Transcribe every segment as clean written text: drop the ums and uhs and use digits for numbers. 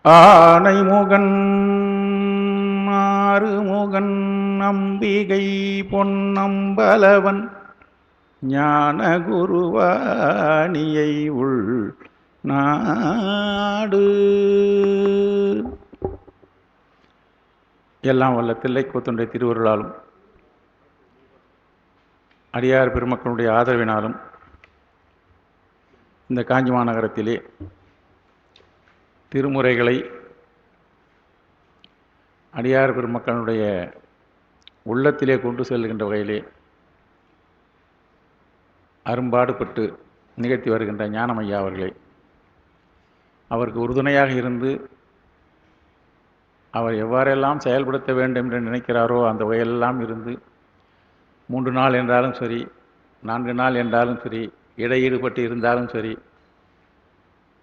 ஆனைமுகன் ஆறுமுகன் அம்பிகை பொன்னம்பலவன் ஞான குருவாணியை உள் நாடு. எல்லாம் வல்ல தில்லை கூத்துடைய திருவருளாலும் அடியார் பெருமக்களுடைய ஆதரவினாலும் இந்த காஞ்சி மாநகரத்திலே திருமுறைகளை அடியார் பெருமக்களுடைய உள்ளத்திலே கொண்டு செல்கின்ற வகையிலே அரும்பாடுபட்டு நிகழ்த்தி வருகின்ற ஞானமையா அவர்களை, அவருக்கு உறுதுணையாக இருந்து அவர் எவ்வாறெல்லாம் செயல்படுத்த வேண்டும் என்று நினைக்கிறாரோ அந்த வகையெல்லாம் இருந்து 3 நாள் என்றாலும் சரி, 4 நாள் என்றாலும் சரி, இடையீடுபட்டு இருந்தாலும் சரி,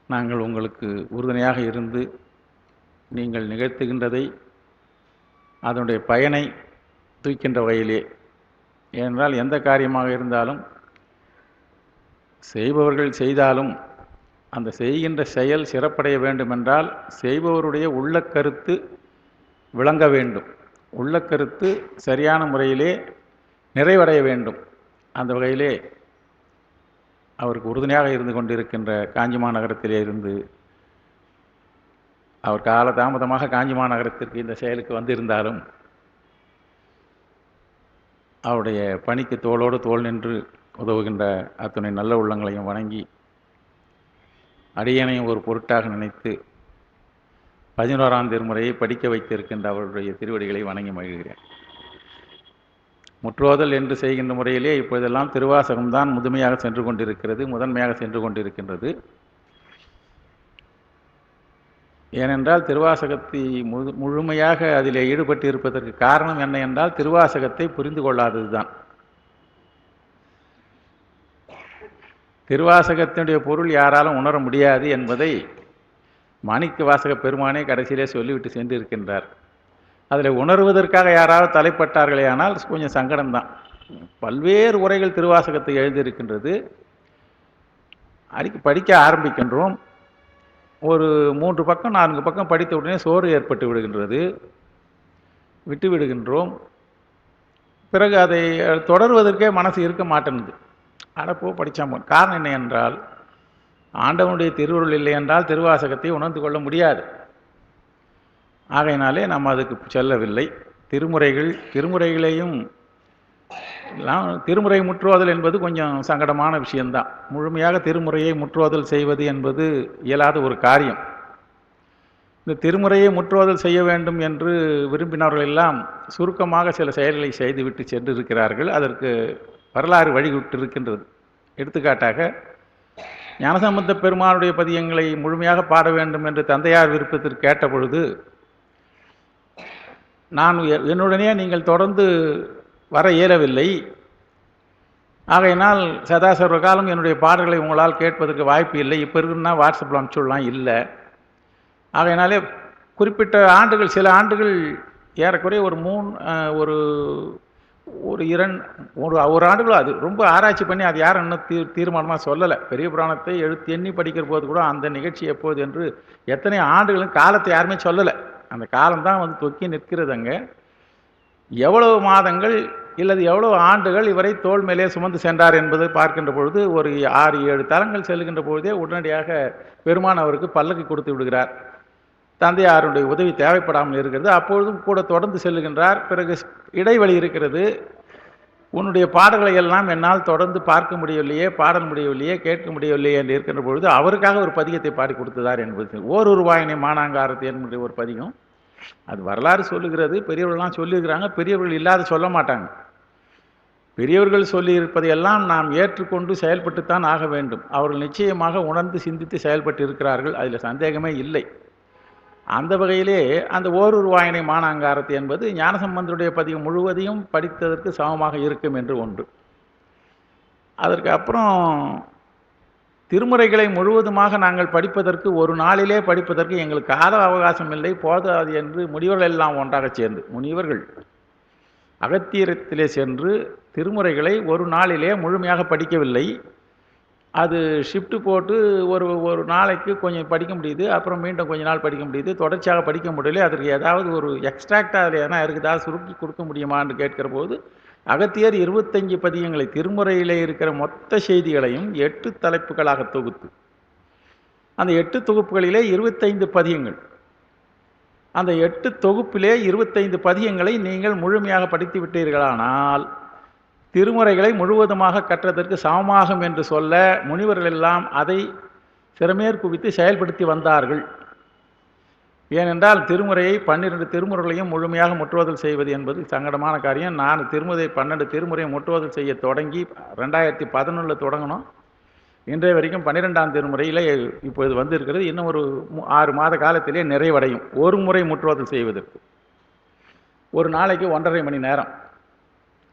நாங்கள் உங்களுக்கு உறுதுணையாக இருந்து நீங்கள் நிகழ்த்துகின்றதை அதனுடைய பயனை தூக்கின்ற வகையிலே. ஏனென்றால் எந்த காரியமாக இருந்தாலும் செய்பவர்கள் செய்தாலும் அந்த செய்கின்ற செயல் சிறப்படைய வேண்டுமென்றால் செய்பவருடைய உள்ள கருத்து விளங்க வேண்டும், உள்ள கருத்து சரியான முறையிலே நிறைவடைய வேண்டும். அந்த வகையிலே அவருக்கு உறுதுணையாக இருந்து கொண்டிருக்கின்ற காஞ்சி மாநகரத்திலே இருந்து அவர் காலதாமதமாக காஞ்சி மாநகரத்திற்கு இந்த செயலுக்கு வந்திருந்தாலும் அவருடைய பணிக்கு தோளோடு தோள் நின்று உதவுகின்ற அத்துணை நல்ல உள்ளங்களையும் வணங்கி அடியனையும் ஒரு பொருட்டாக நினைத்து 11ஆம் திருமுறையை படிக்க வைத்திருக்கின்ற அவருடைய திருவடிகளை வணங்கி மகிழ்கிறேன். முற்றோதல் என்று செய்கின்ற முறையிலே இப்போதெல்லாம் திருவாசகம்தான் முதுமையாக சென்று கொண்டிருக்கிறது, முதன்மையாக சென்று கொண்டிருக்கின்றது. ஏனென்றால் திருவாசகத்தை முழுமையாக அதிலே ஈடுபட்டு இருப்பதற்கு காரணம் என்ன என்றால் திருவாசகத்தை புரிந்து கொள்ளாதது தான். திருவாசகத்தினுடைய பொருள் யாராலும் உணர முடியாது என்பதை மாணிக்க வாசக பெருமானே கடைசியிலே சொல்லிவிட்டு சென்று இருக்கின்றார். அதில் உணர்வதற்காக யாராவது தலைப்பட்டார்களே ஆனால் கொஞ்சம் சங்கடம்தான். பல்வேறு உரைகள் திருவாசகத்தை எழுதியிருக்கின்றது. படிக்க ஆரம்பிக்கின்றோம், ஒரு 3 பக்கம் 4 பக்கம் படித்த உடனே சோறு ஏற்பட்டு விடுகின்றது, விட்டு விடுகின்றோம். பிறகு அதை தொடர்வதற்கே மனசு இருக்க மாட்டேன்னுது. அடப்போ படித்தாமோ. காரணம் என்ன என்றால் ஆண்டவனுடைய திருவுருள் இல்லை என்றால் திருவாசகத்தை உணர்ந்து கொள்ள முடியாது. ஆகையினாலே நாம் அதுக்கு செல்லவில்லை. திருமுறைகளையும் திருமுறை முற்றுவதல் என்பது கொஞ்சம் சங்கடமான விஷயம்தான். முழுமையாக திருமுறையை முற்றுவதல் செய்வது என்பது இயலாத ஒரு காரியம். இந்த திருமுறையை முற்றுவதல் செய்ய வேண்டும் என்று விரும்பினவர்கள் எல்லாம் சுருக்கமாக சில செயல்களை செய்துவிட்டு சென்றிருக்கிறார்கள். அதற்கு வரலாறு வழிவிட்டு இருக்கின்றது. எடுத்துக்காட்டாக ஞானசம்பந்த பெருமானுடைய பதியங்களை முழுமையாக பாட வேண்டும் என்று தந்தையார் விருப்பத்திற்கு கேட்ட பொழுது நான் என்னுடனே நீங்கள் தொடர்ந்து வர இயலவில்லை, ஆகையினால் சதாசர்வ காலம் என்னுடைய பாடல்களை உங்களால் கேட்பதற்கு வாய்ப்பு இல்லை, இப்போ இருக்குன்னா வாட்ஸ்அப்பில் அனுப்பிச்சுடலாம் இல்லை. ஆகையினாலே குறிப்பிட்ட ஆண்டுகள், சில ஆண்டுகள் ஏறக்குறைய ஒரு ஆண்டுகளோ அது ரொம்ப ஆராய்ச்சி பண்ணி அது யாரும் இன்னும் தீர்மானமாக சொல்லலை. பெரிய புராணத்தை எண்ணி படிக்கிற போது கூட அந்த நிகழ்ச்சி எப்போது என்று எத்தனை ஆண்டுகளும் காலத்தை யாருமே சொல்லலை. அந்த காலம்தான் வந்து தொக்கி நிற்கிறது. அங்கே எவ்வளவு மாதங்கள் இல்லது எவ்வளவு ஆண்டுகள் இவரை தோள் மேலே சுமந்து சென்றார் என்பதை பார்க்கின்ற பொழுது ஒரு 6-7 தலங்கள் செல்கின்ற பொழுதே உடனடியாக பெருமான் அவருக்கு பல்லக்கு கொடுத்து விடுகிறார். தந்தையாருடைய உதவி தேவைப்படாமல் இருக்கிறது. அப்பொழுதும் கூட தொடர்ந்து செல்லுகின்றார். பிறகு இடைவெளி இருக்கிறது. உன்னுடைய பாடல்களை எல்லாம் என்னால் தொடர்ந்து பார்க்க முடியவில்லையே, பாடல் முடியவில்லையே, கேட்க முடியவில்லையே என்று இருக்கின்ற பொழுது அவருக்காக ஒரு பதிகத்தை பாடி கொடுத்ததார் என்பது ஓருருவாயினை மானாங்காரத்தை என்னுடைய ஒரு பதிகம். அது வரலாறு சொல்லுகிறது, பெரியவர்கள்லாம் சொல்லியிருக்கிறாங்க. பெரியவர்கள் இல்லாத சொல்ல மாட்டாங்க. பெரியவர்கள் சொல்லியிருப்பதையெல்லாம் நாம் ஏற்றுக்கொண்டு செயல்பட்டுத்தான் ஆக வேண்டும். அவர்கள் நிச்சயமாக உணர்ந்து சிந்தித்து செயல்பட்டு இருக்கிறார்கள், அதில் சந்தேகமே இல்லை. அந்த வகையிலே அந்த ஓருருவாயினை மானாங்காரத்தை என்பது ஞானசம்பந்தருடைய பதிவு முழுவதையும் படித்ததற்கு சமமாக இருக்கும் என்று ஒன்று. அதற்கு அப்புறம் திருமுறைகளை முழுவதுமாக நாங்கள் படிப்பதற்கு ஒரு நாளிலே படிப்பதற்கு எங்களுக்கு கால அவகாசம் இல்லை, போதாது என்று முனிவர்கள் எல்லாம் ஒன்றாக சேர்ந்து, முனிவர்கள் அகத்தியத்திலே சென்று திருமுறைகளை ஒரு நாளிலே முழுமையாக படிக்கவில்லை. அது ஷிஃப்ட்டு போட்டு ஒரு ஒரு நாளைக்கு கொஞ்சம் படிக்க முடியுது, அப்புறம் மீண்டும் கொஞ்ச நாள் படிக்க முடியுது. தொடர்ச்சியாக படிக்க முடியல. அதற்கு ஏதாவது ஒரு எக்ஸ்ட்ராக்ட் அதில் எதனா இருக்குதா? சுருக்கி கொடுக்க முடியுமான்னு கேட்கிறபோது, அகத்தியர் 25 பதிகங்களை திருமுறையிலே இருக்கிற மொத்த செய்திகளையும் 8 தலைப்புகளாக தொகுத்து, அந்த 8 தொகுப்புகளிலே 25 பதிகங்கள். அந்த 8 தொகுப்பிலே 25 பதிகங்களை நீங்கள் முழுமையாக படித்து விட்டீர்களானால், திருமுறைகளை முழுவதுமாக கற்றதற்கு சமமாகும் என்று சொல்ல முனிவர்கள் எல்லாம் அதை சிறமேற்குவித்து செயல்படுத்தி வந்தார்கள். ஏனென்றால் திருமுறையை 12 திருமுறைகளையும் முழுமையாக முற்றுவதல் செய்வது என்பது சங்கடமான காரியம். நான் 12 திருமுறையை முற்றுவதல் செய்ய தொடங்கி 2011 தொடங்கணும். இன்றைய வரைக்கும் 12ஆம் திருமுறையில் இப்போது வந்திருக்கிறது. இன்னும் ஒரு 6 மாத காலத்திலே நிறைவடையும். ஒரு முறை முற்றுவதல் செய்வதற்கு ஒரு நாளைக்கு 1.5 மணி நேரம்.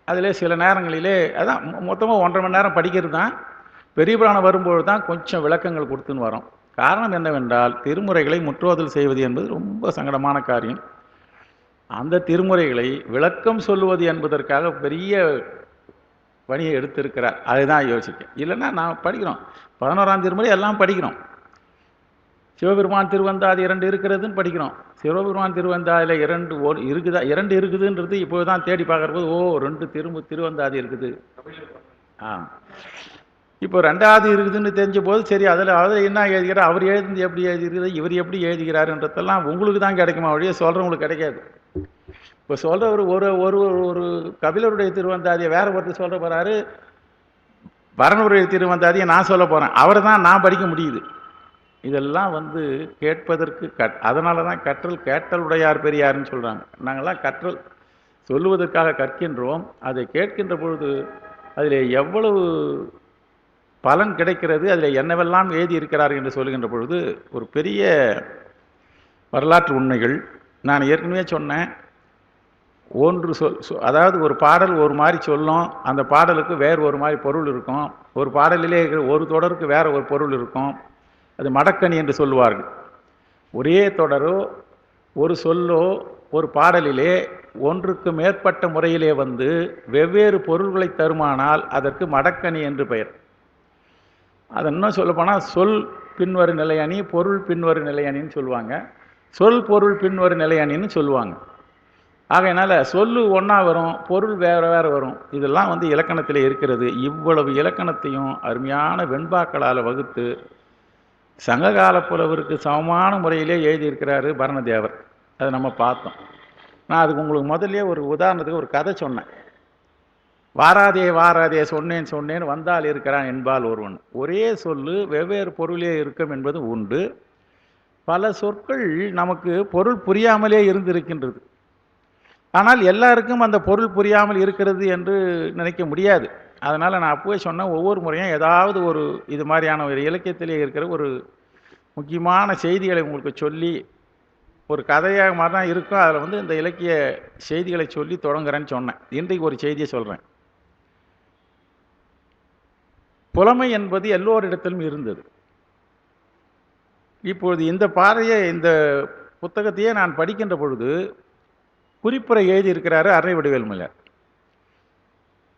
அதில் சில நேரங்களிலே அதான் மொத்தமாக 1.5 மணி நேரம் படிக்கிறது தான். பெரிய புராணம் வரும்போது தான் கொஞ்சம் விளக்கங்கள் கொடுத்துன்னு வரோம். காரணம் என்னவென்றால், திருமுறைகளை முற்றுவதல் செய்வது என்பது ரொம்ப சங்கடமான காரியம். அந்த திருமுறைகளை விளக்கம் சொல்லுவது என்பதற்காக பெரிய பணியை எடுத்திருக்கிறார். அதுதான் யோசிக்க. இல்லைன்னா நான் படிக்கிறோம், 11ஆம் திருமுறை எல்லாம் படிக்கிறோம். சிவபெருமான் திருவந்தாதி 2 இருக்கிறதுன்னு படிக்கிறோம். சிவபெருமான் திருவந்தாதியில் 2 இருக்குதா, 2 இருக்குதுன்றது இப்போ தான் தேடி பார்க்குறபோது 2 திருவந்தாதி இருக்குது. இப்போ 2வது இருக்குதுன்னு தெரிஞ்ச போது சரி, அதில் என்ன எழுதுகிறார், அவர் எழுதுனது எப்படி எழுதியிருக்குது, இவர் எப்படி எழுதுகிறாருன்றதெல்லாம் உங்களுக்கு தான் கிடைக்குமா வழியே சொல்கிறவங்களுக்கு கிடைக்காது. இப்போ சொல்கிறவர் ஒரு ஒரு ஒரு கபிலருடைய திருவந்தாதியை வேற ஒருத்தர் சொல்ல போகிறாரு, பரனுடைய திருவந்தாதியை நான் சொல்ல போகிறேன், அவரை தான் நான் படிக்க முடியுது. இதெல்லாம் கேட்பதற்கு அதனால தான் கேட்டல் உடையார் பெரியார்னு சொல்கிறாங்க. நாங்கள்லாம் கற்றல் சொல்லுவதற்காக கற்கின்றோம். அதை கேட்கின்ற பொழுது அதில் எவ்வளவு பலன் கிடைக்கிறது, அதில் என்னவெல்லாம் எழுதியிருக்கிறார் என்று சொல்லுகின்ற பொழுது ஒரு பெரிய வரலாற்று உண்மைகள். நான் ஏற்கனவே சொன்னேன், அதாவது ஒரு பாடல் ஒரு மாதிரி சொல்லும், அந்த பாடலுக்கு வேறு ஒரு மாதிரி பொருள் இருக்கும். ஒரு பாடலிலே இருக்கிற ஒரு தொடருக்கு வேற ஒரு பொருள் இருக்கும். அது மடக்கணி என்று சொல்லுவார்கள். ஒரே தொடரோ ஒரு சொல்லோ ஒரு பாடலிலே ஒன்றுக்கு மேற்பட்ட முறையிலே வெவ்வேறு பொருள்களை தருமானால் அதற்கு மடக்கணி என்று பெயர். அது இன்னும் சொல்லப்போனால் சொல் பின்வரு நிலையணி, பொருள் பின்வரு நிலையணின்னு சொல்லுவாங்க. சொல் பொருள் பின்வரு நிலையணின்னு சொல்லுவாங்க. ஆகையினால சொல்லு ஒன்றா வரும், பொருள் வேறு வேறு வரும். இதெல்லாம் இலக்கணத்தில் இருக்கிறது. இவ்வளவு இலக்கணத்தையும் அருமையான வெண்பாக்களால் வகுத்து சங்ககால புலவருக்கு சமமான முறையிலே எழுதியிருக்கிறாரு பரணதேவர். அதை நம்ம பார்த்தோம். நான் அதுக்கு உங்களுக்கு முதல்ல ஒரு உதாரணத்துக்கு ஒரு கதை சொன்னேன். வாராதே வாராதே சொன்னேன் வந்தால் இருக்கிறான் என்பால் ஒருவன். ஒரே சொல்லு வெவ்வேறு பொருளே இருக்கும் என்பது உண்டு. பல சொற்கள் நமக்கு பொருள் புரியாமலே இருந்திருக்கின்றது. ஆனால் எல்லாருக்கும் அந்த பொருள் புரியாமல் இருக்கிறது என்று நினைக்க முடியாது. அதனால் நான் அப்போவே சொன்னேன், ஒவ்வொரு முறையும் ஏதாவது ஒரு இது மாதிரியான ஒரு இலக்கியத்திலே இருக்கிற ஒரு முக்கியமான செய்திகளை உங்களுக்கு சொல்லி, ஒரு கதையாக மாதிரி தான் இருக்கும், அதில் இந்த இலக்கிய செய்திகளை சொல்லி தொடங்குறேன்னு சொன்னேன். இன்றைக்கு ஒரு செய்தியை சொல்கிறேன். புலமை என்பது எல்லோரிடத்திலும் இருந்தது. இப்பொழுது இந்த புத்தகத்தையே நான் படிக்கின்ற பொழுது குறிப்புரை எழுதியிருக்கிறாரு அரணை வடிவேல்மலர்.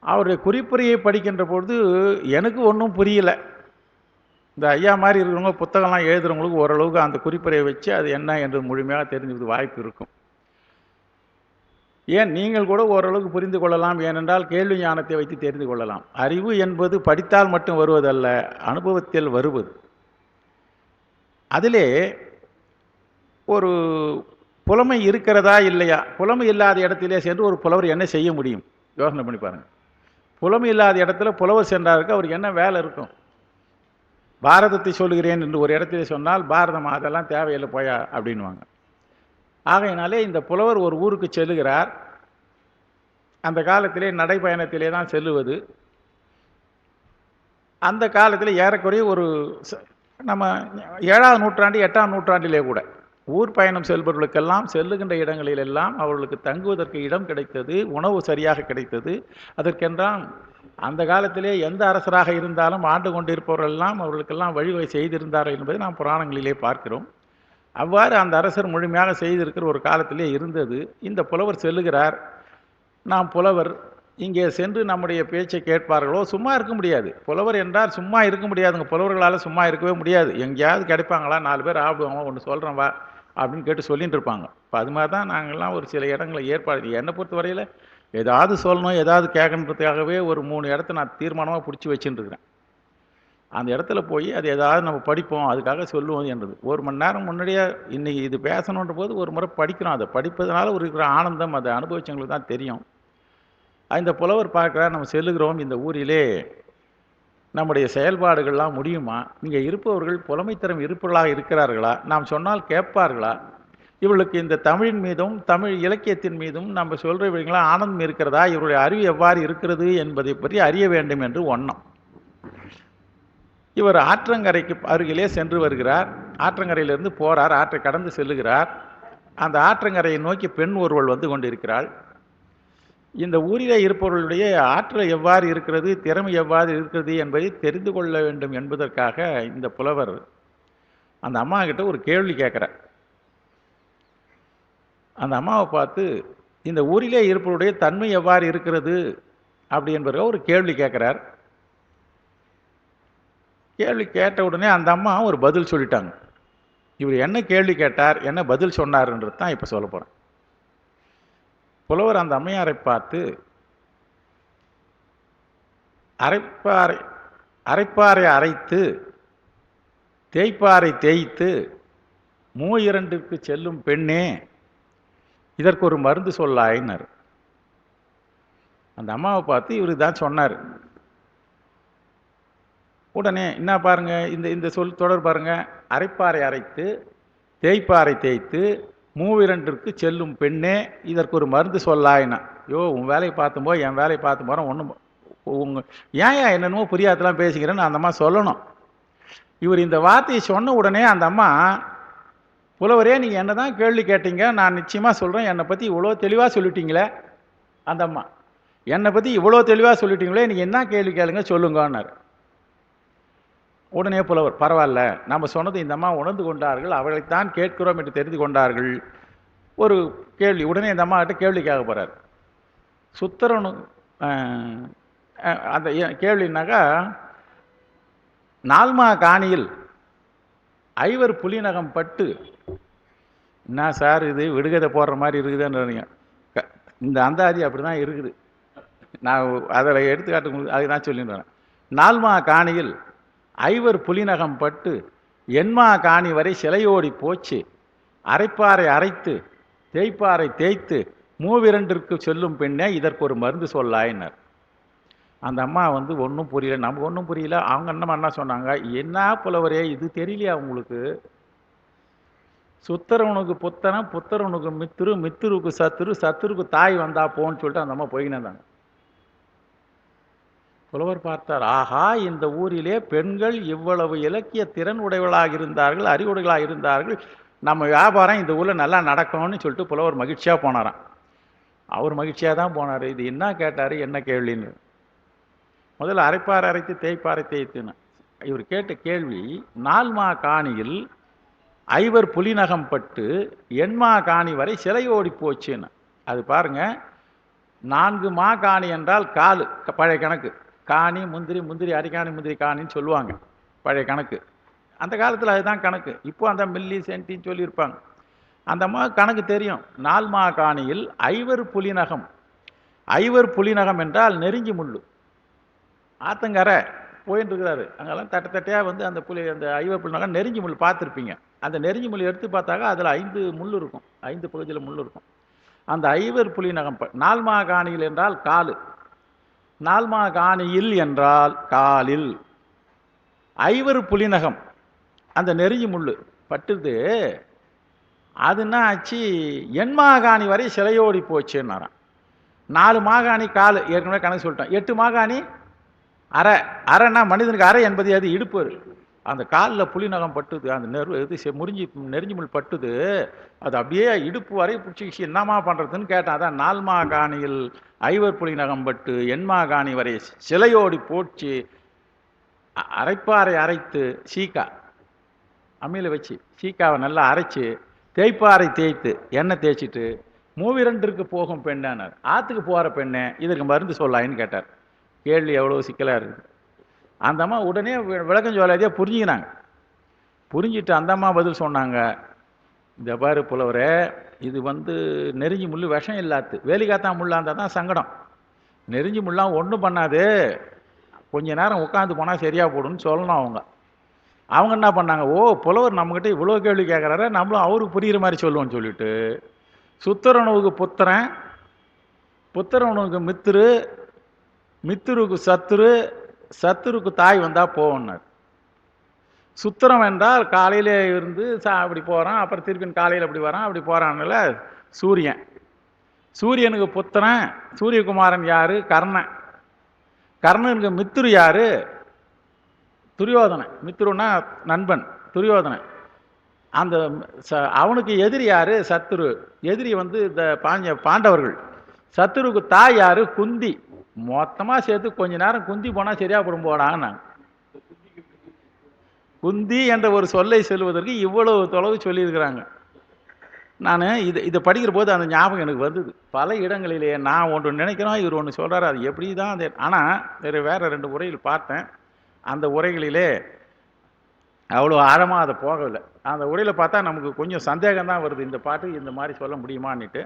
அவருடைய குறிப்புரையை படிக்கின்ற பொழுது எனக்கு ஒன்றும் புரியல. இந்த ஐயா மாதிரி இருக்கிறவங்க புத்தகம்லாம் எழுதுகிறவங்களுக்கு ஓரளவுக்கு அந்த குறிப்புரையை வச்சு அது என்ன என்று முழுமையாக தெரிஞ்சுக்கிறது வாய்ப்பு இருக்கும். ஏன் நீங்கள் கூட ஓரளவுக்கு புரிந்து கொள்ளலாம். ஏனென்றால் கேள்வி ஞானத்தை வைத்து தெரிந்து கொள்ளலாம். அறிவு என்பது படித்தால் மட்டும் வருவதல்ல, அனுபவத்தில் வருவது. அதிலே ஒரு புலமை இருக்கிறதா இல்லையா, புலமை இல்லாத இடத்திலே சென்று ஒரு புலவர் என்ன செய்ய முடியும்? யோசனை பண்ணி பாருங்கள். புலமை இல்லாத இடத்துல புலவர் சென்றாருக்கு அவருக்கு என்ன வேலை இருக்கும்? பாரதத்தை சொல்லுகிறேன் என்று ஒரு இடத்திலே சொன்னால் பாரதம் அதெல்லாம் தேவையில்லை போயா அப்படின்வாங்க. ஆகையினாலே இந்த புலவர் ஒரு ஊருக்கு செல்லுகிறார். அந்த காலத்திலே நடைப்பயணத்திலே தான் செல்லுவது. அந்த காலத்தில் ஏறக்குறைய ஒரு நம்ம 7ஆம் நூற்றாண்டு 8ஆம் நூற்றாண்டிலே கூட ஊர் பயணம் செல்பவர்களுக்கெல்லாம் செல்லுகின்ற இடங்களிலெல்லாம் அவர்களுக்கு தங்குவதற்கு இடம் கிடைத்தது, உணவு சரியாக கிடைத்தது. அதற்கென்றால் அந்த காலத்திலே எந்த அரசராக இருந்தாலும் ஆண்டு கொண்டிருப்பவர்களெல்லாம் அவர்களுக்கெல்லாம் வழிவகை செய்திருந்தார்கள் என்பதை நாம் புராணங்களிலே பார்க்கிறோம். அவ்வாறு அந்த அரசர் முழுமையாக செய்திருக்கிற ஒரு காலத்திலே இருந்தது. இந்த புலவர் செல்லுகிறார். நாம் புலவர், இங்கே சென்று நம்முடைய பேச்சை கேட்பார்களோ? சும்மா இருக்க முடியாது. புலவர் என்றால் சும்மா இருக்க முடியாதுங்க. புலவர்களால் சும்மா இருக்கவே முடியாது. எங்கேயாவது கிடைப்பாங்களா? 4 பேர் ஆப்பிடுவாங்க, ஒன்று சொல்கிறேன் வா அப்படின்னு கேட்டு சொல்லிட்டு இருப்பாங்க. இப்போ அது மாதிரி தான் நாங்கள்லாம் ஒரு சில இடங்களை ஏற்பாடு, என்னை பொறுத்த வரையில் ஏதாவது சொல்லணும், ஏதாவது கேட்கணுன்றதுக்காகவே ஒரு 3 இடத்த நான் தீர்மானமாக பிடிச்சி வச்சுட்டு இருக்கிறேன். அந்த இடத்துல போய் அது ஏதாவது நம்ம படிப்போம், அதுக்காக சொல்லுவோம் என்றது. 1 மணி நேரம் முன்னாடியே இன்றைக்கி இது பேசணுன்ற போது ஒரு முறை படிக்கிறோம். அதை படிப்பதனால ஒரு இருக்கிற ஆனந்தம், அதை அனுபவிச்சவங்களுக்கு தான் தெரியும். இந்த புலவர் பார்க்குறார், நம்ம செல்லுகிறோம், இந்த ஊரிலே நம்முடைய செயல்பாடுகள்லாம் முடியுமா? இங்கே இருப்பவர்கள் புலமைத்திறம் இருப்பவர்களாக இருக்கிறார்களா? நாம் சொன்னால் கேட்பார்களா? இவர்களுக்கு இந்த தமிழின் மீதும் தமிழ் இலக்கியத்தின் மீதும் நம்ம சொல்கிறவங்களாம் ஆனந்தம் இருக்கிறதா? இவருடைய அறிவு எவ்வாறு இருக்கிறது என்பதை பற்றி அறிய வேண்டும் என்று ஒண்ணம். இவர் ஆற்றங்கரைக்கு அருகிலே சென்று வருகிறார். ஆற்றங்கரையிலிருந்து போகிறார், ஆற்றை கடந்து செல்லுகிறார். அந்த ஆற்றங்கரையை நோக்கி பெண் ஒருவள் வந்து கொண்டிருக்கிறாள். இந்த ஊரிலே இருப்பவர்களுடைய ஆற்றல் எவ்வாறு இருக்கிறது, திறமை எவ்வாறு இருக்கிறது என்பதை தெரிந்து கொள்ள வேண்டும் என்பதற்காக இந்த புலவர் அந்த அம்மா கிட்ட ஒரு கேள்வி கேட்குறார். அந்த அம்மாவை பார்த்து, இந்த ஊரிலே இருப்பவருடைய தன்மை எவ்வாறு இருக்கிறது அப்படி என்பதை ஒரு கேள்வி கேட்குறார். கேள்வி கேட்ட உடனே அந்த அம்மா ஒரு பதில் சொல்லிட்டாங்க. இவர் என்ன கேள்வி கேட்டார், என்ன பதில் சொன்னார்ன்றது தான் இப்போ சொல்ல போகிறேன். புலவர் அந்த அம்மையாரை பார்த்து, அரைப்பாறை அரைத்து தேய்ப்பாறை தேய்த்து மூயிரண்டிற்கு செல்லும் பெண்ணே, இதற்கு ஒரு மருந்து சொல்லாயினர். அந்த அம்மாவை பார்த்து இவரு தான் சொன்னார். உடனே என்ன பாருங்க, இந்த சொல் தொடர் பாருங்க. அரைப்பாறை அரைத்து தேய்ப்பாறை தேய்த்து மூவிரண்டிற்கு செல்லும் பெண்ணே, இதற்கு ஒரு மருந்து சொல்லாயினா. யோ, உன் வேலையை பார்த்தும்போ, என் வேலையை பார்த்து போகிறோம், ஒன்றும் ஏன் என்னென்னமோ புரியாதெல்லாம் பேசிக்கிறேன்னு அந்த அம்மா சொல்லணும். இவர் இந்த வார்த்தையை சொன்ன உடனே அந்த அம்மா, புலவரே நீங்கள் என்ன தான் கேள்வி கேட்டீங்க, நான் நிச்சயமாக சொல்கிறேன், என்னை பற்றி இவ்வளோ தெளிவாக சொல்லிட்டீங்களே. அந்த அம்மா, என்னை பற்றி இவ்வளோ தெளிவாக சொல்லிட்டீங்களே, நீங்கள் என்ன கேள்வி கேளுங்க சொல்லுங்கன்னார். உடனே புலவர், பரவாயில்ல, நம்ம சொன்னது இந்த அம்மா உணர்ந்து கொண்டார்கள், அவளைத்தான் கேட்கிறோம் என்று தெரிந்து கொண்டார்கள். ஒரு கேள்வி, உடனே இந்த அம்மா கிட்ட கேள்வி கேட்க போகிறார். சுத்தரனு அந்த கேள்வினாக்கா, நால்மா காணியில் ஐவர் புலிநகம் பட்டு, என்ன சார் இது விடுகதை போடுற மாதிரி இருக்குதுன்னு இந்த அந்தாதி அப்படி தான் இருக்குது. நான் அதில் எடுத்துக்காட்டு அதுதான் சொல்லிடுறேன். நால்மா காணியில் ஐவர் புலிநகம் பட்டு என்மா காணி வரை சிலையோடி போச்சு, அரைப்பாறை அரைத்து தேய்ப்பாறை தேய்த்து மூவிரண்டிற்கு செல்லும் பெண்ணே, இதற்கு ஒரு மருந்து சொல்லாயினர். அந்த அம்மா வந்து ஒன்றும் புரியல, நமக்கு ஒன்றும் புரியல. அவங்க என்ன சொன்னாங்க, என்ன புலவரே இது தெரியலையா உங்களுக்கு? சுத்தரவனுக்கு புத்தனம், புத்தரவனுக்கு மித்துரு, மித்துருக்கு சத்துரு, சத்துருக்கு தாய் வந்தா போன்னு சொல்லிட்டு அந்த அம்மா போயினாங்க. புலவர் பார்த்தார், ஆஹா, இந்த ஊரிலே பெண்கள் இவ்வளவு இலக்கிய திறன் உடையவர்களாக இருந்தார்கள், அறிவுடைகளாக இருந்தார்கள், நம்ம வியாபாரம் இந்த ஊரில் நல்லா நடக்கணும்னு சொல்லிட்டு புலவர் மகிழ்ச்சியாக போனாராம். அவர் மகிழ்ச்சியாக தான் போனார். இது என்ன கேட்டார், என்ன கேள்வின்னு. முதல்ல அரைப்பாறை அரைத்து தேய்ப்பாறை தேய்த்துன்னு இவர் கேட்ட கேள்வி, நால்மா காணியில் ஐவர் புலிநகம் பட்டு எண்மா காணி வரை சிலையோடி போச்சுன்னு. அது பாருங்க, 4 மா காணி என்றால் காலு, பழைய கணக்கு. காணி முந்திரி, முந்திரி அரிக்காணி முந்திரி காணின்னு சொல்லுவாங்க, பழைய கணக்கு. அந்த காலத்தில் அதுதான் கணக்கு. இப்போ அந்த மில்லி சென்டின்னு சொல்லியிருப்பாங்க. அந்த கணக்கு தெரியும். 4 மா காணியில் ஐவர் புலிநகம். ஐவர் புலிநகம் என்றால் நெருங்கி முள்ளு. ஆத்தங்கரை போயின்னு இருக்கிறாரு, அங்கெல்லாம் தட்டை தட்டையாக வந்து அந்த அந்த ஐவர் புலிநகம் நெருங்கி முள் பார்த்துருப்பீங்க. அந்த நெருங்கி முள் எடுத்து பார்த்தாக்கா அதில் 5 முள் இருக்கும், 5 பகுதியில் முள் இருக்கும். அந்த ஐவர் புலிநகம் 4 மா காணியில் என்றால் காலு, 4 மா காணியில் என்றால் காலில். ஐவர் புலிநகம் அந்த நெருங்கி முள் பட்டுது. அதுன்னா ஆச்சு, எண்மா காணி வரை சிலையோடி போச்சுன்னாராம். 4 மாகாணி காலு, ஏற்கனவே கணக்கு சொல்லிட்டோம். 8 மாகாணி அரை. அரைன்னா மனிதனுக்கு அரை என்பது அது இடுப்பு. அந்த காலில் புலிநகம் பட்டுது, அந்த நெருஞ்சி முள் பட்டுது, அது அப்படியே இடுப்பு வரை பிடிச்சிக்கிச்சு. என்னமா பண்ணுறதுன்னு கேட்டான். அதான் 4 மா காணியில் ஐவர் புலிநகம் பட்டு எண்மா காணி வரை சிலையோடி போச்சு, அரைப்பாறை அரைத்து சீக்கா அம்மியில் வச்சு சீக்காவை நல்லா அரைச்சி தேய்ப்பாறை தேய்த்து எண்ணெய் தேய்ச்சிட்டு மூவிரண்டிற்கு போகும் பெண்ணானார். ஆற்றுக்கு போகிற பெண்ணே இதற்கு மருந்து சொல்லாயின்னு கேட்டார். கேள்வி எவ்வளோ சிக்கலாக இருக்குது. அந்த அம்மா உடனே விளக்கம் சொல்லாதே புரிஞ்சுக்கினாங்க. புரிஞ்சிட்டு அந்த அம்மா பதில் சொன்னாங்க, இந்த பாரு புலவரே, இது நெருஞ்சி முள் விஷம் இல்லாது, வேலிக்காத்தா முள்ளா இருந்தால் தான் சங்கடம். நெருஞ்சி முள்ளாம் ஒன்றும் பண்ணாது, கொஞ்ச நேரம் உட்காந்து போனால் சரியாக போடுன்னு சொல்லணும். அவங்க என்ன பண்ணாங்க, ஓ புலவர் நம்மக்கிட்ட இவ்வளோ கேள்வி கேட்குறாரு, நம்மளும் அவருக்கு புரிகிற மாதிரி சொல்லுவோம்னு சொல்லிட்டு சுத்தரனுக்கு புத்திரன், புத்திரனுக்கு மித்திரு, மித்திருக்கு சத்துரு, சத்துருக்கு தாய் வந்தால் போகணுன்னார். சுத்திரம் என்றால் காலையில் இருந்து அப்படி போகிறான், அப்புறம் திருப்பி காலையில் அப்படி வரான், அப்படி போகிறான்ல சூரியன். சூரியனுக்கு புத்திரன் சூரியகுமாரன் யார்? கர்ணன். கர்ணனுக்கு மித்திரு யார்? துரியோதனன். மித்திருன்னா நண்பன், துரியோதனன். அந்த அவனுக்கு எதிரி யார்? சத்துரு. எதிரி இந்த பாண்டவர்கள். சத்துருக்கு தாய் யார்? குந்தி. மொத்தமாக சேர்த்து கொஞ்ச நேரம் குந்தி போனால் சரியா போடும் போடாங்க. குந்தி என்ற ஒரு சொல்லை சொல்வதற்கு இவ்வளவு தொலைவு சொல்லியிருக்கிறாங்க. நான் இதை படிக்கிற போது அந்த ஞாபகம் எனக்கு வந்தது. பல இடங்களிலேயே நான் ஒன்று நினைக்கிறோம், இவர் ஒன்று சொல்கிறார், அது எப்படி தான் அது. ஆனால் வேறு 2 உரையில் பார்த்தேன். அந்த உரைகளிலே அவ்வளோ ஆழமாக அதை போகவில்லை. அந்த உரையில் பார்த்தா நமக்கு கொஞ்சம் சந்தேகம் தான் வருது, இந்த பாட்டு இந்த மாதிரி சொல்ல முடியுமான்னுட்டு.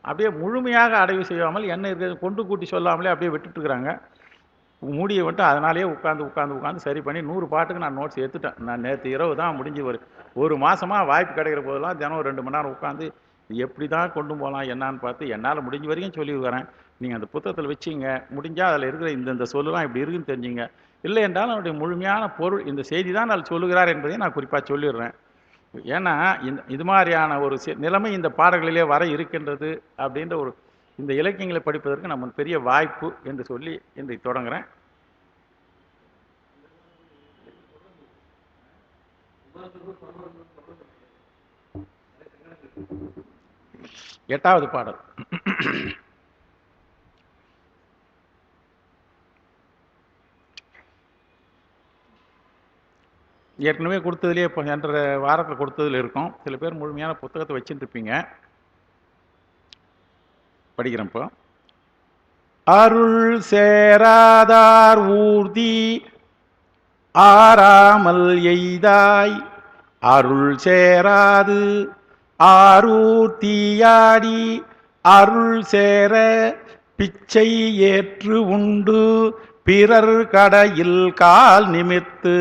அப்படியே முழுமையாக அடைவு செய்யாமல் என்ன இருக்கிறது கொண்டு கூட்டி சொல்லாமலே அப்படியே விட்டுட்டுருக்குறாங்க. மூடியை விட்டு அதனாலேயே உட்காந்து சரி பண்ணி 100 பாட்டுக்கு நான் நோட்ஸ் எடுத்துட்டேன். நான் நேற்று இரவு தான் முடிஞ்சு ஒரு மாதமாக வாய்ப்பு கிடைக்கிற போதெல்லாம் தினம் 2 மணி நேரம் உட்காந்து எப்படி தான் கொண்டு போகலாம் என்னான்னு பார்த்து என்னால் முடிஞ்ச வரைக்கும் சொல்லி வரேன். நீங்கள் அந்த புத்தகத்தில் வச்சிங்க, முடிஞ்சால் அதில் இருக்கிற இந்த சொல்லலாம் இப்படி இருக்குன்னு தெரிஞ்சுங்க. இல்லை என்றால் அவனுடைய முழுமையான பொருள் இந்த செய்தி தான் நான் சொல்லுகிறார் என்பதை நான் குறிப்பாக சொல்லிடுறேன். ஏன்னா இது மாதிரியான ஒரு நிலைமை இந்த பாடல்களிலே வர இருக்கின்றது அப்படின்ற ஒரு இந்த இலக்கியங்களை படிப்பதற்கு நம்ம பெரிய வாய்ப்பு என்று சொல்லி இன்றைக்கு தொடங்குறேன். எட்டாவது பாடல். ஏற்கனவே கொடுத்ததுலேயே இப்போ சென்ற வாரத்தில் கொடுத்ததில் இருக்கும். சில பேர் முழுமையான புத்தகத்தை வச்சுட்டு இருப்பீங்க. படிக்கிறேன் இப்போ. அருள் சேராதார் ஊர்தி ஆறாமல் எய்தாய், அருள் சேராது ஆரூர் தீயாடி, அருள் சேர பிச்சை ஏற்று உண்டு, பிறர் கடையில் கால் நிமித்து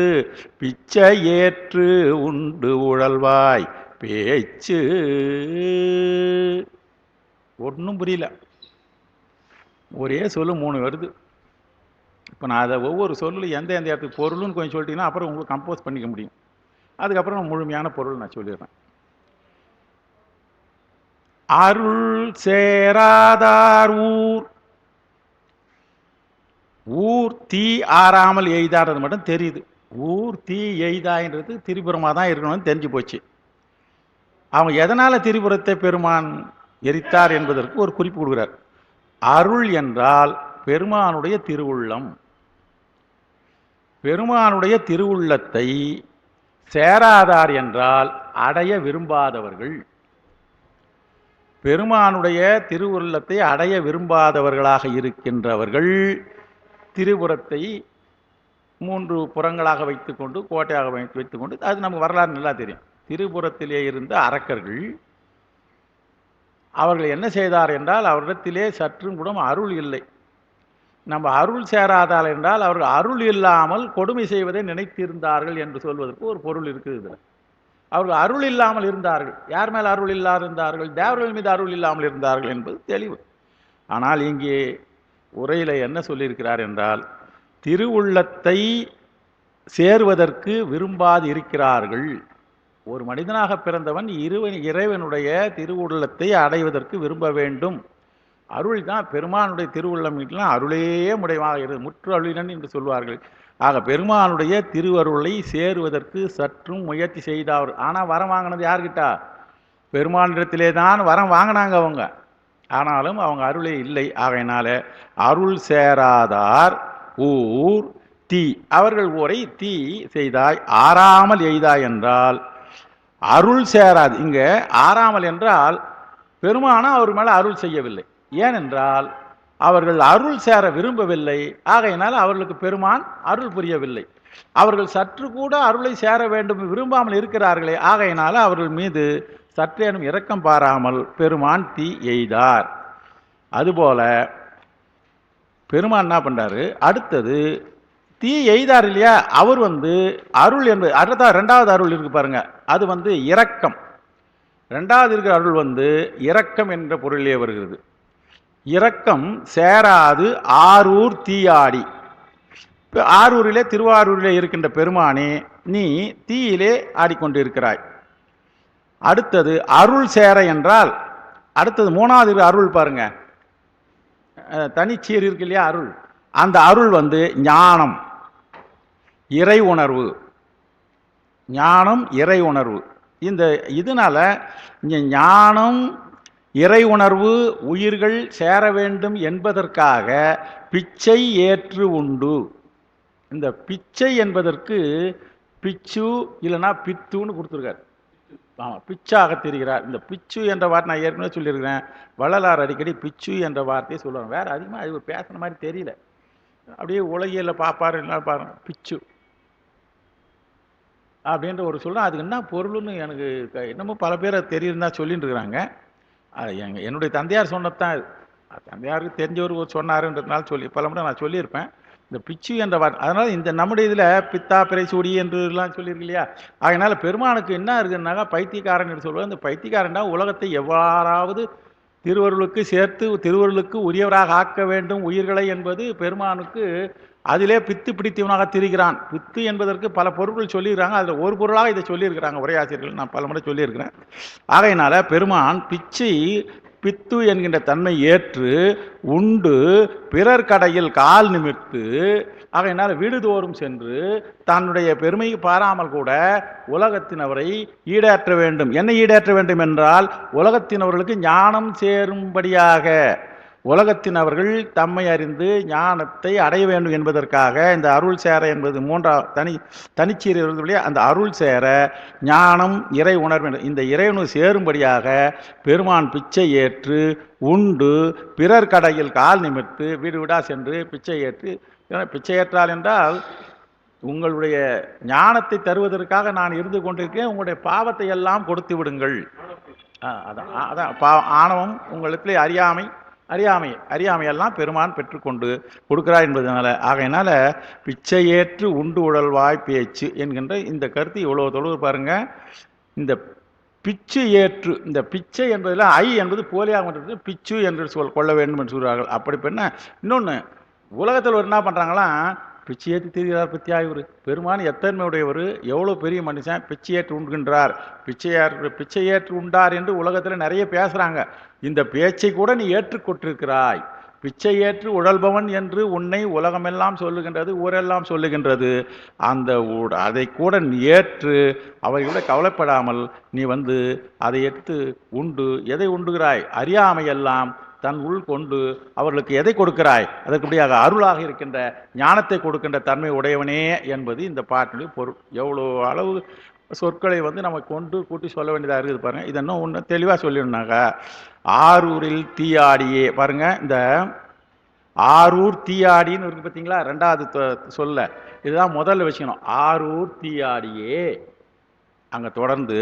பிச்சை ஏற்று உண்டு உழல்வாய் பேச்சு. ஒன்றும் புரியல, ஒரே சொல்லு 3 வருது. இப்போ நான் அதை ஒவ்வொரு சொல்லில் எந்த இடத்துக்கு பொருள்னு கொஞ்சம் சொல்லிட்டீங்கன்னா அப்புறம் உங்களுக்கு கம்போஸ் பண்ணிக்க முடியும். அதுக்கப்புறம் முழுமையான பொருள் நான் சொல்லிடுறேன். அருள் சேராதார் ஊர், ஊர் தீ ஆறாமல் எய்தாடுறது மட்டும் தெரியுது. ஊர் தீ எய்தாயின்றது திரிபுரமாக தான் இருக்கணும்னு தெரிஞ்சு போச்சு. அவங்க எதனால் திரிபுரத்தை பெருமான் எரித்தார் என்பதற்கு ஒரு குறிப்பு கொடுக்குறார். அருள் என்றால் பெருமானுடைய திருவுள்ளம். பெருமானுடைய திருவுள்ளத்தை சேராதார் என்றால் அடைய விரும்பாதவர்கள். பெருமானுடைய திருவுள்ளத்தை அடைய விரும்பாதவர்களாக இருக்கின்றவர்கள் திரிபுரத்தை 3 புறங்களாக வைத்துக்கொண்டு கோட்டையாக வைத்துக்கொண்டு, அது நமக்கு வரலாறு நல்லா தெரியும். திரிபுரத்திலே இருந்த அரக்கர்கள் அவர்கள் என்ன செய்தார் என்றால், அவரிடத்திலே சற்றும் கூட அருள் இல்லை. நம்ம அருள் சேராதால் என்றால் அவர்கள் அருள் இல்லாமல் கொடுமை செய்வதை நினைத்திருந்தார்கள் என்று சொல்வதற்கு ஒரு பொருள் இருக்குது இதில். அவர்கள் அருள் இல்லாமல் இருந்தார்கள். யார் மேல் அருள் இல்லாது இருந்தார்கள்? தேவர்கள் மீது அருள் இல்லாமல் இருந்தார்கள் என்பது தெளிவு. ஆனால் இங்கே உரையில் என்ன சொல்லியிருக்கிறார் என்றால், திருவுள்ளத்தை சேருவதற்கு விரும்பாது இருக்கிறார்கள். ஒரு மனிதனாக பிறந்தவன் இறைவனுடைய திருவுள்ளத்தை அடைவதற்கு விரும்ப வேண்டும். அருள் தான் பெருமானுடைய திருவுள்ளம். அருளே முடையமாக இரு முற்று அருளினன் என்று சொல்வார்கள். ஆக பெருமானுடைய திருவருளை சேருவதற்கு சற்றும் முயற்சி செய்தார். ஆனால் வரம் வாங்கினது யார்கிட்ட? பெருமானிடத்திலே தான் வரம் வாங்கினாங்க அவங்க. ஆனாலும் அவங்க அருளே இல்லை. ஆகையினால அருள் சேராதார் ஊர் தீ, அவர்கள் ஊரை தீ செய்தாய் ஆறாமல் எய்தாய் என்றால் அருள் சேராது. இங்கே ஆறாமல் என்றால் பெருமானும் அவர் மேலே அருள் செய்யவில்லை. ஏனென்றால் அவர்கள் அருள் சேர விரும்பவில்லை. ஆகையினால் அவர்களுக்கு பெருமான் அருள் புரியவில்லை. அவர்கள் சற்று கூட அருளை சேர வேண்டும் விரும்பாமல் இருக்கிறார்களே, ஆகையினால அவர்கள் மீது சற்றேனும் இரக்கம் பாராமல் பெருமான் தீ எய்தார். அதுபோல பெருமான் என்ன பண்றாரு, அடுத்தது தீ எய்தார் இல்லையா, அவர் அருள் என்பது அடுத்த ரெண்டாவது அருள் இருக்கு பாருங்க, அது இரக்கம். ரெண்டாவது இருக்கிற அருள் இரக்கம் என்ற பொருளிலே வருகிறது. இரக்கம் சேராது ஆரூர் தீயாடி. ஆரூரிலே திருவாரூரிலே இருக்கின்ற பெருமானே, நீ தீயிலே ஆடிக்கொண்டிருக்கிறாய். அடுத்தது அருள் சேர என்றால், அடுத்தது மூணாவது அருள் பாருங்க, தனிச்சீர் இருக்கு இல்லையா அருள், அந்த அருள் ஞானம், இறை உணர்வு. ஞானம் இறை உணர்வு. இதனால இங்க ஞானம் இறை உணர்வு உயிர்கள் சேர வேண்டும் என்பதற்காக பிச்சை ஏற்று உண்டு. இந்த பிச்சை என்பதற்கு பிச்சு இல்லைன்னா பித்துன்னு கொடுத்துருக்காரு. ஆமாம், பிச்சாக தெரிகிறார். இந்த பிச்சு என்ற வார்த்தை நான் ஏற்கனவே சொல்லியிருக்கிறேன். வள்ளலார் அடிக்கடி பிச்சு என்ற வார்த்தையை சொல்லுவாங்க. வேற அதிகமாக அது பேசுன மாதிரி தெரியல. அப்படியே உலகியலில் பார்ப்பாரு என்ன பாருங்க, பிச்சு அப்படின்ற ஒரு சொல்கிறேன். அதுக்கு என்ன பொருள்னு எனக்கு என்னமோ பல பேரை தெரியுதுன்னு தான் சொல்லிட்டு இருக்கிறாங்க. அது என்னுடைய தந்தையார் சொன்னதான். தந்தையாருக்கு தெரிஞ்சவர் சொன்னாருன்றதுனால பல முறை நான் சொல்லியிருப்பேன். இந்த பிச்சு என்ற வார்த்தை, அதனால் இந்த நம்முடைய இதில் பித்தா பிறைசூடி என்றுலாம் சொல்லியிருக்கு இல்லையா. அதனால் பெருமானுக்கு என்ன இருக்குன்னாக்கா பைத்தியக்காரன் என்று சொல்லுவார். இந்த பைத்தியக்காரன் தான் உலகத்தை எவ்வாறாவது திருவருளுக்கு சேர்த்து திருவருளுக்கு உரியவராக ஆக்க வேண்டும் உயிர்களை என்பது பெருமானுக்கு அதிலே பித்து பிடித்தவனாக திரிகிறான். பித்து என்பதற்கு பல பொருட்கள் சொல்லியிருக்கிறாங்க. அதில் ஒரு பொருளாக இதை சொல்லியிருக்கிறாங்க உரையாசிரியர்கள். நான் பல முறை சொல்லியிருக்கிறேன். ஆகையினால பெருமான் பிச்சை பித்து என்கின்ற தன்மை ஏற்று உண்டு பிறர் கடையில் கால் நிமிர்த்து, ஆகையினால் வீடுதோறும் சென்று தன்னுடைய பெருமையை பாராமல் கூட உலகத்தினவரை ஈடேற்ற வேண்டும். என்ன ஈடேற்ற வேண்டும் என்றால், உலகத்தினவர்களுக்கு ஞானம் சேரும்படியாக, உலகத்தினவர்கள் தம்மை அறிந்து ஞானத்தை அடைய வேண்டும் என்பதற்காக இந்த அருள் சேர என்பது மூன்றாவது தனிச்சீர் அந்த அருள் சேர ஞானம் இறை உணர்வு, இந்த இறைவனு சேரும்படியாக பெருமான் பிச்சை ஏற்று உண்டு பிறர் கடையில் கால் நிமிர்த்து வீடு வீடா சென்று பிச்சை ஏற்று. பிச்சை ஏற்றால் என்றால் உங்களுடைய ஞானத்தை தருவதற்காக நான் இருந்து கொண்டிருக்கேன், உங்களுடைய பாவத்தை எல்லாம் கொடுத்து விடுங்கள். அதான் ஆணவம் உங்களிடத்திலே அறியாமையெல்லாம் பெருமான் பெற்றுக்கொண்டு கொடுக்கிறார் என்பதனால. ஆகையினால பிச்சை ஏற்று உண்டு உழல்வாய் பேச்சு என்கின்ற இந்த கருத்து இவ்வளோ தொழுவு பாருங்க. இந்த பிச்சு ஏற்று, இந்த பிச்சை என்பதில் ஐ என்பது போலியாக பிச்சு என்று கொள்ள வேண்டும் என்று சொல்கிறார்கள். அப்படி பெண்ண இன்னொன்று உலகத்தில் ஒரு என்ன பண்ணுறாங்களாம், பிச்சை ஏற்றி திரிகிறார் பித்தியாயூர். பெருமான் எத்தன்மையுடையவர், எவ்வளோ பெரிய மனுஷன், பிச்சை ஏற்று உண்கின்றார், பிச்சை ஏற்று உண்டார் என்று உலகத்தில் நிறைய பேசுகிறாங்க. இந்த பேச்சை கூட நீ ஏற்றுக்கொண்டிருக்கிறாய். பிச்சை ஏற்று உழல்பவன் என்று உன்னை உலகமெல்லாம் சொல்லுகின்றது, ஊரெல்லாம் சொல்லுகின்றது. அதை கூட நீ ஏற்று அவைகளை கவலைப்படாமல் நீ அதை எடுத்து உண்டு. எதை உண்டுகிறாய்? அறியாமையெல்லாம் தன் உள் கொண்டு அவர்களுக்கு எதை கொடுக்கிறாய்? அதற்குபடியாக அருளாக இருக்கின்ற ஞானத்தை கொடுக்கின்ற தன்மை உடையவனே என்பது இந்த பாட்டினுடைய பொருள். எவ்வளோ அளவு சொற்களை நம்ம கொண்டு கூட்டி சொல்ல வேண்டியதாக இருக்குது பாருங்க. இதை இன்னும் ஒன்று தெளிவாக சொல்லிடணுனாக்கா, ஆரூரில் தீயாடியே பாருங்க. இந்த ஆரூர் தீயாடின்னு இருக்கு பார்த்தீங்களா, ரெண்டாவது சொல்ல. இதுதான் முதல்ல வச்சுக்கணும். ஆரூர் தீயாடியே. அங்க தொடர்ந்து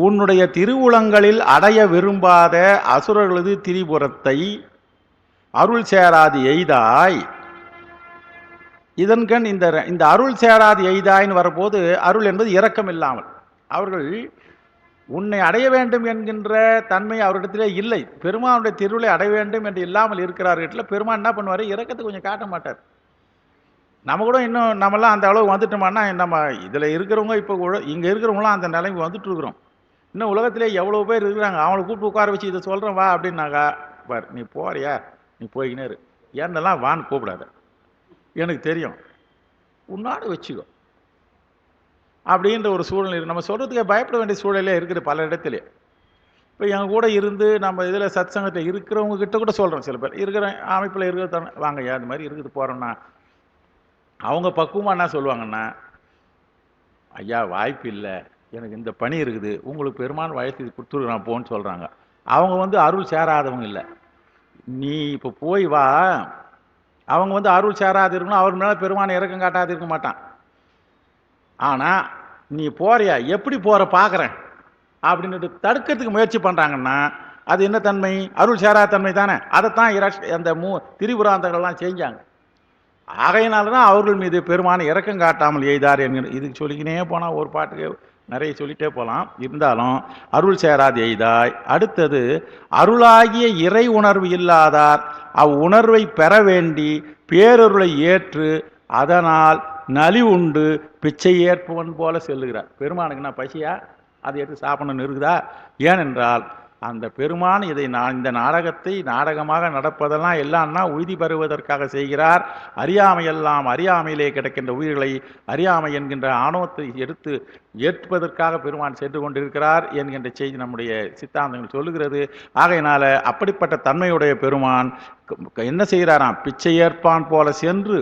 உன்னுடைய திருவுளங்களில் அடைய விரும்பாத அசுரர்களது திரிபுரத்தை அருள் சேராது எய்தாய். இதன்கண் இந்த அருள் சேராது எய்தாய்ன்னு வரபோது அருள் என்பது இரக்கம் இல்லாமல், அவர்கள் உன்னை அடைய வேண்டும் என்கின்ற தன்மை அவரிடத்திலே இல்லை. பெருமானுடைய திருவுளை அடைய வேண்டும் என்று இல்லாமல் இருக்கிறார்கள். பெருமான் என்ன பண்ணுவார்? இரக்கத்தை கொஞ்சம் காட்ட மாட்டார். நம்ம கூட இன்னும் நம்மளாம் அந்த அளவு வந்துட்டோமான்னா, நம்ம இதில் இருக்கிறவங்க இப்போ இங்கே இருக்கிறவங்களாம் அந்த நிலைமை வந்துட்டு இருக்கிறோம். இன்னும் உலகத்திலே எவ்வளோ பேர் இருக்கிறாங்க. அவங்களை கூப்பிட்டு உட்கார வச்சு இதை சொல்கிறேன் வா அப்படின்னாக்கா, பார் நீ போறியா, நீ போய்கினே இரு, என்னெல்லாம் வான்னு கூப்பிடாத, எனக்கு தெரியும், உன்னாடு வச்சுக்கோ அப்படின்ற ஒரு சூழ்நிலை இருக்குது. நம்ம சொல்கிறதுக்கு பயப்பட வேண்டிய சூழ்நிலையே இருக்குது பல இடத்துல. இப்போ எங்கள் கூட இருந்து நம்ம இதில் சத் சங்கத்தில் இருக்கிறவங்க கிட்ட கூட சொல்கிறோம். சில பேர் இருக்கிற அமைப்பில் இருக்கிற வாங்கய்யா இந்த மாதிரி இருக்குது போகிறோன்னா, அவங்க பக்குவமாக என்ன சொல்லுவாங்கன்னா, ஐயா வாய்ப்பு இல்லை, எனக்கு இந்த பணி இருக்குது, உங்களுக்கு பெருமான் வாழ்த்து கொடுத்துரு நான் போன்னு சொல்கிறாங்க. அவங்க வந்து அருள் சேராதவங்க இல்லை. நீ இப்போ போய் வா, அவங்க வந்து அருள் சேராது இருக்கணும், அவர் மேலே பெருமான இறக்கம் காட்டாது இருக்க மாட்டான். ஆனால் நீ போறியா, எப்படி போகிற பார்க்குறேன் அப்படின்ட்டு தடுக்கிறதுக்கு முயற்சி பண்ணுறாங்கன்னா அது என்ன தன்மை? அருள் சேராத தன்மை தானே. அதைத்தான் அந்த திரிபுராந்தகர்கள்லாம் செஞ்சாங்க. ஆகையினால தான் அவர்கள் மீது பெருமான இறக்கம் காட்டாமல் எய்தார் என்கிற இதுக்கு சொல்லிக்கினே போனால் ஒரு பாட்டுக்கு நிறைய சொல்லிட்டே போகலாம். இருந்தாலும் அருள் சேராது எய்தாய். அடுத்தது அருளாகிய இறை உணர்வு இல்லாதார் அவ்வுணர்வை பெற வேண்டி பேரருளை ஏற்று அதனால் நலி உண்டு பிச்சை ஏற்பவன் போல செல்லுகிறார். பெருமானுக்கு நான் பசியா அதை எடுத்து சாப்பிடணும்னு இருக்குதா? ஏனென்றால் அந்த பெருமான் இதை இந்த நாடகத்தை நாடகமாக நடப்பதெல்லாம் எல்லாம்னா உய்தி பெறுவதற்காக செய்கிறார். அறியாமையெல்லாம் அறியாமையிலே கிடக்கின்ற உயிர்களை அறியாமை என்கின்ற ஆணவத்தை எடுத்து ஏற்பதற்காக பெருமான் சென்று கொண்டிருக்கிறார் என்கின்ற செய்தி நம்முடைய சித்தாந்தங்கள் சொல்லுகிறது. ஆகையினால அப்படிப்பட்ட தன்மையுடைய பெருமான் என்ன செய்கிறாராம்? பிச்சை ஏற்பான் போல சென்று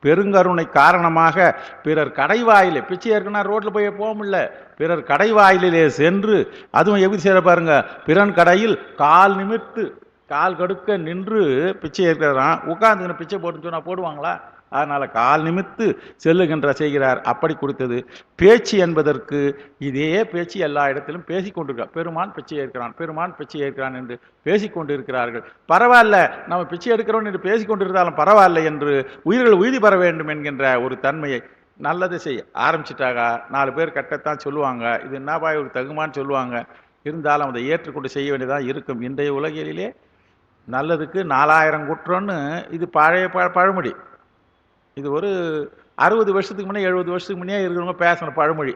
பெருங்கருணை காரணமாக பிறர் கடைவாயிலே, பிச்சை ஏற்கனா ரோட்ல போய் போக முடியல, பிறர் கடைவாயிலே சென்று, அதுவும் எப்படி செய்ய பாருங்க, பிறன் கடையில் கால் நிமிர்த்து கால் கடுக்க நின்று பிச்சை ஏற்கிறான். உட்கார்ந்து பிச்சை போட்டுன்னு சொன்னா போடுவாங்களா? அதனால கால் நிமித்து செல்லுகின்ற செய்கிறார். அப்படி கொடுத்தது. பேச்சு என்பதற்கு இதே பேச்சு எல்லா இடத்திலும் பேசிக்கொண்டிருக்கிறார். பெருமான் பிச்சை ஏற்கிறான், பெருமான் பிச்சை ஏற்கிறான் என்று பேசிக்கொண்டிருக்கிறார்கள். பரவாயில்ல, நம்ம பிச்சை எடுக்கிறோம் என்று பேசிக்கொண்டிருந்தாலும் பரவாயில்லை என்று உயிர்கள் உய்தி பெற வேண்டும் என்கின்ற ஒரு தன்மையை நல்லதை செய்ய ஆரம்பிச்சிட்டாங்க. 4 பேர் கட்டத்தான் சொல்லுவாங்க, இது என்னப்பா ஒரு தகுமான்னு சொல்லுவாங்க. இருந்தாலும் அதை ஏற்றுக்கொண்டு செய்ய வேண்டியதாக இருக்கும். இன்றைய உலகிலே நல்லதுக்கு 4000 குற்றம்னு இது பழைய பழமொழி. இது ஒரு 60 வருஷத்துக்கு முன்னே 70 வருஷத்துக்கு முன்னே இருக்கிறவங்க பேசுகிற பழமொழி.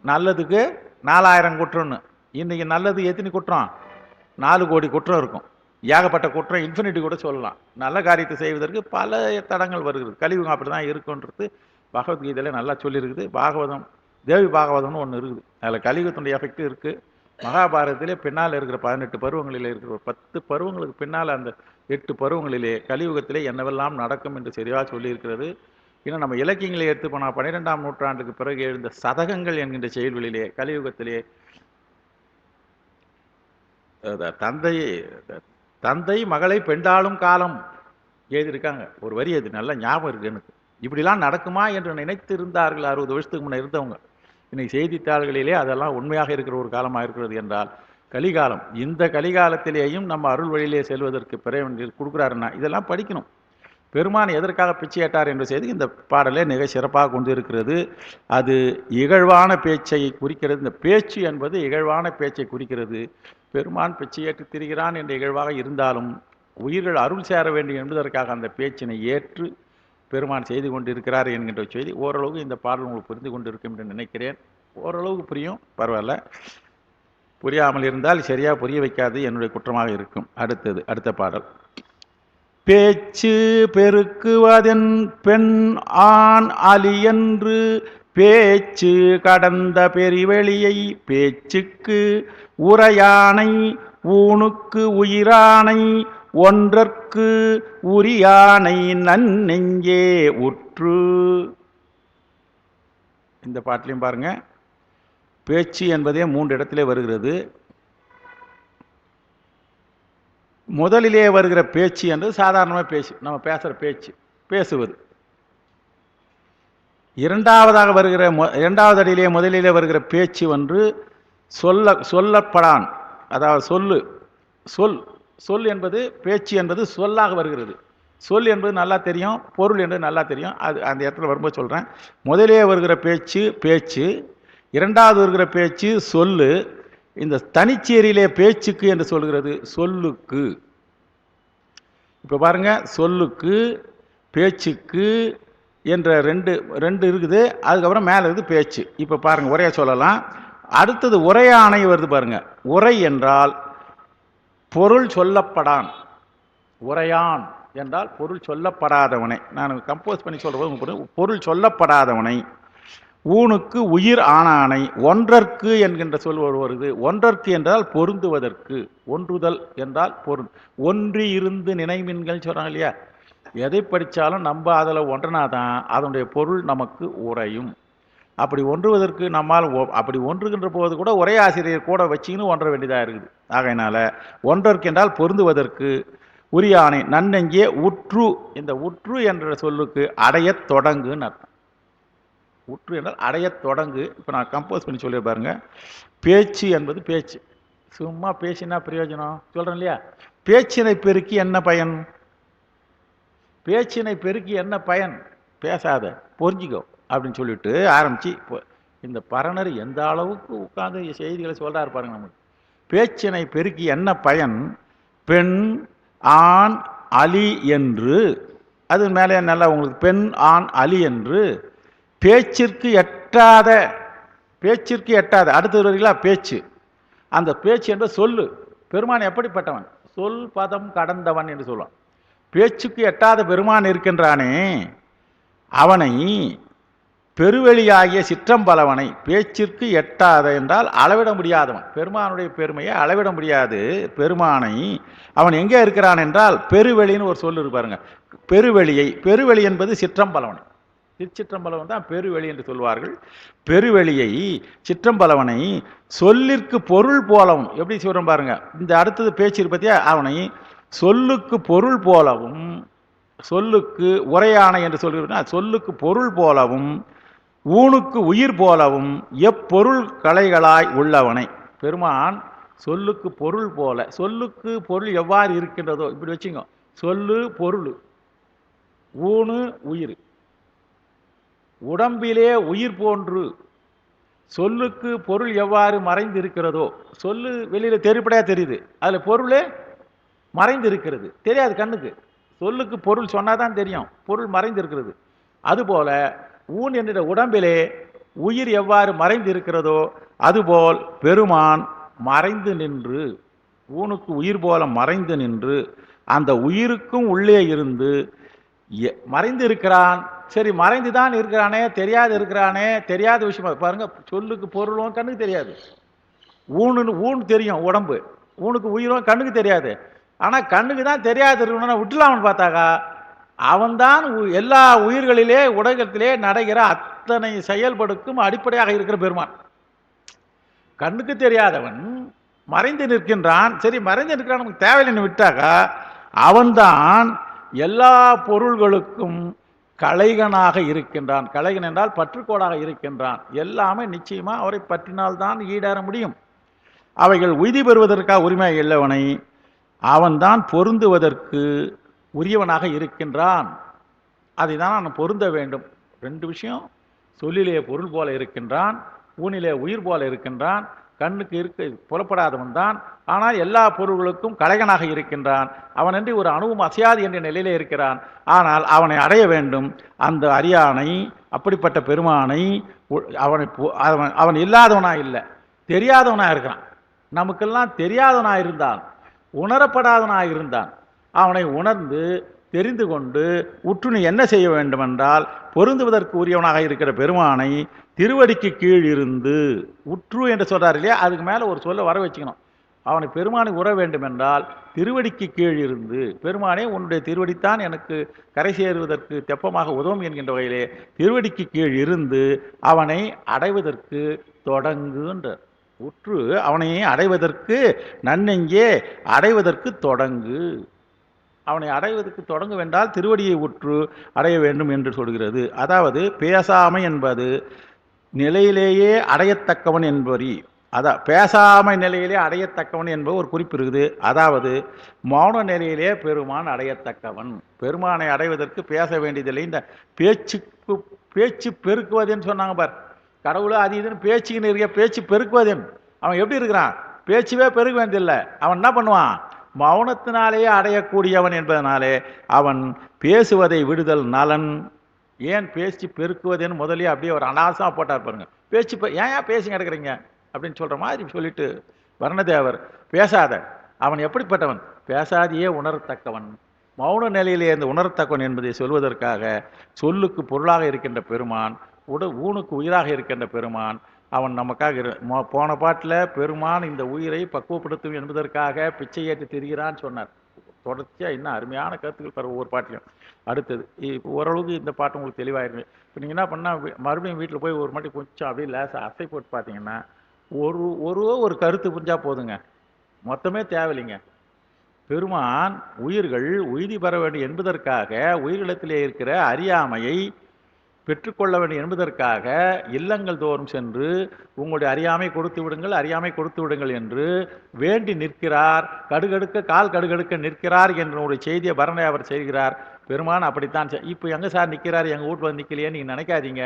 நல்லதுக்கு 4000 குற்றம்னு. இன்றைக்கி நல்லது எத்தனை குற்றம்? 4 கோடி குற்றம் இருக்கும். ஏகப்பட்ட குற்றம், இன்ஃபினிட்டி கூட சொல்லலாம். நல்ல காரியத்தை செய்வதற்கு பல தடங்கள் வருகிறது. கலியுகம் அப்படி தான் இருக்குன்றது பகவத்கீதையில் நல்லா சொல்லியிருக்குது. பாகவதம், தேவி பாகவதம்னு ஒன்று இருக்குது. அதில் கலியுகத்தினுடைய எஃபெக்ட் இருக்குது. மகாபாரதத்திலே பின்னால் இருக்கிற 18 பருவங்களிலே இருக்கிற 10 பருவங்களுக்கு பின்னால் அந்த 8 பருவங்களிலே கலியுகத்திலே என்னவெல்லாம் நடக்கும் என்று சரியாக சொல்லியிருக்கிறது. இன்னும் நம்ம இலக்கியங்களை எடுத்து போனால் 12ஆம் நூற்றாண்டுக்கு பிறகு எழுந்த சதகங்கள் என்கின்ற செயல்களிலே கலியுகத்திலே தந்தை மகளை பெண்டாளும் காலம் எழுதியிருக்காங்க. ஒரு வரி அது நல்ல ஞாபகம் இருக்கு எனக்கு. இப்படிலாம் நடக்குமா என்று நினைத்து இருந்தார்கள் 60 வருஷத்துக்கு முன்னே இருந்தவங்க. இன்னைக்கு செய்தித்தாள்களிலே அதெல்லாம் உண்மையாக இருக்கிற ஒரு காலமாக இருக்கிறது என்றால் கலிகாலம். இந்த கலிகாலத்திலேயும் நம்ம அருள் வழியிலே செல்வதற்கு பிறவன் கொடுக்குறாருன்னா இதெல்லாம் படிக்கணும். பெருமான் எதற்காக பிச்சையேட்டார் என்ற செய்தி இந்த பாடலே மிக சிறப்பாக கொண்டு இருக்கிறது. அது இகழ்வான பேச்சை குறிக்கிறது. இந்த பேச்சு என்பது இகழ்வான பேச்சை குறிக்கிறது. பெருமான் பிச்சையேற்று திரிகிறான் என்ற இகழ்வாக இருந்தாலும் உயிர்கள் அருள் சேர வேண்டும் என்பதற்காக அந்த பேச்சினை ஏற்று பெருமான் செய்து கொண்டிருக்கிறார் என்கின்ற செய்தி ஓரளவுக்கு இந்த பாடல் உங்களுக்கு புரிந்து கொண்டிருக்கும் என்று நினைக்கிறேன். ஓரளவுக்கு புரியும், பரவாயில்ல. புரியாமல் இருந்தால் சரியாக புரிய வைக்காது என்னுடைய குற்றமாக இருக்கும். அடுத்த பாடல். பேச்சு பெருக்குவதென் பெண் ஆண் அலியன்று பேச்சு கடந்த பெரிவெளியை பேச்சுக்கு உரையானை ஊனுக்கு உயிரானை ஒன்றற்கு உரியானை நன்னெஞ்சே உற்று. இந்த பாட்டிலையும் பாருங்க, பேச்சு என்பதே 3 இடத்திலே வருகிறது. முதலிலே வருகிற பேச்சு என்பது சாதாரணமாக நம்ம பேசுகிற பேச்சு, பேசுவது. இரண்டாவது அடியிலே முதலிலே வருகிற பேச்சு சொல்லப்படான், அதாவது சொல் என்பது பேச்சு என்பது சொல்லாக வருகிறது. சொல் என்பது நல்லா தெரியும், பொருள் என்பது நல்லா தெரியும். அது அந்த இடத்துல வரும்போது சொல்கிறேன். முதலே வருகிற பேச்சு, இரண்டாவது வருகிற பேச்சு சொல்லு. இந்த தனிச்சேரியிலே பேச்சுக்கு என்று சொல்கிறது சொல்லுக்கு. இப்போ பாருங்க, சொல்லுக்கு பேச்சுக்கு என்ற ரெண்டு இருக்குது. அதுக்கப்புறம் மேலே இருக்குது பேச்சு. இப்போ பாருங்க, உரையா சொல்லலாம். அடுத்தது உரையாணை வருது பாருங்க. உரை என்றால் பொருள் சொல்லப்படான், உரையான் என்றால் பொருள் சொல்லப்படாதவனை. நான் கம்போஸ் பண்ணி சொல்றது பொருள் சொல்லப்படாதவனை. ஊனுக்கு உயிர் ஆனானை. ஒன்றற்கு என்கின்ற சொல் வருது. ஒன்றற்கு என்றால் பொருந்துவதற்கு. ஒன்றுதல் என்றால் ஒன்றி இருந்து நினைமின்கள் சொல்றாங்க இல்லையா? எதை படித்தாலும் நம்ம அதில் ஒன்றனாதான் அதனுடைய பொருள் நமக்கு உரையும். அப்படி ஒன்றுவதற்கு நம்மால் அப்படி ஒன்றுகின்ற போது கூட ஒரே ஆசிரியர் கூட வச்சுக்கின்னு ஒன்ற வேண்டியதாக இருக்குது. ஆகையினால ஒன்றற்கென்றால் பொருந்துவதற்கு உரியானை நன்னெஞ்சே உற்று. இந்த உற்று என்ற சொல்லுக்கு அடையத் தொடங்குன்னு அர்த்தம். உற்று என்றால் அடையத் தொடங்கு. இப்போ நான் கம்போஸ் பண்ணி சொல்லி பாருங்க. பேச்சு என்பது பேச்சு. சும்மா பேசினா பிரயோஜனம் சொல்கிறேன் இல்லையா? பேச்சினை பெருக்கி என்ன பயன்? பேச்சினை பெருக்கி என்ன பயன்? பேசாத, புரிஞ்சிக்கோ அப்படின்னு சொல்லிட்டு ஆரம்பிச்சு இந்த பரணர் எந்த அளவுக்கு உட்கார்ந்து செய்திகளை சொல்றாரு பாருங்க. நமக்கு பேச்சினை பெருக்கி என்ன பயன்? பெண் ஆண் அலி என்று, அது மேலே நல்லா உங்களுக்கு பெண் ஆண் அலி என்று பேச்சிற்கு எட்டாத, பேச்சிற்கு எட்டாத அடுத்து வருகிறீங்களா பேச்சு. அந்த பேச்சு என்ற சொல்லு. பெருமான் எப்படிப்பட்டவன்? சொல் பதம் கடந்தவன் என்று சொல்லுவான். பேச்சுக்கு எட்டாத பெருமான் இருக்கின்றானே, அவனை பெருவெளியாகிய சிற்றம்பலவனை, பேச்சிற்கு எட்டாத என்றால் அளவிட முடியாதவன், பெருமானுடைய பெருமையை அளவிட முடியாது பெருமானை. அவன் எங்கே இருக்கிறான் என்றால் பெருவெளின்னு ஒரு சொல்லு இருப்பாருங்க. பெருவெளியை, பெருவெளி என்பது சிற்றம்பலவனை, திருச்சிற்றம்பலவன் தான் பெருவெளி என்று சொல்வார்கள். பெருவெளியை சிற்றம்பலவனை சொல்லிற்கு பொருள் போலவும், எப்படி சொல்றோம் பாருங்க. இந்த அடுத்தது பேச்சு பத்தியா, அவனை சொல்லுக்கு பொருள் போலவும், சொல்லுக்கு உரையானை என்று சொல்கிறோம், சொல்லுக்கு பொருள் போலவும் ஊனுக்கு உயிர் போலவும் எப்பொருள் கலைகளாய் உள்ளவனை. பெருமான் சொல்லுக்கு பொருள் போல, சொல்லுக்கு பொருள் எவ்வாறு இருக்கின்றதோ இப்படி வச்சுங்க. சொல்லு பொருள், ஊனு உயிர், உடம்பிலே உயிர் போன்று சொல்லுக்கு பொருள் எவ்வாறு மறைந்து இருக்கிறதோ, சொல்லு வெளியில தெரிப்படையா தெரியுது, அதுல பொருளே மறைந்து இருக்கிறது, தெரியாது கண்ணுக்கு. சொல்லுக்கு பொருள் சொன்னாதான் தெரியும், பொருள் மறைந்து இருக்கிறது. அதுபோல ஊன் என்ற உடம்பிலே உயிர் எவ்வாறு மறைந்து இருக்கிறதோ அதுபோல் பெருமான் மறைந்து நின்று, ஊனுக்கு உயிர் போல மறைந்து நின்று அந்த உயிருக்கும் உள்ளே இருந்து மறைந்து இருக்கிறான். சரி, மறைந்துதான் இருக்கிறானே, தெரியாது இருக்கிறானே, தெரியாத விஷயம் பாருங்க. சொல்லுக்கு பொருளும் கண்ணுக்கு தெரியாது. ஊன் தெரியும் உடம்பு, ஊனுக்கு உயிரும் கண்ணுக்கு தெரியாது. ஆனா கண்ணுக்கு தான் தெரியாது இருக்கணும்னா விட்டுலாம்னு பார்த்தாக்கா அவன்தான் எல்லா உயிர்களிலே உலகத்திலே நடைகிற அத்தனை செயல்படுக்கும் அடிப்படையாக இருக்கிற பெருமான். கண்ணுக்கு தெரியாதவன் மறைந்து நிற்கின்றான். சரி, மறைந்து நிற்கிறான், நமக்கு தேவையில்லைன்னு விட்டாக்கா அவன்தான் எல்லா பொருள்களுக்கும் கலைகனாக இருக்கின்றான். கலைகன் என்றால் பற்றுக்கோடாக இருக்கின்றான். எல்லாமே நிச்சயமா அவரை பற்றினால்தான் ஈடேற முடியும். அவைகள் உய்தி பெறுவதற்காக உரிமை இல்லவனை அவன்தான் பொருந்துவதற்கு உரியவனாக இருக்கின்றான். அதை தான் நான் பொருந்த வேண்டும். ரெண்டு விஷயம், சொல்லிலே பொருள் போல இருக்கின்றான், ஊனிலே உயிர் போல இருக்கின்றான், கண்ணுக்கு இருக்க புலப்படாதவன் தான், ஆனால் எல்லா பொருள்களுக்கும் கலைகனாக இருக்கின்றான். அவன் என்று ஒரு அணுவும் அசையாது என்ற நிலையிலே இருக்கிறான். ஆனால் அவனை அடைய வேண்டும். அந்த அரியானை, அப்படிப்பட்ட பெருமானை அவன் இல்லாதவனா இல்லை, தெரியாதவனா இருக்கிறான். நமக்கெல்லாம் தெரியாதவனா இருந்தான், உணரப்படாதவனாக இருந்தான். அவனை உணர்ந்து தெரிந்து கொண்டு உற்று என்ன செய்ய வேண்டும் என்றால் பொருந்துவதற்கு உரியவனாக இருக்கிற பெருமானை திருவடிக்கு கீழ் இருந்து, உற்று என்று சொல்றாரு இல்லையா, அதுக்கு மேல ஒரு சொல்ல வர வச்சுக்கணும். அவனை பெருமானை உற வேண்டும் என்றால் திருவடிக்கு கீழ் இருந்து, பெருமானே உன்னுடைய திருவடித்தான் எனக்கு கரை சேருவதற்கு தெப்பமாக உதவும் என்கின்ற வகையிலே திருவடிக்கு கீழ் இருந்து அவனை அடைவதற்கு தொடங்குன்ற. உற்று அவனை அடைவதற்கு நன்னெஞ்சே அடைவதற்கு தொடங்கு. அவனை அடைவதற்கு தொடங்க வேண்டால் திருவடியை உற்று அடைய வேண்டும் என்று சொல்கிறது. அதாவது பேசாமை என்பது நிலையிலேயே அடையத்தக்கவன் என்பரி, பேசாமை நிலையிலே அடையத்தக்கவன் என்பது ஒரு குறிப்பு இருக்குது. அதாவது மௌன நிலையிலே பெருமான் அடையத்தக்கவன். பெருமானை அடைவதற்கு பேச வேண்டியதில்லை. இந்த பேச்சு பெருக்குவதுன்னு சொன்னாங்க பார், கடவுளை அது இதுன்னு பேச்சுன்னு இருக்க, பேச்சு பெருக்குவதன். அவன் எப்படி இருக்கிறான்? பேச்சுவே பெருக்க வேண்டியதில்லை. அவன் என்ன பண்ணுவான்? மௌனத்தினாலேயே அடையக்கூடியவன் என்பதனாலே அவன் பேசுவதை விடுதல் நலன். ஏன் பேச்சு பெருக்குவதுன்னு முதலே அப்படியே ஒரு அனாசமா போட்டார் பாருங்க. பேச்சு ஏன் பேசி கிடக்குறீங்க அப்படின்னு சொல்ற மாதிரி சொல்லிட்டு வர்ணதேவர் பேசாத, அவன் எப்படிப்பட்டவன்? பேசாதையே உணரத்தக்கவன், மௌன நிலையிலே இருந்து உணரத்தக்கவன் என்பதை சொல்வதற்காக சொல்லுக்கு பொருளாக இருக்கின்ற பெருமான், ஊனுக்கு உயிராக இருக்கின்ற பெருமான் அவன் நமக்காக போன பாட்டில் பெருமான் இந்த உயிரை பக்குவப்படுத்தும் என்பதற்காக பிச்சை ஏற்றி திரிகிறான்னு சொன்னார். தொடர்ச்சியாக இன்னும் அருமையான கருத்துக்கள் தர ஒவ்வொரு பாட்டிலையும். அடுத்தது இப்போ ஓரளவுக்கு இந்த பாட்டு உங்களுக்கு தெளிவாயிருங்க. இப்போ நீங்கள் என்ன பண்ணால் மறுபடியும் வீட்டில் போய் ஒரு மாட்டி கொஞ்சம் அப்படியே லேசாக அசை போட்டு பார்த்தீங்கன்னா ஒரு கருத்து புரிஞ்சால் போதுங்க, மொத்தமே தேவையில்லைங்க. பெருமான் உயிர்கள் உய்தி பெற வேண்டும் என்பதற்காக உயிரிழத்திலே இருக்கிற அறியாமையை பெற்றுக்கொள்ள வேண்டும் என்பதற்காக இல்லங்கள் தோறும் சென்று உங்களுடைய அறியாமை கொடுத்து விடுங்கள், அறியாமை கொடுத்து விடுங்கள் என்று வேண்டி நிற்கிறார். கால் கடுகடுக்க நிற்கிறார் என்ற ஒரு செய்தியை பரணை அவர் செய்கிறார். பெருமான் அப்படித்தான். இப்போ எங்கே சார் நிற்கிறார், எங்கள் வீட்டில் வந்து நிற்கலையே நீங்கள் நினைக்காதீங்க.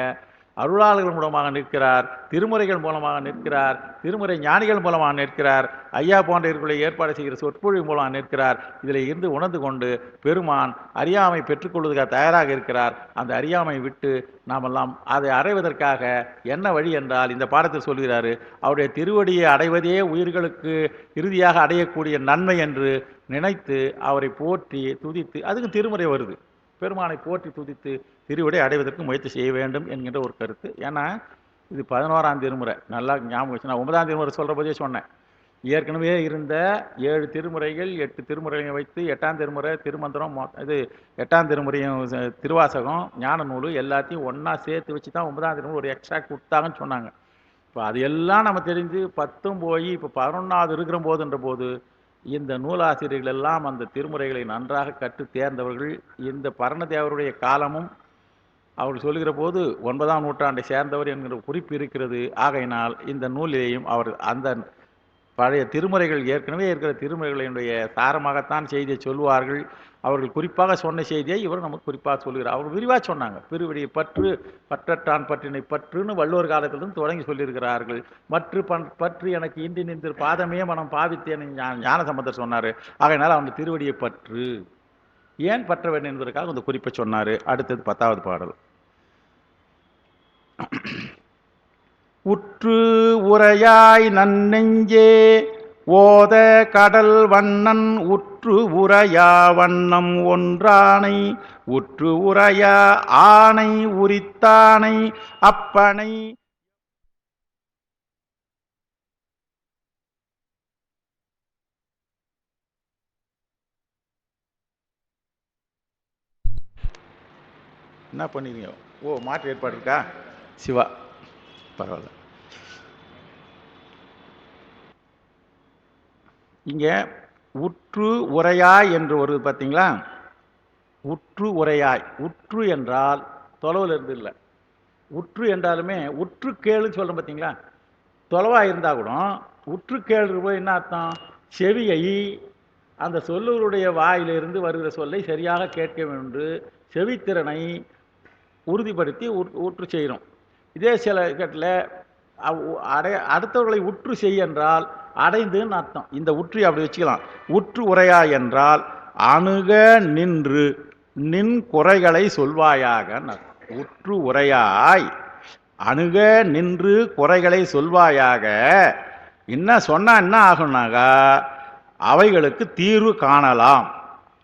அருளாளர்கள் மூலமாக நிற்கிறார், திருமுறைகள் மூலமாக நிற்கிறார், திருமுறை ஞானிகள் மூலமாக நிற்கிறார், ஐயா போன்றவர்களை ஏற்பாடு செய்கிற சொற்பொழிவு மூலமாக நிற்கிறார். இதில் இருந்து உணர்ந்து கொண்டு பெருமான் அறியாமை பெற்றுக்கொள்வதற்காக தயாராக இருக்கிறார். அந்த அறியாமை விட்டு நாமெல்லாம் அதை அடைவதற்காக என்ன வழி என்றால் இந்த பாடத்தில் சொல்கிறாரு, அவருடைய திருவடியை அடைவதே உயிர்களுக்கு இறுதியாக அடையக்கூடிய நன்மை என்று நினைத்து அவரை போற்றி துதித்து, அதுக்கு திருமுறை வருது, பெருமானை போற்றி துதித்து திருவிடை அடைவதற்கு முயற்சி செய்ய வேண்டும் என்கின்ற ஒரு கருத்து. ஏன்னா இது 11ஆம் திருமுறை, நல்லா ஞாபகம் வச்சு. நான் 9ஆம் திருமுறை சொல்கிற போதே சொன்னேன், ஏற்கனவே இருந்த 7 திருமுறைகள் 8 திருமுறைகளை வைத்து 8ஆம் திருமுறை திருமந்திரம், இது 8ஆம் திருமுறையும் திருவாசகம் ஞான நூல் எல்லாத்தையும் ஒன்றா சேர்த்து வச்சு தான் 9ஆம் திருமுறை ஒரு எக்ஸ்ட்ராக்ட் கொடுத்தாங்கன்னு சொன்னாங்க. இப்போ அது எல்லாம் நம்ம தெரிஞ்சு 10 போய் இப்போ 11ஆவது இருக்கிற போதுன்ற போது இந்த நூலாசிரியர்கள் எல்லாம் அந்த திருமுறைகளை நன்றாக கற்று தேர்ந்தவர்கள். இந்த பரணதேவருடைய காலமும் அவர்கள் சொல்லுகிற போது 9ஆம் நூற்றாண்டை சேர்ந்தவர் என்கிற குறிப்பு இருக்கிறது. ஆகையினால் இந்த நூலிலேயும் அவர் அந்த பழைய திருமுறைகள் ஏற்கனவே இருக்கிற திருமுறைகளினுடைய சாரமாகத்தான் செய்தியை சொல்வார்கள். அவர்கள் குறிப்பாக சொன்ன செய்தியை இவர் நமக்கு குறிப்பாக சொல்கிறார். அவர் விரிவாக சொன்னாங்க. பெருவெளியை பற்று பற்றற்றான் பற்றினை பற்றுன்னு வள்ளுவர் காலத்திலிருந்து தொடங்கி சொல்லியிருக்கிறார்கள். பற்று எனக்கு இன்றி நின்று பாதமே மனம் பாவித்தேன் ஞானசம்பந்தர் சொன்னார். ஆகையினால் அவன் திருவடியை பற்று ஏன் பற்ற வேண்டும் என்பதற்காக அந்த குறிப்பை சொன்னார். அடுத்தது 10வது பாடல். உற்று உரையாய் நன்னெஞ்சே ஓத கடல் வண்ணன் உற்று உரையா வண்ணம் ஒன்றானை உற்று உரையா ஆணை உரித்தானை அப்பனை என்ன பண்ணிருங்க. ஓ, மாற்று ஏற்பாடு இருக்கா? சிவா, பரவாயில்ல. இங்கே உற்று உரையாய் என்று வருது பார்த்தீங்களா? உற்று உரையாய், உற்று என்றால் தொலைவில் இருந்து இல்லை. உற்று என்றாலுமே உற்று கேளுன்னு சொல்கிறோம் பார்த்தீங்களா? தொலைவாக இருந்தால் கூட உற்று கேளு போய் என்ன அர்த்தம்? செவியை அந்த சொல்லுவருடைய வாயிலிருந்து வருகிற சொல்லை சரியாக கேட்க வேண்டும், செவித்திறனை உறுதிப்படுத்தி உற்று செய்கிறோம். இதே சில கட்டில் அடுத்தவர்களை உற்று செய் என்றால் அடைந்துன்னு அர்த்தம். இந்த உற்று அப்படி வச்சுக்கலாம். உற்று உரையாய் என்றால் அணுக நின்று நின் குறைகளை சொல்வாயாக. உற்று உரையாய் அணுக நின்று குறைகளை சொல்வாயாக. என்ன சொன்னா என்ன ஆகும்னாக்கா அவைகளுக்கு தீர்வு காணலாம்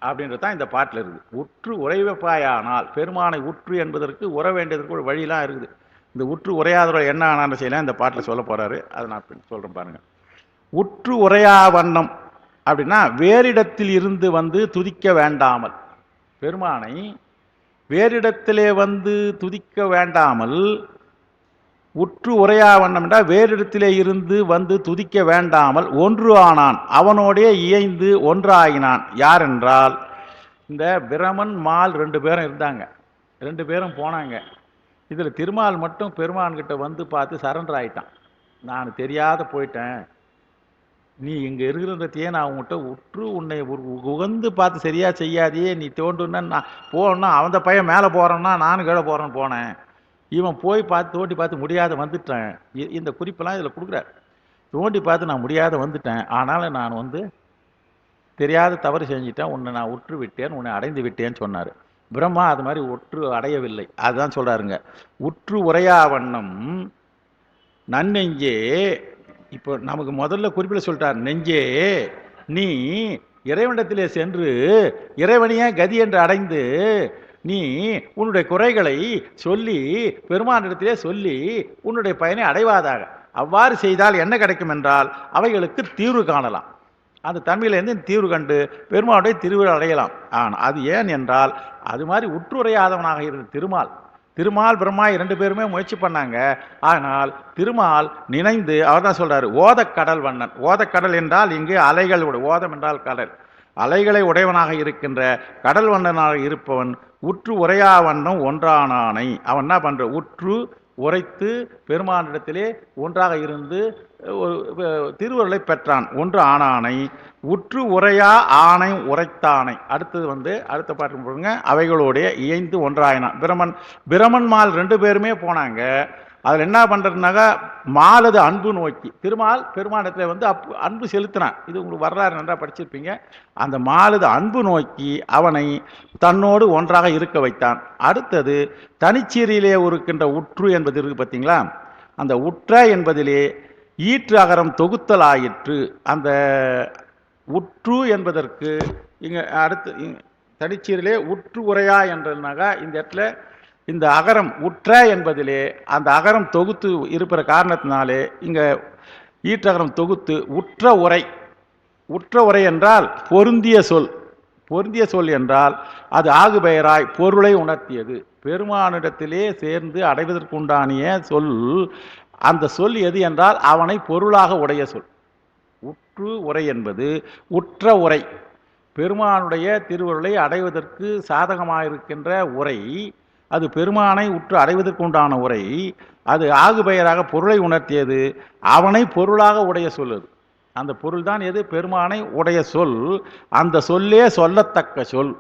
அப்படின்றது தான் இந்த பாட்டில் இருக்குது. உற்று உரைவைப்பாயானால், பெருமானை உற்று என்பதற்கு உற வேண்டியதற்கு ஒரு வழியெலாம் இருக்குது. இந்த உற்று உரையாதவர்கள் என்ன ஆனான்னு செய்யலாம் இந்த பாட்டில் சொல்ல போகிறாரு. அதை நான் சொல்கிறேன் பாருங்கள். உற்று உரையா வண்ணம் அப்படின்னா வேறிடத்தில் இருந்து வந்து துதிக்க வேண்டாமல், பெருமானை வேறிடத்திலே வந்து துதிக்க வேண்டாமல். உற்று உரையா வண்ணம் என்றால் வேறிடத்திலே இருந்து வந்து துதிக்க வேண்டாமல் ஒன்று ஆனான், அவனோடே இயைந்து ஒன்றாகினான். யார் என்றால் இந்த பிரமன் மால் 2 பேரும் இருந்தாங்க. 2 பேரும் போனாங்க. இதில் திருமால் மட்டும் பெருமான்கிட்ட வந்து பார்த்து சரண்டர் ஆகிட்டான். நான் தெரியாத போயிட்டேன், நீ இங்கே இருக்கிறதையே நான் உங்கள்கிட்ட உற்று உன்னை உகந்து பார்த்து சரியாக செய்யாதையே, நீ தோண்டுன்னா நான் போகணுன்னா அவந்த பையன் மேலே போகிறேன்னா நானும் கீழே போகிறேன்னு போனேன், இவன் போய் பார்த்து தோண்டி பார்த்து முடியாத வந்துட்டேன். இந்த குறிப்பெல்லாம் இதில் கொடுக்குறார். தோண்டி பார்த்து நான் முடியாத வந்துட்டேன், ஆனாலும் நான் வந்து தெரியாத தவறு செஞ்சுட்டேன், உன்னை நான் உற்று விட்டேன், உன்னை அடைந்து விட்டேன்னு சொன்னார். பிரம்மா அது மாதிரி உற்று அடையவில்லை. அதுதான் சொல்கிறாருங்க. உற்று உரையா வண்ணம் நன்னெஞ்சே. இப்போ நமக்கு முதல்ல குறிப்பில் சொல்லிட்டார், நெஞ்சே நீ இறைவனிடத்திலே சென்று இறைவனையே கதி என்று அடைந்து நீ உன்னுடைய குறைகளை சொல்லி பெருமானிடத்திலே சொல்லி உன்னுடைய பயனை அடைவாதாக. அவ்வாறு செய்தால் என்ன கிடைக்கும் என்றால் அவைகளுக்கு தீர்வு காணலாம். அந்த தன்மையிலேருந்து தீர்வு கண்டு பெருமாளுடைய திருவிழா அடையலாம். ஆனால் அது ஏன் என்றால் அது மாதிரி உற்றுரையாதவனாக இருந்த திருமால் பிரம்மா 2 பேருமே முயற்சி பண்ணாங்க. ஆனால் திருமால் நினைந்து அவர் தான் சொல்றாரு, ஓதக்கடல் வண்ணன். ஓதக்கடல் என்றால் இங்கு அலைகள், ஓதம் என்றால் கடல், அலைகளை உடையவனாக இருக்கின்ற கடல் வண்ணனாக இருப்பவன் உற்று உரையா வண்ணம் ஒன்றானானை. அவன் என்ன பண்ற, உற்று உரைத்து பெருமானிடத்திலே ஒன்றாக இருந்து திருவருளை பெற்றான். ஒன்று ஆனானை உற்று உரையா ஆணை உரைத்தானை. அடுத்தது அடுத்த பாட்டு போடுங்க, அவைகளோடைய இயைந்து ஒன்றாயினான். பிரமன் மால் 2 பேருமே போனாங்க. அதில் என்ன பண்ணுறதுனாக்கா, மாலது அன்பு நோக்கி பெருமானிடத்தில் அன்பு செலுத்தினான். இது உங்களுக்கு வரலாறு நன்றாக படிச்சிருப்பீங்க. அந்த மாலது அன்பு நோக்கி அவனை தன்னோடு ஒன்றாக இருக்க வைத்தான். அடுத்தது தனிச்சீரியிலே இருக்கின்ற உற்று என்பது இருக்கு பார்த்தீங்களா, அந்த உற்ற என்பதிலே ஈற்று அகரம் தொகுத்தல் ஆயிற்று. அந்த உற்று என்பதற்கு இங்கே அடுத்து தனிச்சீரிலே உற்று உரையா என்றனாக்கா, இந்த இடத்துல இந்த அகரம் உற்ற என்பதிலே அந்த அகரம் தொகுத்து இருக்கிற காரணத்தினாலே இங்கே ஈற்றகரம் தொகுத்து உற்ற உரை என்றால் பொருந்திய சொல் என்றால் அது ஆகுபெயராய் பொருளை உணர்த்தியது. பெருமானிடத்திலே சேர்ந்து அடைவதற்குண்டானிய சொல். அந்த சொல் எது என்றால் அவனை பொருளாக உடைய சொல். உற்று உரை என்பது உற்ற உரை, பெருமானுடைய திருவருளை அடைவதற்கு சாதகமாக உரை. அது பெருமானை உற்று அடைவதற்குண்டான உரை. அது ஆகுபெயராக பொருளை உணர்த்தியது. அவனை பொருளாக உடைய சொல். அந்த பொருள் தான் எது, பெருமானை உடைய சொல். அந்த சொல்லே சொல்லத்தக்க சொல்.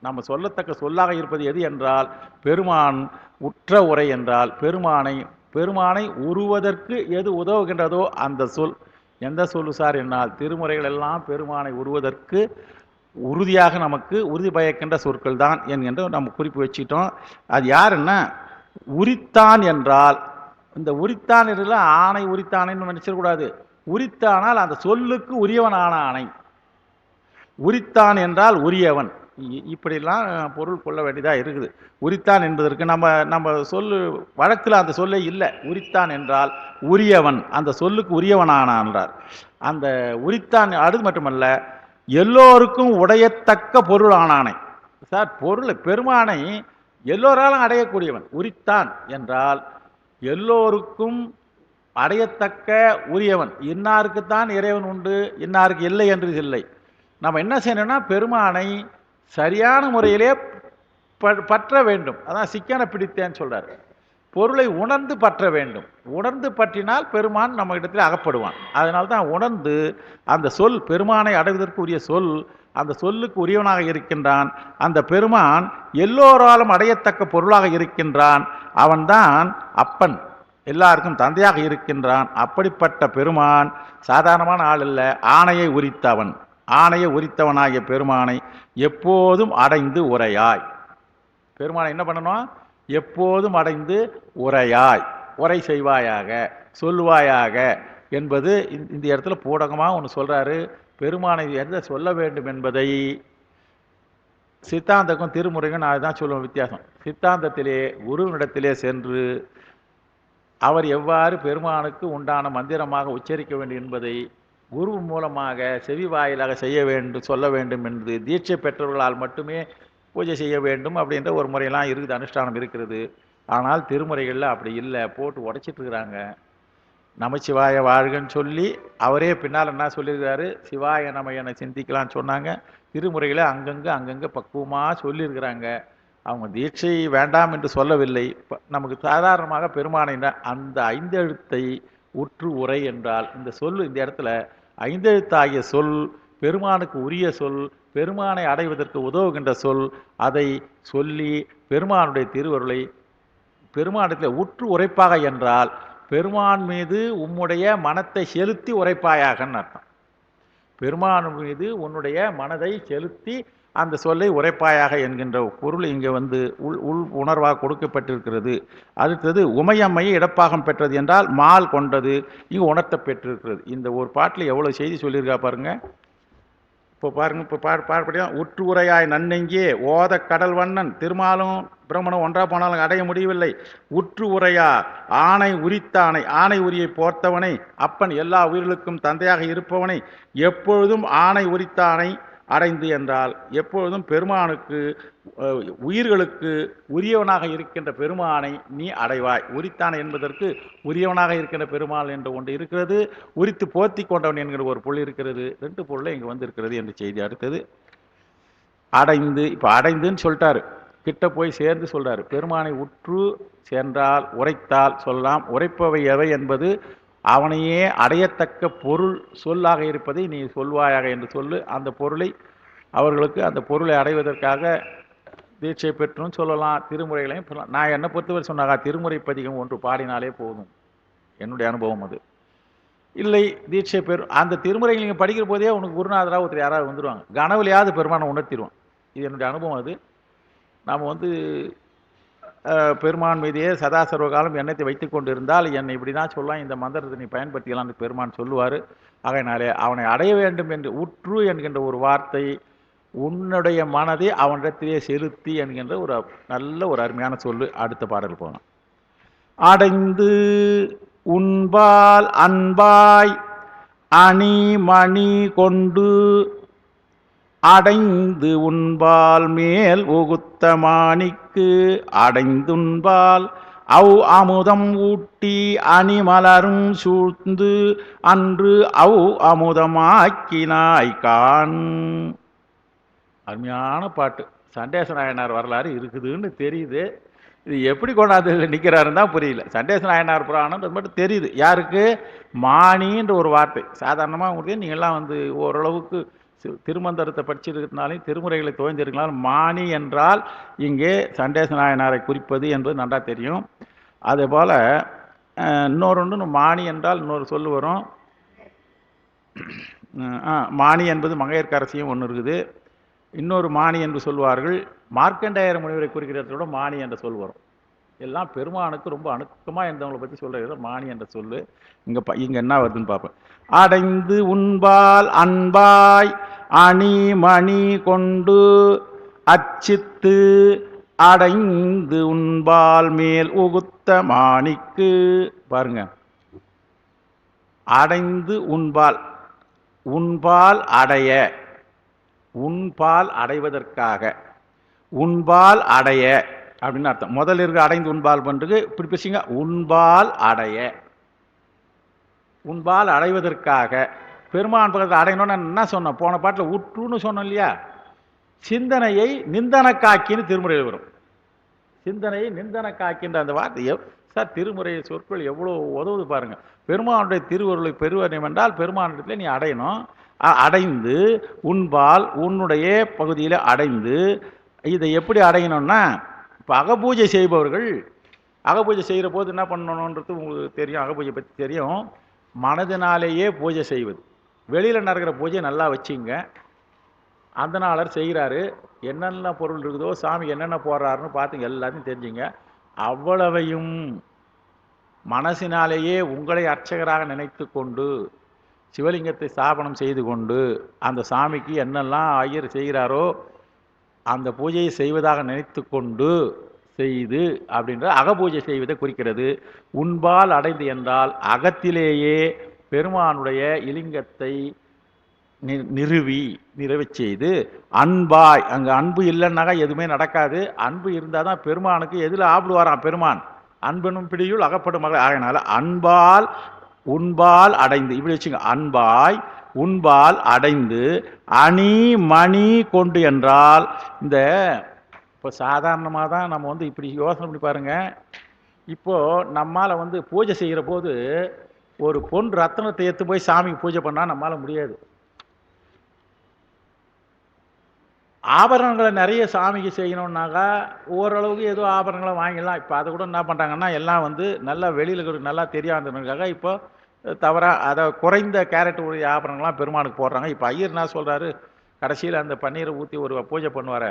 நம்ம சொல்லத்தக்க சொல்லாக இருப்பது எது என்றால் பெருமான் உற்ற உரை என்றால் பெருமானை உருவதற்கு எது உதவுகின்றதோ அந்த சொல். எந்த சொல்லு சார் என்னால் திருமுறைகள் எல்லாம் பெருமானை உருவதற்கு உறுதியாக நமக்கு உறுதி பயக்கின்ற சொற்கள் தான் என்கின்ற நம்ம குறிப்பு வச்சுக்கிட்டோம். அது யாருன்னா உரித்தான் என்றால், இந்த உரித்தான் என்றால் ஆணை உரித்தானைன்னு நினைச்சிடக்கூடாது. உரித்தானால் அந்த சொல்லுக்கு உரியவனான ஆணை. உரித்தான் என்றால் உரியவன். இப்படிலாம் பொருள் கொள்ள வேண்டியதாக இருக்குது. உரித்தான் என்பதற்கு நம்ம சொல்லு வழக்கில் அந்த சொல்லே இல்லை. உரித்தான் என்றால் உரியவன், அந்த சொல்லுக்கு உரியவனானான்றார். அந்த உரித்தான் அது மட்டுமல்ல, எல்லோருக்கும் உடையத்தக்க பொருள் ஆனானை. சார் பொருள் பெருமானை எல்லோராலும் அடையக்கூடியவன். உரித்தான் என்றால் எல்லோருக்கும் அடையத்தக்க உரியவன். இன்னாருக்குத்தான் இறைவன் உண்டு, இன்னாருக்கு இல்லை என்று இல்லை. நம்ம என்ன செய்யணும்னா பெருமானை சரியான முறையிலே பற்ற வேண்டும். அதான் சிக்கன பிடித்தேன்னு சொல்றாரு. பொருளை உணர்ந்து பற்ற வேண்டும். உணர்ந்து பற்றினால் பெருமான் நம்ம இடத்துல அகப்படுவான். அதனால தான் உணர்ந்து அந்த சொல் பெருமானை அடைவதற்கு உரிய சொல், அந்த சொல்லுக்கு உரியவனாக இருக்கின்றான். அந்த பெருமான் எல்லோராலும் அடையத்தக்க பொருளாக இருக்கின்றான். அவன்தான் அப்பன், எல்லாருக்கும் தந்தையாக இருக்கின்றான். அப்படிப்பட்ட பெருமான் சாதாரணமான ஆள் இல்லை. ஆணையை உரித்தவனாகிய பெருமானை எப்போதும் அடைந்து உரையாய். பெருமானை என்ன பண்ணணும், எப்போதும் அடைந்து உரையாய், உரை செய்வாயாக, சொல்லுவாயாக என்பது இந்த இடத்துல பூடகமாக ஒன்று சொல்றாரு. பெருமானை எதை சொல்ல வேண்டும் என்பதை சித்தாந்தக்கும் திருமுறைக்கும் நான் தான் சொல்லுவேன் வித்தியாசம். சித்தாந்தத்திலே குருவினிடத்திலே சென்று அவர் எவ்வாறு பெருமானுக்கு உண்டான மந்திரமாக உச்சரிக்க வேண்டும் என்பதை குரு மூலமாக செவி வாயிலாக செய்ய வேண்டும், சொல்ல வேண்டும் என்று தீட்சை பெற்றவர்களால் மட்டுமே பூஜை செய்ய வேண்டும் அப்படின்ற ஒரு முறையெல்லாம் இருக்குது, அனுஷ்டானம் இருக்கிறது. ஆனால் திருமுறைகளில் அப்படி இல்லை, போட்டு உடைச்சிட்டு இருக்கிறாங்க. நமச்சிவாய வாழ்கன்னு சொல்லி அவரே பின்னால் என்ன சொல்லியிருக்காரு, சிவாய நம்ம என்னை சிந்திக்கலான்னு சொன்னாங்க. திருமுறைகளை அங்கங்கே பக்குவமாக சொல்லியிருக்கிறாங்க. அவங்க தீட்சை வேண்டாம் என்று சொல்லவில்லை. நமக்கு சாதாரணமாக பெருமானை அந்த 5 எழுத்தை உற்று உரை என்றால் இந்த சொல், இந்த இடத்துல 5 எழுத்தாகிய சொல் பெருமானுக்கு உரிய சொல், பெருமானை அடைவதற்கு உதவுகின்ற சொல். அதை சொல்லி பெருமானுடைய திருவருளை பெருமானத்தில் உற்று உரைப்பாக என்றால் பெருமான் மீது உம்முடைய மனத்தை செலுத்தி உரைப்பாயாகன்னு அர்த்தம். பெருமான் மீது உன்னுடைய மனதை செலுத்தி அந்த சொல்லை உரைப்பாயாக என்கின்ற பொருள் இங்கே உள் உணர்வாக கொடுக்கப்பட்டிருக்கிறது. அடுத்தது உமையம்மையை இடப்பாகம் பெற்றது என்றால் மால் கொண்டது இங்கு உணர்த்த பெற்றிருக்கிறது. இந்த ஒரு பாட்டில் எவ்வளோ செய்தி சொல்லியிருக்கா பாருங்க. இப்போ பாருங்க, இப்போ பாடுபடியா உற்று உரையாய் நன்னெஞ்சே ஓத கடல் வண்ணன் திருமாலும் பிரம்மனும் ஒன்றா போனாலும் அடைய முடியவில்லை. உற்று உரையா ஆணை உரித்தானை, ஆணை உரியை போர்த்தவனை, அப்பன் எல்லா உயிர்களுக்கும் தந்தையாக இருப்பவனை, எப்பொழுதும் ஆணை உரித்தானை அடைந்து என்றால் எப்பொழுதும் பெருமானுக்கு உயிர்களுக்கு உரியவனாக இருக்கின்ற பெருமானை நீ அடைவாய். உரித்தானை என்பதற்கு உரியவனாக இருக்கின்ற பெருமாள் என்ற ஒன்று இருக்கிறது, உரித்து போர்த்தி கொண்டவன் என்கிற ஒரு பொருள் இருக்கிறது. ரெண்டு பொருளை இங்கே வந்திருக்கிறது என்று செய்தி. அடுத்தது அடைந்து. இப்போ அடைந்துன்னு சொல்லிட்டாரு, கிட்ட போய் சேர்ந்து சொல்றாரு. பெருமானை உற்று சென்றால் உரைத்தால் சொல்லலாம். உரைப்பவை எவை என்பது அவனையே அடையத்தக்க பொருள் சொல்லாக இருப்பதை நீ சொல்வாயாக என்று சொல்லு. அந்த பொருளை அவர்களுக்கு அந்த பொருளை அடைவதற்காக தீட்சை பெற்றும் சொல்லலாம், திருமுறைகளையும் சொல்லலாம். நான் என்னை பொறுத்தவரை சொன்னாங்க திருமுறை பதிகம் ஒன்று பாடினாலே போதும், என்னுடைய அனுபவம் அது. இல்லை தீட்சை பெறும் அந்த திருமுறைகள் நீங்கள் படிக்கிற போதே உனக்கு குருநாதராக ஒருத்தர் யாராவது வந்துடுவாங்க, கனவுலையாவது பெருமானை உணர்த்திடுவான். இது என்னுடைய அனுபவம். அது நாம் வந்து பெருமான் மீதையே சதா சர்வகாலம் எண்ணத்தை வைத்து கொண்டு இருந்தால் என்னை இப்படி தான் சொல்லலாம், இந்த மந்திரத்தை நீ பயன்படுத்திக்கலாம்னு பெருமான் சொல்லுவார். ஆகையினாலே அவனை அடைய வேண்டும் என்று உற்று என்கின்ற ஒரு வார்த்தை உன்னுடைய மனதை அவனிடத்திலே செலுத்தி என்கின்ற ஒரு நல்ல ஒரு அருமையான சொல்லு. அடுத்த பாடல் போனோம். அடைந்து உன்பால் அன்பாய் அணி மணி கொண்டு அடைந்து உன்பால் மேல் உகுத்த மாணிக்கு அடைந்துன்பால் அவ் அமுதம் ஊட்டி அணிமலரும் சூழ்ந்து அன்று அவ் அமுதமாக்கினாய் கான். அருமையான பாட்டு. சண்டேச நாயனார் வரலாறு இருக்குதுன்னு தெரியுது, இது எப்படி கொண்டாந்து நிற்கிறாருன்னு தான் புரியல. சண்டேச நாயனார் புராணம் அது மட்டும் தெரியுது. யாருக்கு? மாணின்ற ஒரு வார்த்தை. சாதாரணமாக உங்களுக்கு நீங்கள்லாம் வந்து ஓரளவுக்கு திருமந்திரத்தை படிச்சிருக்கிறதுனாலையும் திருமுறைகளை துவந்திருக்கலாம். மாணி என்றால் இங்கே சண்டேச நாயனாரை குறிப்பது என்பது நன்றா தெரியும். அதே போல் இன்னொரு மாணி என்றால் இன்னொரு சொல்லு வரும். மாணி என்பது மங்கையர்க்கரசியும் ஒன்று இருக்குது. இன்னொரு மாணி என்று சொல்வார்கள். மார்க்கண்டேயர் முனிவரை குறிக்கிறதோட மாணி என்ற சொல் வரும். எல்லாம் பெருமானுக்கு ரொம்ப அணுக்கமாக இருந்தவங்களை பற்றி சொல்கிறது மாணி என்ற சொல்லு. இங்கே என்ன வருதுன்னு பார்ப்பேன். அடைந்து உன்பால் அன்பாய் அணி மணி கொண்டு அச்சித்து அடைந்து உன்பால் மேல் உகுத்த மாணிக்கு. பாருங்க, அடைந்து உன்பால், உன்பால் அடைய, உன்பால் அடைவதற்காக, உன்பால் அடைய அப்படின்னு அர்த்தம். முதல்ல இருக்க அடைந்து உன்பால் பண்ணுறது இப்படி பேசுங்க. உன்பால் அடைய, உன்பால் அடைவதற்காக பெருமான் பக்கத்தில் அடையணும்னு என்ன சொன்னோம் போன பாட்டில்? உற்றுன்னு சொன்னோம் இல்லையா? சிந்தனையை நிந்தனக்காக்கின்னு திருமுறையில் வரும். சிந்தனையை நிந்தனக்காக்கின்ற அந்த வார்த்தையை சார் திருமுறை சொற்கள் எவ்வளோ உதவுது பாருங்க. பெருமானுடைய திருவருளை பெறுவனம் என்றால் பெருமானிடத்தில் நீ அடையணும். அடைந்து உன்பால், உன்னுடைய பகுதியில் அடைந்து. இதை எப்படி அடையணும்னா, இப்போ அகபூஜை செய்பவர்கள் அகபூஜை செய்கிற போது என்ன பண்ணணுன்றது உங்களுக்கு தெரியும், அகபூஜை பற்றி தெரியும். மனதினாலேயே பூஜை செய்வது. வெளியில் நடக்கிற பூஜை நல்லா வச்சுங்க. அந்தனாளர் செய்கிறாரு, என்னென்ன பொருள் இருக்குதோ சாமி என்னென்ன போடுறாருன்னு பார்த்து எல்லாத்தையும் தெரிஞ்சுங்க. அவ்வளவையும் மனசினாலேயே உங்களை அர்ச்சகராக நினைத்து கொண்டு சிவலிங்கத்தை ஸ்தாபனம் செய்து கொண்டு அந்த சாமிக்கு என்னெல்லாம் ஐயர் செய்கிறாரோ அந்த பூஜையை செய்வதாக நினைத்து கொண்டு செய்து அப்படின்ற அகபூஜை செய்வதை குறிக்கிறது. உன்பால் அடைந்து என்றால் அகத்திலேயே பெருமானுடைய இலிங்கத்தை நிறைவு செய்து அன்பாய். அங்கே அன்பு இல்லைன்னாக்கா எதுவுமே நடக்காது. அன்பு இருந்தால் தான் பெருமானுக்கு எதில் ஆப்பிடுவாராம் பெருமான். அன்பனும் பிடியுள் அகப்படும் மகள். ஆகையினால அன்பால் உன்பால் அடைந்து இப்படி வச்சுங்க. அன்பாய் உன்பால் அடைந்து அணி மணி கொண்டு என்றால் இந்த இப்போ சாதாரணமாக தான் நம்ம வந்து இப்படி யோசனை பண்ணி பாருங்க. இப்போது நம்மால் வந்து பூஜை செய்கிற போது ஒரு பொன் ரத்தனத்தை எடுத்து போய் சாமிக்கு பூஜை பண்ணால் நம்மளால் முடியாது. ஆபரணங்களை நிறைய சாமிக்கு செய்யணுன்னாக்கா ஓரளவுக்கு ஏதோ ஆபரணங்களை வாங்கிடலாம். இப்போ அதை கூட என்ன பண்ணுறாங்கன்னா எல்லாம் வந்து நல்லா வெளியில் நல்லா தெரியாதுன்றதுக்காக இப்போ தவறாக அதை குறைந்த கேரட் உடைய ஆபரணங்கள்லாம் பெருமானுக்கு போடுறாங்க. இப்போ ஐயர் என்ன சொல்கிறாரு, கடைசியில் அந்த பன்னீரை ஊற்றி ஒரு பூஜை பண்ணுவார்,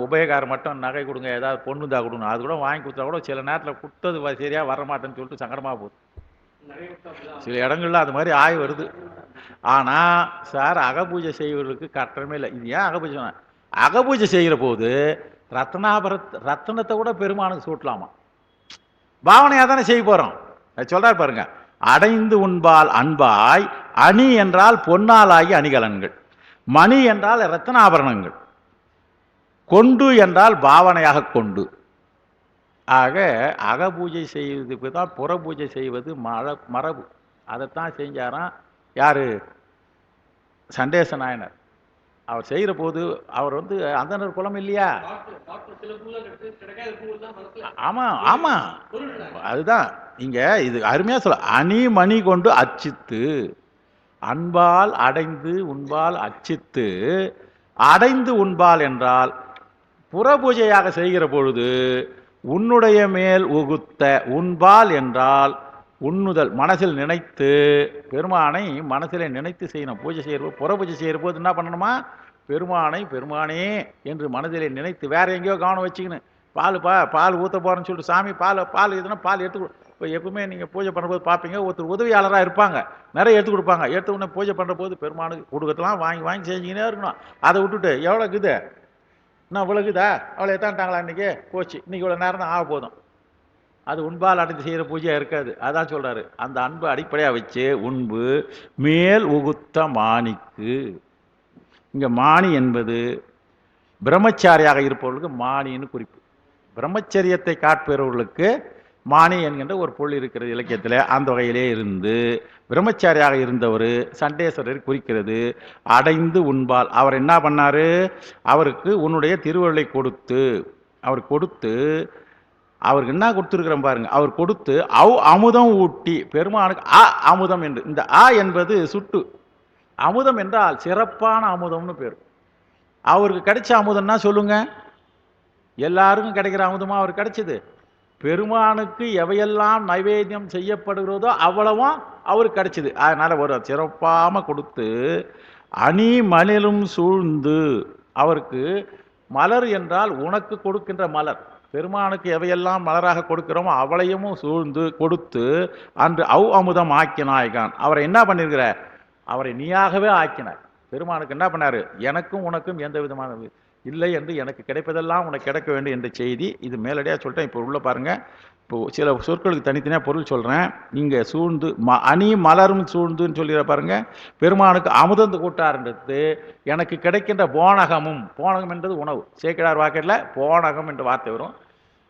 உபயகாரம் மட்டும் நகை கொடுங்க, ஏதாவது பொண்ணு தான் கொடுங்க. அது கூட வாங்கி கொடுத்தா கூட சில நேரத்தில் கொடுத்தது சரியாக வர மாட்டேன்னு சொல்லிட்டு சங்கடமாக போகுது. சில இடங்கள்ல அது மாதிரி ஆய் வருது. ஆனால் சார் அகபூஜை செய்வர்களுக்கு கட்டணமே இல்லை. இது ஏன் அகபூஜை? அகபூஜை செய்கிற போது ரத்தனத்தை கூட பெருமானுக்கு சூட்டலாமா? பாவனையாக தானே செய்ய போகிறோம். சொல்கிறார் பாருங்க, அடைந்து உண்பால் அன்பாய், அணி என்றால் பொன்னாலாகி அணிகலன்கள், மணி என்றால் ரத்தனாபரணங்கள், கொண்டு என்றால் பாவனையாக கொண்டு. ஆக அகபூஜை செய்வதுக்கு தான் புற பூஜை செய்வது மரபு. அதைத்தான் செஞ்சாராம் யாரு? சண்டேச நாயனர். அவர் செய்கிற போது அவர் வந்து அந்தனர் குலம் இல்லையா? ஆமா ஆமா, அதுதான் இங்க இது அருமையா சொல்ல. அணி மணி கொண்டு அச்சித்து அன்பால் அடைந்து உண்பால் அச்சித்து. அடைந்து உண்பால் என்றால் புற பூஜையாக செய்கிற பொழுது உன்னுடைய மேல் உகுத்த. உண்பால் என்றால் உண்ணுதல், மனசில் நினைத்து, பெருமானை மனசிலே நினைத்து செய்யணும். பூஜை செய்கிற புற பூஜை செய்கிற போது என்ன பண்ணணுமா? பெருமானை பெருமானே என்று மனதிலே நினைத்து, வேற எங்கேயோ கவனம் வச்சுக்கணும். பால் ஊற்ற போகிறேன்னு சொல்லிட்டு சாமி பால் எதுனா பால் எடுத்து. இப்போ எப்பவுமே நீங்கள் பூஜை பண்ணும்போது பார்ப்பீங்க, ஒருத்தர் உதவியாளராக இருப்பாங்க, நிறைய எடுத்து கொடுப்பாங்க. எடுத்த உடனே பூஜை பண்ணுற போது பெருமானுக்கு கொடுக்கறதுலாம் வாங்கி செஞ்சுக்கினே இருக்கணும். அதை விட்டுட்டு எவ்வளோ இருக்குது, இன்னும் இவ்வளோ இருக்குதா, அவ்வளோ எத்தான்ட்டாங்களா இன்றைக்கி, போச்சு, இன்றைக்கி இவ்வளோ நேரம் தான் ஆக போதும். அது உண்பால் அடைந்து செய்கிற பூஜையாக இருக்காது. அதான் சொல்கிறாரு, அந்த அன்பு அடிப்படையாக வச்சு உண்பு மேல் உகுத்த மாணிக்கு. இங்கே மாணி என்பது பிரம்மச்சாரியாக இருப்பவர்களுக்கு மாணின்னு குறிப்பு. பிரம்மச்சரியத்தை காட்பவர்களுக்கு மாணி என்கின்ற ஒரு பொருள் இருக்கிறது இலக்கியத்தில். அந்த வகையிலே இருந்து பிரம்மச்சாரியாக இருந்தவர் சண்டேஸ்வரர் குறிக்கிறது. அடைந்து உண்பால் அவர் என்ன பண்ணார்? அவருக்கு உன்னுடைய திருவருளை கொடுத்து, அவருக்கு என்ன கொடுத்துருக்கிறோம் பாருங்க. அவர் கொடுத்து அமுதம் ஊட்டி. பெருமானுக்கு அமுதம் என்று, இந்த என்பது சுட்டு. அமுதம் என்றால் சிறப்பான அமுதம்னு பேர். அவருக்கு கிடைச்ச அமுதம்னா சொல்லுங்க, எல்லாருக்கும் கிடைக்கிற அமுதமா அவர் கிடைச்சது? பெருமானுக்கு எவையெல்லாம் நைவேத்தியம் செய்யப்படுகிறதோ அவ்வளவும் அவருக்கு கிடைச்சது. அதனால ஒரு சிறப்பாம கொடுத்து அணி மணிலும் சூழ்ந்து. அவருக்கு மலர் என்றால் உனக்கு கொடுக்கின்ற மலர், பெருமானுக்கு எவையெல்லாம் மலராக கொடுக்கிறோமோ அவளையும் சூழ்ந்து கொடுத்து அன்று அமுதம் ஆக்கினாய்கான். அவரை என்ன பண்ணிருக்கிற? அவரை நீயாகவே ஆக்கினார். பெருமானுக்கு என்ன பண்ணாரு? எனக்கும் உனக்கும் எந்த விதமான இல்லை என்று, எனக்கு கிடைப்பதெல்லாம் உனக்கு கிடைக்க வேண்டும் என்ற செய்தி. இது மேலடியாக சொல்லிட்டேன். இப்போ உள்ள பாருங்க, இப்போ சில சொற்களுக்கு தனித்தனியாக பொருள் சொல்கிறேன். இங்கே சூழ்ந்து அணி மலரும் சூழ்ந்துன்னு சொல்லிடுற பாருங்க. பெருமானுக்கு அமுதந்து கூட்டார்ன்றது எனக்கு கிடைக்கின்ற போனகமும். போனகம் என்றது உணவு. சேக்கிழார் வாக்கெட்டில் போனகம் என்ற வார்த்தை வரும்.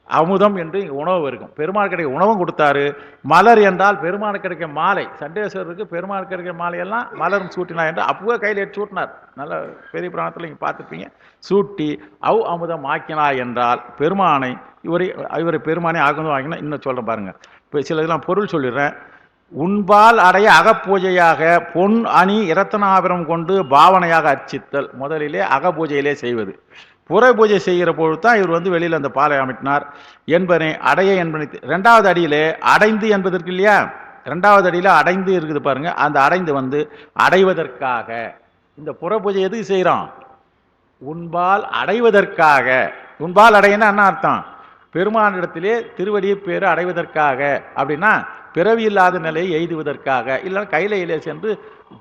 அமுதம் என்று உணவு இருக்கும். பெருமாள் கிடைக்க உணவும் கொடுத்தாரு. மலர் என்றால் பெருமாள் கிடைக்க மாலை. சண்டேஸ்வரருக்கு பெருமாள் கிடைக்கிற மாலையெல்லாம் மலரும் சூட்டினார் என்று அப்பவே கையில் எடுத்து சூட்டினார். நல்ல பெரிய புராணத்தில் நீங்கள் பார்த்துருப்பீங்க. சூட்டி அமுதம் ஆக்கினார் என்றால் பெருமானை இவரை பெருமானை ஆகுதும் ஆக்கினா. இன்னும் சொல்கிறேன் பாருங்க. இப்போ சில இதெல்லாம் பொருள் சொல்லிடுறேன். உண்பால் அடைய அகப்பூஜையாக பொன் அணி இரத்தனாபுரம் கொண்டு பாவனையாக அர்ச்சித்தல். முதலிலே அகப்பூஜையிலே செய்வது. புற பூஜை செய்கிற பொழுது தான் இவர் வந்து வெளியில் அந்த பாலை அமைட்டினார் என்பனை அடைய என்பனை. ரெண்டாவது அடியிலே அடைந்து என்பதற்கு இல்லையா? ரெண்டாவது அடியில் அடைந்து இருக்குது பாருங்க. அந்த அடைந்து வந்து அடைவதற்காக. இந்த புற பூஜை எதுக்கு செய்கிறோம்? உண்பால் அடைவதற்காக. உண்பால் அடையினா என்ன அர்த்தம்? பெருமானிடத்திலே திருவடியை பேரு அடைவதற்காக. அப்படின்னா பிறவி இல்லாத நிலையை எய்துவதற்காக, இல்லைன்னா கையிலே சென்று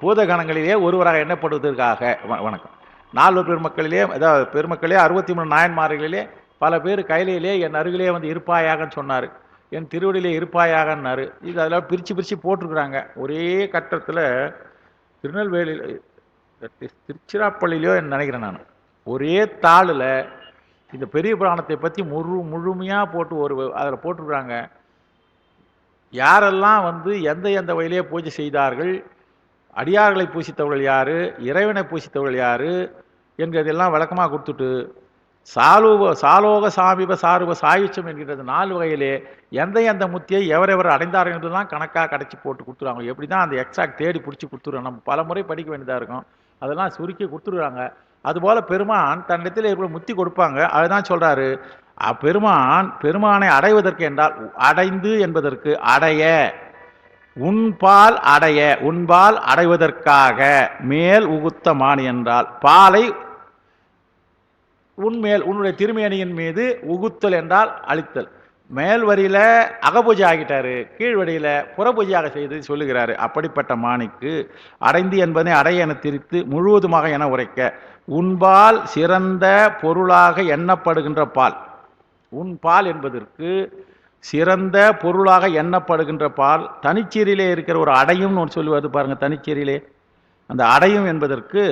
பூதகணங்களிலே ஒருவராக எண்ணப்படுவதற்காக. வணக்கம். 4 பெருமக்களிலே, அதாவது பெருமக்களே 63 நாயன்மார்களிலே பல பேர் கையிலே என் அருகிலே வந்து இருப்பாயாகன்னு சொன்னார். என் திருவடியிலே இருப்பாயாகன்னாரு. இது அதெல்லாம் பிரித்து போட்டிருக்கிறாங்க. ஒரே கட்டத்தில் திருநெல்வேலியில், திருச்சிராப்பள்ளியிலையோ நினைக்கிறேன் நான், ஒரே தாளில் இந்த பெரிய புராணத்தை பற்றி முழுமையாக போட்டு அதில் போட்டிருக்கிறாங்க. யாரெல்லாம் வந்து எந்த வகையிலே பூஜை செய்தார்கள், அடியார்களை பூசித்தவர்கள் யார், இறைவனை பூசித்தவர்கள் யார் என்கிறதெல்லாம் விளக்கமாக கொடுத்துட்டு, சாலோக சாமிப சாருப சாயுச்சம் என்கிறது 4 வகையிலே எந்த முத்தியை எவரெவர் அடைந்தார்கள் என்றுதான் கணக்காக கடைச்சி போட்டு கொடுத்துருவாங்க. எப்படி தான் அந்த எக்ஸாக்ட் தேடி பிடிச்சி கொடுத்துருவாங்க. நம்ம பல முறை படிக்க வேண்டியதாக இருக்கும். அதெல்லாம் சுருக்கி கொடுத்துருவாங்க. அதுபோல் பெருமான் தன்னிடத்தில் இருக்கிற முத்தி கொடுப்பாங்க. அதுதான் சொல்கிறாரு, பெருமானை அடைவதற்கு என்றால் அடைந்து என்பதற்கு அடைய, உண்பால் அடைய, உண்பால் அடைவதற்காக, மேல் உகுத்த மாணி என்றால் பாலை உன்மேல் உன்னுடைய திருமேனியின் மீது உகுத்தல் என்றால் அழித்தல். மேல் வரியில் அகபூஜை ஆகிட்டாரு, கீழ் வரியில் புறபூஜையாக செய்து சொல்லுகிறாரு. அப்படிப்பட்ட மாணிக்கு அடைந்து என்பதை அடைய என திரித்து முழுவதுமாக என உரைக்க, உன்பால் சிறந்த பொருளாக எண்ணப்படுகின்ற பால், உன் பால் என்பதற்கு சிறந்த பொருளாக எண்ணப்படுகின்ற பால், தனிச்சீரிலே இருக்கிற ஒரு அடையும்னு ஒன்று சொல்லுவது பாருங்க. தனிச்சீரிலே அந்த அடையும் என்பதற்கு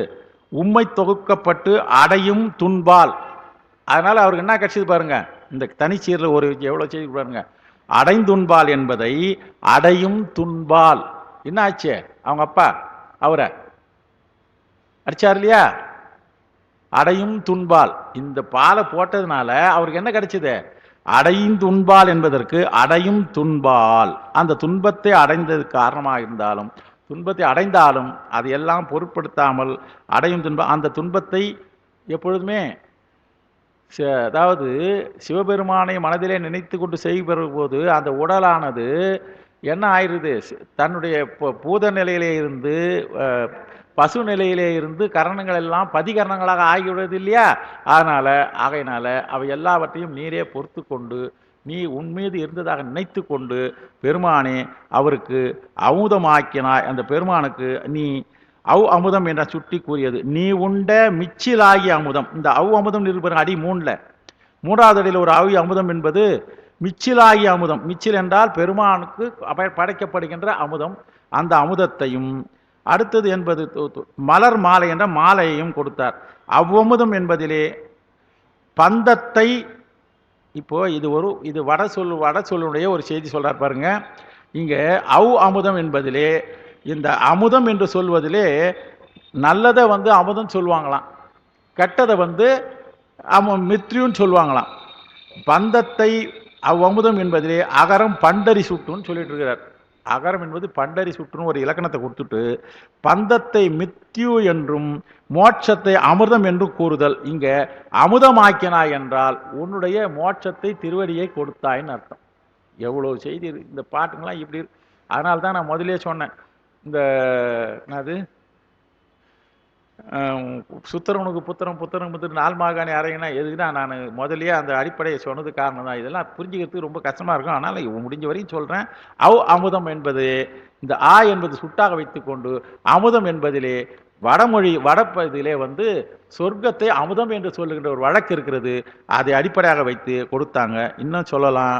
உம்மை தொகுக்கப்பட்டு அடையும் துன்பால். அதனால் அவருக்கு என்ன கிடைச்சது பாருங்க, இந்த தனிச்சீரில் ஒரு எவ்வளோ செய்தி பாருங்க. அடைந்துன்பால் என்பதை அடையும் துன்பால். என்ன ஆச்சு? அவங்க அப்பா அவரை அடிச்சார் இல்லையா? அடையும் துன்பால். இந்த பாலை போட்டதுனால அவருக்கு என்ன கிடைச்சது? அடையும் துன்பால் என்பதற்கு அடையும் துன்பால். அந்த துன்பத்தை அடைந்தது காரணமாக இருந்தாலும், துன்பத்தை அடைந்தாலும் அதையெல்லாம் பொருட்படுத்தாமல் அடையும் துன்பம். அந்த துன்பத்தை எப்பொழுதுமே அதாவது சிவபெருமானை மனதிலே நினைத்து கொண்டு செய்யும் போது அந்த உடலானது என்ன ஆயிடுது? தன்னுடைய பூத நிலையிலே இருந்து பசு நிலையிலே இருந்து கரணங்கள் எல்லாம் பதிகரணங்களாக ஆகிவிடுவது இல்லையா? ஆகையினால அவை எல்லாவற்றையும் நீரே பொறுத்து கொண்டு நீ உன்மீது இருந்ததாக நினைத்து கொண்டு பெருமானே அவருக்கு அமுதமாக்கினாய். அந்த பெருமானுக்கு நீ அமுதம் என்ற சுட்டி கூறியது. நீ உண்ட மிச்சிலாகிய அமுதம். இந்த அமுதம் இருப்பது அடி 3ல் 3வது அடியில் ஒரு அமுதம் என்பது மிச்சிலாகிய அமுதம். மிச்சில் என்றால் பெருமானுக்கு படைக்கப்படுகின்ற அமுதம். அந்த அமுதத்தையும் அடுத்தது என்பது மலர் மாலை என்ற மாலையையும் கொடுத்தார். அவ்வமுதம் என்பதிலே பந்தத்தை, இப்போ இது வட சொல்லுடைய ஒரு செய்தி சொல்றார் பாருங்க. இங்க அமுதம் என்பதிலே, இந்த அமுதம் என்று சொல்வதிலே நல்லதை அமுதம் சொல்லுவாங்களாம், கெட்டதை மித்ரியுன்னு சொல்லுவாங்களாம். பந்தத்தை அவ்வமுதம் என்பதிலே அகரம் பண்டரி சுட்டுன்னு சொல்லிட்டு இருக்கிறார். அகரம் என்பது பண்டரி சுற்றுன்னு ஒரு இலக்கணத்தை கொடுத்துட்டு பந்தத்தை மித்யு என்றும் மோட்சத்தை அமிர்தம் என்றும் கூறுதல். இங்க அமுதமாக்கினாய் என்றால் உன்னுடைய மோட்சத்தை திருவடியை கொடுத்தாயின்னு அர்த்தம். எவ்வளவு செய்தி இந்த பாட்டுங்களாம் இப்படி. அதனால தான் நான் முதலே சொன்னேன், இந்த என்னது சுத்தரவனுக்கு புத்திரம் புத்திரம் நாள் மாகாணி அறையினா எதுக்குன்னா நான் முதலே அந்த அடிப்படையை சொன்னது காரணம் தான். இதெல்லாம் புரிஞ்சுக்கிறதுக்கு ரொம்ப கஷ்டமாக இருக்கும். அதனால் முடிஞ்ச வரையும் சொல்கிறேன். அமுதம் என்பது இந்த என்பது சுட்டாக வைத்துக்கொண்டு அமுதம் என்பதிலே வடப்பகுதியிலே சொர்க்கத்தை அமுதம் என்று சொல்லுகின்ற ஒரு வழக்கு இருக்கிறது. அதை அடிப்படையாக வைத்து கொடுத்தாங்க. இன்னும் சொல்லலாம்,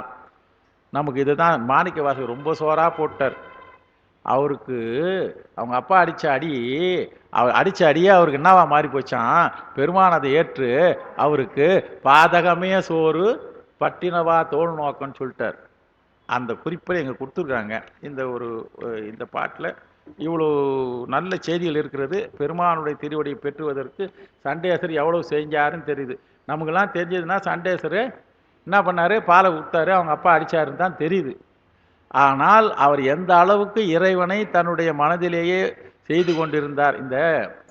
நமக்கு இதுதான் மாணிக்க வாசகர் ரொம்ப சோறாக போட்டார். அவருக்கு அவங்க அப்பா அடித்த அடியே அவருக்கு என்னவா மாறி போச்சான்? பெருமான் அதை ஏற்று அவருக்கு பாதகமே சோறு பட்டினவா தோல் நோக்கம்னு சொல்லிட்டார். அந்த குறிப்பை எங்களுக்கு கொடுத்துருக்காங்க. இந்த பாட்டில் இவ்வளோ நல்ல செய்திகள் இருக்கிறது. பெருமானுடைய திருவடியை பெற்றுவதற்கு சண்டேசர் எவ்வளோ செஞ்சாருன்னு தெரியுது. நமக்கெல்லாம் தெரிஞ்சதுன்னா சண்டேசர் என்ன பண்ணார்? பாலை ஊற்றாரு, அவங்க அப்பா அடித்தாருன்னு தான் தெரியுது. ஆனால் அவர் எந்த அளவுக்கு இறைவனை தன்னுடைய மனதிலேயே செய்து கொண்டிருந்தார். இந்த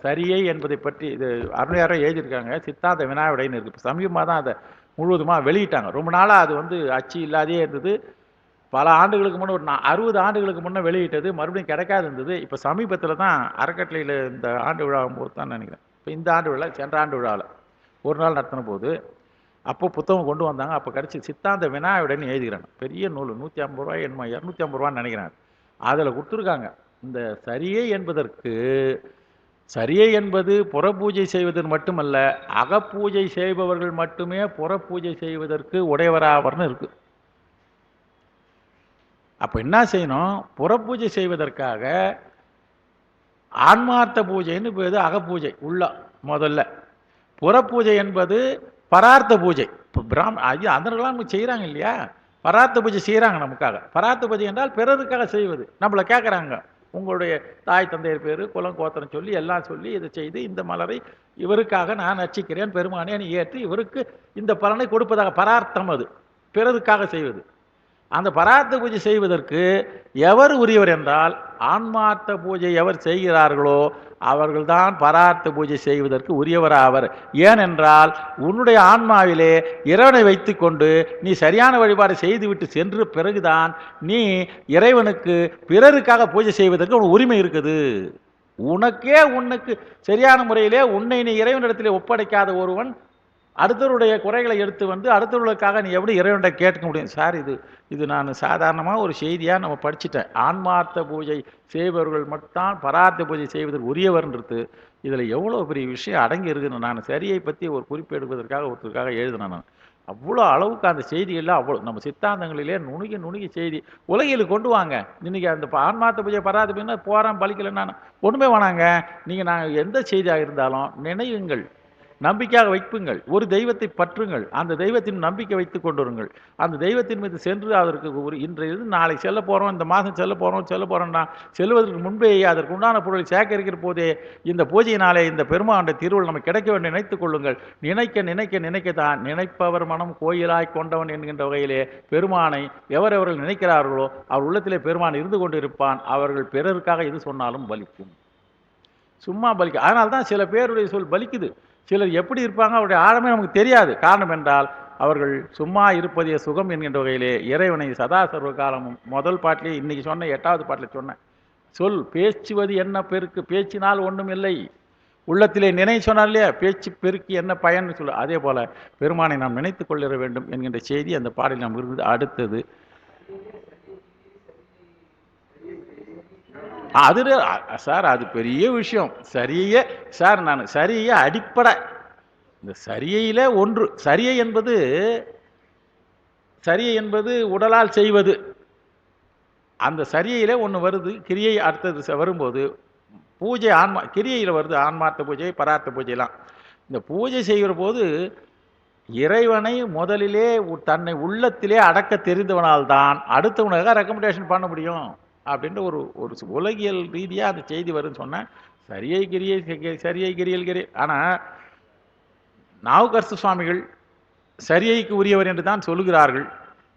சரியை என்பதை பற்றி இது அருணையாரோ எழுதியிருக்காங்க. சித்தாந்த வினாவிடைன்னு இருக்குது. சமீபமாக தான் அதை முழுவதுமாக வெளியிட்டாங்க. ரொம்ப நாளாக அது அச்சு இல்லாதே இருந்தது. பல ஆண்டுகளுக்கு முன்னே ஒரு 60 ஆண்டுகளுக்கு முன்னே வெளியிட்டது, மறுபடியும் கிடைக்காது இருந்தது. இப்போ சமீபத்தில் தான் அறக்கட்டளையில் இந்த ஆண்டு விழாவும் போது தான் நினைக்கிறேன். இப்போ இந்த ஆண்டு விழா சென்ற ஆண்டு விழாவில் ஒரு நாள் நடத்தின போது அப்போ புத்தகம் கொண்டு வந்தாங்க. அப்போ கிடச்சி சித்தாந்த வினாவிடன்னு எழுதிக்கிறாங்க. பெரிய நூல், 150 ரூபாய் என்னமோ 250 ரூபான்னு நினைக்கிறாங்க. அதில் கொடுத்துருக்காங்க. இந்த சரியை என்பது புறப்பூஜை செய்வதற்கு மட்டுமல்ல, அகப்பூஜை செய்பவர்கள் மட்டுமே புறப்பூஜை செய்வதற்கு உடையவராவர்னு இருக்கு. அப்போ என்ன செய்யணும்? புறப்பூஜை செய்வதற்காக ஆன்மார்த்த பூஜைன்னு பேரு அகப்பூஜை உள்ள முதல்ல. புறப்பூஜை என்பது பரார்த்த பூஜை. இப்போ அதெல்லாம் செய்கிறாங்க இல்லையா? பரார்த்த பூஜை செய்கிறாங்க நமக்காக. பரார்த்த பூஜை என்றால் பிறருக்காக செய்வது. நம்மளை கேட்குறாங்க, உங்களுடைய தாய் தந்தையர் பேர் குலம் கோத்திரம் சொல்லி எல்லாம் சொல்லி இதை செய்து இந்த மலரை இவருக்காக நான் அர்ச்சிக்கிறேன் பெருமானே நீ ஏற்று இவருக்கு இந்த பலனை கொடுப்பதாக பரார்த்தம். அது பிறருக்காக செய்வது. அந்த பரார்த்த பூஜை செய்வதற்கு எவர் உரியவர் என்றால், ஆன்மார்த்த பூஜை எவர் செய்கிறார்களோ அவர்கள்தான் பரார்த்த பூஜை செய்வதற்கு உரியவராவர். ஏனென்றால் உன்னுடைய ஆன்மாவிலே இறைவனை வைத்து கொண்டு நீ சரியான வழிபாடு செய்துவிட்டு சென்ற பிறகுதான் நீ இறைவனுக்கு பிறருக்காக பூஜை செய்வதற்கு உனக்கு உரிமை இருக்குது. உனக்கு சரியான முறையிலே உன்னை நீ இறைவனிடத்திலே ஒப்படைக்காத ஒருவன் அடுத்தவருடைய குறைகளை எடுத்து வந்து அடுத்தவர்களுக்காக நீ எப்படி இறைவன்கிட்ட கேட்க முடியும்? சார், இது நான் சாதாரணமாக ஒரு செய்தியாக நம்ம படிச்சுட்டேன். ஆன்மார்த்த பூஜை செய்பவர்கள் மட்டும் பரார்த்த பூஜை செய்வதற்கு உரியவர்ன்றது இதில் எவ்வளோ பெரிய விஷயம் அடங்கி இருக்குன்னு நான் சரியை பற்றி ஒரு குறிப்பு எடுப்பதற்காக ஒருத்தருக்காக எழுதினேன். நான் அவ்வளோ அளவுக்கு அந்த செய்தியெல்லாம் அவ்வளோ நம்ம சித்தாந்தங்களிலே நுணுகி செய்தி உலகில் கொண்டு வாங்க. இன்றைக்கி அந்த ஆன்மார்த்த பூஜை பரார்த்த பூஜைன்னா போகிறேன் பலிக்கலைன்னா ஒன்றுமே வேணாங்க. நீங்கள் நாங்கள் எந்த செய்தியாக இருந்தாலும் நினைவுங்கள், நம்பிக்கையாக வைப்புங்கள், ஒரு தெய்வத்தை பற்றுங்கள், அந்த தெய்வத்தின் நம்பிக்கை வைத்துக் கொண்டுருங்கள். அந்த தெய்வத்தின் மீது சென்று அதற்கு ஒரு இன்றைய நாளை செல்ல போகிறோம், இந்த மாதம் செல்ல போகிறோம்னா செல்வதற்கு முன்பே அதற்கு உண்டான பொருளை சேகரிக்கிற போதே இந்த பூஜையினாலே இந்த பெருமாண்ட திருவுள் நமக்கு கிடைக்க வேண்டும் நினைத்துக் கொள்ளுங்கள். நினைக்கத்தான் நினைப்பவர் மனம் கோயிலாய் கொண்டவன் என்கின்ற வகையிலே பெருமானை எவரவர்கள் நினைக்கிறார்களோ அவர் உள்ளத்திலே பெருமான் இருந்து கொண்டு இருப்பான். அவர்கள் பிறருக்காக எது சொன்னாலும் பலிக்கும், சும்மா பலிக்கும். அதனால்தான் சில பேருடைய சொல் பலிக்குது. சிலர் எப்படி இருப்பாங்க அவருடைய ஆழமே நமக்கு தெரியாது. காரணம் என்றால் அவர்கள் சும்மா இருப்பதே சுகம் என்கின்ற வகையிலே இறைவனை சதா சர்வ காலமும் முதல் பாட்டிலே இன்னைக்கு சொன்ன 8வது பாட்டில் சொன்ன சொல் பேச்சுவது என்ன பெருக்கு, பேச்சினால் ஒன்றும் இல்லை, உள்ளத்திலே நினை சொன்னார் இல்லையா, பேச்சு பெருக்கி என்ன பயன்னு சொல்ல. அதே போல பெருமானை நாம் நினைத்து கொள்ளிட வேண்டும் என்கின்ற செய்தி அந்த பாடலில் நாம் இருந்தது. அடுத்தது அது சார், அது பெரிய விஷயம். சரியே சார், நான் சரியை அடிப்படை இந்த சரியையில் ஒன்று. சரியை என்பது உடலால் செய்வது. அந்த சரியையில் ஒன்று வருது, கிரியை அடுத்தது வரும்போது பூஜை கிரியையில் வருது. ஆன்மார்த்த பூஜை பரார்த்த பூஜைலாம் இந்த பூஜை செய்கிற போது இறைவனை முதலிலே தன்னை உள்ளத்திலே அடக்க தெரிந்தவனால்தான் அடுத்தவனுக்காக ரெக்கமெண்டேஷன் பண்ண முடியும் அப்படின்ற ஒரு உலகியல் ரீதியாக அந்த செய்தி வரும்னு சொன்னேன். சரியை கிரியல். ஆனால் நாவுக்கரசு சுவாமிகள் சரியைக்கு உரியவர் என்று தான் சொல்லுகிறார்கள்.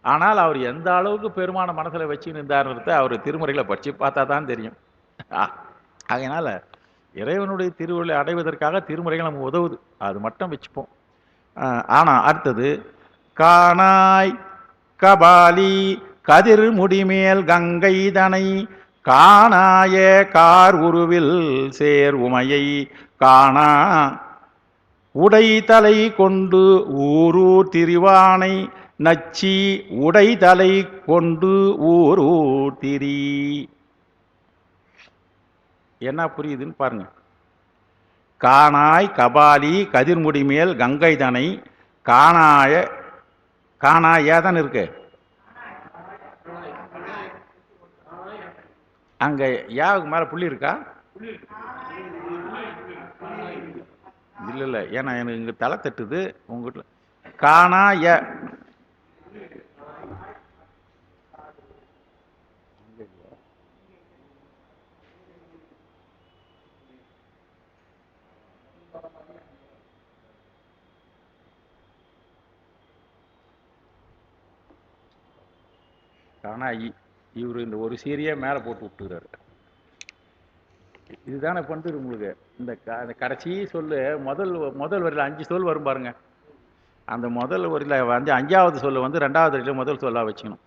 ஆனால் அவர் எந்த அளவுக்கு பெருமான மனசில் வச்சுன்னு இருந்தார்ன்றத அவர் திருமுறைகளை படித்து பார்த்தா தான் தெரியும். அதனால் இறைவனுடைய திருவுருளை அடைவதற்காக திருமுறைகள் நமக்கு உதவுது, அது மட்டும் வச்சுப்போம். ஆனால் அடுத்தது காணாய் கபாலி கதிர் முடிமேல் கங்கை தனை காணாய கார் உருவில் சேர் உமையை காணா உடை தலை கொண்டு ஊரூர் திரிவானை நச்சி உடை தலை கொண்டு ஊரூர் திரி. என்ன புரியுதுன்னு பாருங்க. காணாய் கபாலி கதிர்முடி மேல் கங்கை தனை காணாய தான் இருக்கு. அங்க யாவுக்கு மேல புள்ளி இருக்கா? இல்ல, ஏன்னா எனக்கு இங்க தலை தட்டுது. உங்ககிட்ட காணாய காணாயி. இவர் இந்த ஒரு சீரியை மேலே போட்டு விட்டுக்கிறாரு. இதுதானே பண்ணுறது உங்களுக்கு. இந்த கடைசி சொல்லு முதல் வரியில் 5 சொல் வரும் பாருங்க. அந்த முதல் வரியில் 5வது சொல்லு 2வது வரியில் முதல் சொல்லாக வச்சுக்கணும்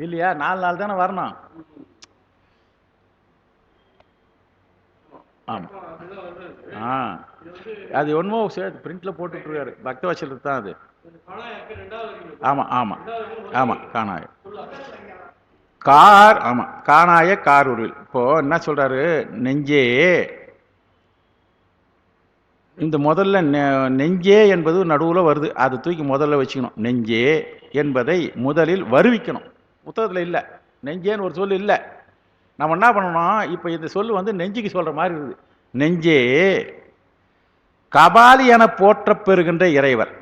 இல்லையா? 4 நாள் தானே வரணும். ஆமாம். அது ஒன்றுமோ பிரிண்ட்ல போட்டுருக்காரு, பக்தவச்சல் தான் அது. ஆமாம் காணாய கார். ஆமாம், காணாய கார் உருவில். இப்போ என்ன சொல்றாரு? நெஞ்சே. இந்த முதல்ல நெஞ்சே என்பது நடுவில் வருது, அதை தூக்கி முதல்ல வச்சுக்கணும். நெஞ்சே என்பதை முதலில் வருவிக்கணும். புத்தகத்தில் இல்லை, நெஞ்சேன்னு ஒரு சொல் இல்லை. நம்ம என்ன பண்ணணும்? இப்போ இந்த சொல் நெஞ்சுக்கு சொல்ற மாதிரி இருக்குது. நெஞ்சே கபாலி என போற்றப் பெறுகின்ற இறைவர்.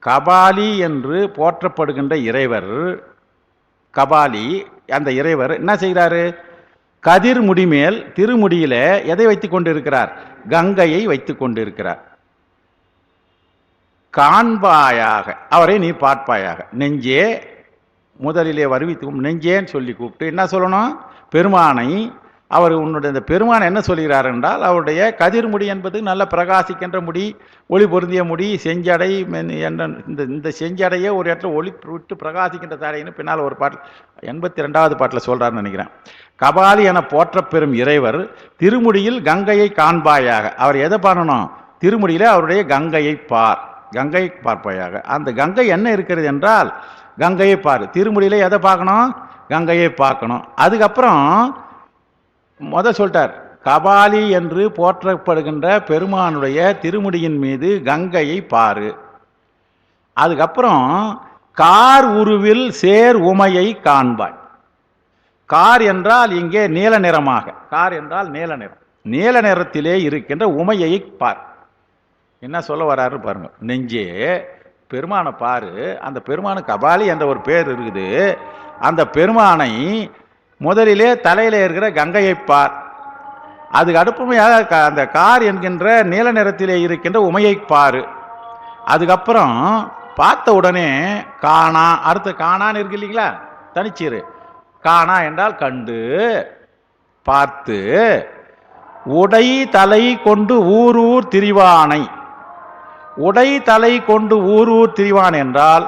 கபாலி என்று போற்றப்படுகின்ற இறைவர், கபாலி அந்த இறைவர் என்ன செய்கிறாரு? கதிர் முடிமேல் திருமுடியில எதை வைத்துக் கொண்டிருக்கிறார்? கங்கையை வைத்துக் கொண்டிருக்கிறார். காண்பாயாக அவரை நீ பார்ப்பாயாக. நெஞ்சே முதலிலே வருவித்து நெஞ்சேன்னு சொல்லி கூப்பிட்டு என்ன சொல்லணும்? பெருமானை. அவர் உன்னுடைய இந்த பெருமானை என்ன சொல்கிறார் என்றால், அவருடைய கதிர்முடி என்பது நல்ல பிரகாசிக்கின்ற முடி, ஒளி பொருந்திய முடி, செஞ்சடை என்ற இந்த செஞ்சடையே ஒரு இடத்துல ஒளி விட்டு பிரகாசிக்கின்ற தடைன்னு பின்னால் ஒரு பாட்டில் 82வது பாட்டில் சொல்றாருன்னு நினைக்கிறேன். கபாலி என போற்ற பெறும் இறைவர் திருமுடியில் கங்கையை காண்பாயாக. அவர் எதை பண்ணணும்? திருமுடியிலே அவருடைய கங்கையை பார், கங்கையை பார்ப்பாயாக. அந்த கங்கை என்ன இருக்கிறது என்றால் கங்கையை பார். திருமுடியிலே எதை பார்க்கணும்? கங்கையை பார்க்கணும். அதுக்கப்புறம் சொல்லிட்டார், கபாலி என்று போற்றப்படுகின்ற பெருமானுடைய திருமுடியின் மீது கங்கையை பாரு. அதுக்கப்புறம் கார் உருவில் சேர் உமையை காண்பாய். கார் என்றால் இங்கே நீல நிறமாக, கார் என்றால் நீல நிறம், நீல நிறத்திலே இருக்கின்ற உமையை பார். என்ன சொல்ல வராரு பாருங்க. நெஞ்சே பெருமானை பாரு. அந்த பெருமானு கபாலி என்ற ஒரு பேர் இருக்குது. அந்த பெருமானை முதலிலே தலையில இருக்கிற கங்கையை பார். அதுக்கு அடுப்புமையாக அந்த கார் என்கின்ற நீல நிறத்திலே இருக்கின்ற உமையை பாரு. அதுக்கப்புறம் பார்த்த உடனே காணா, அடுத்த காணான்னு இருக்கு இல்லைங்களா, தனிச்சீரு. காணா என்றால் கண்டு, பார்த்து, உடை தலை கொண்டு ஊர் ஊர் திரிவானை. உடை தலை கொண்டு ஊர் ஊர் திரிவான் என்றால்,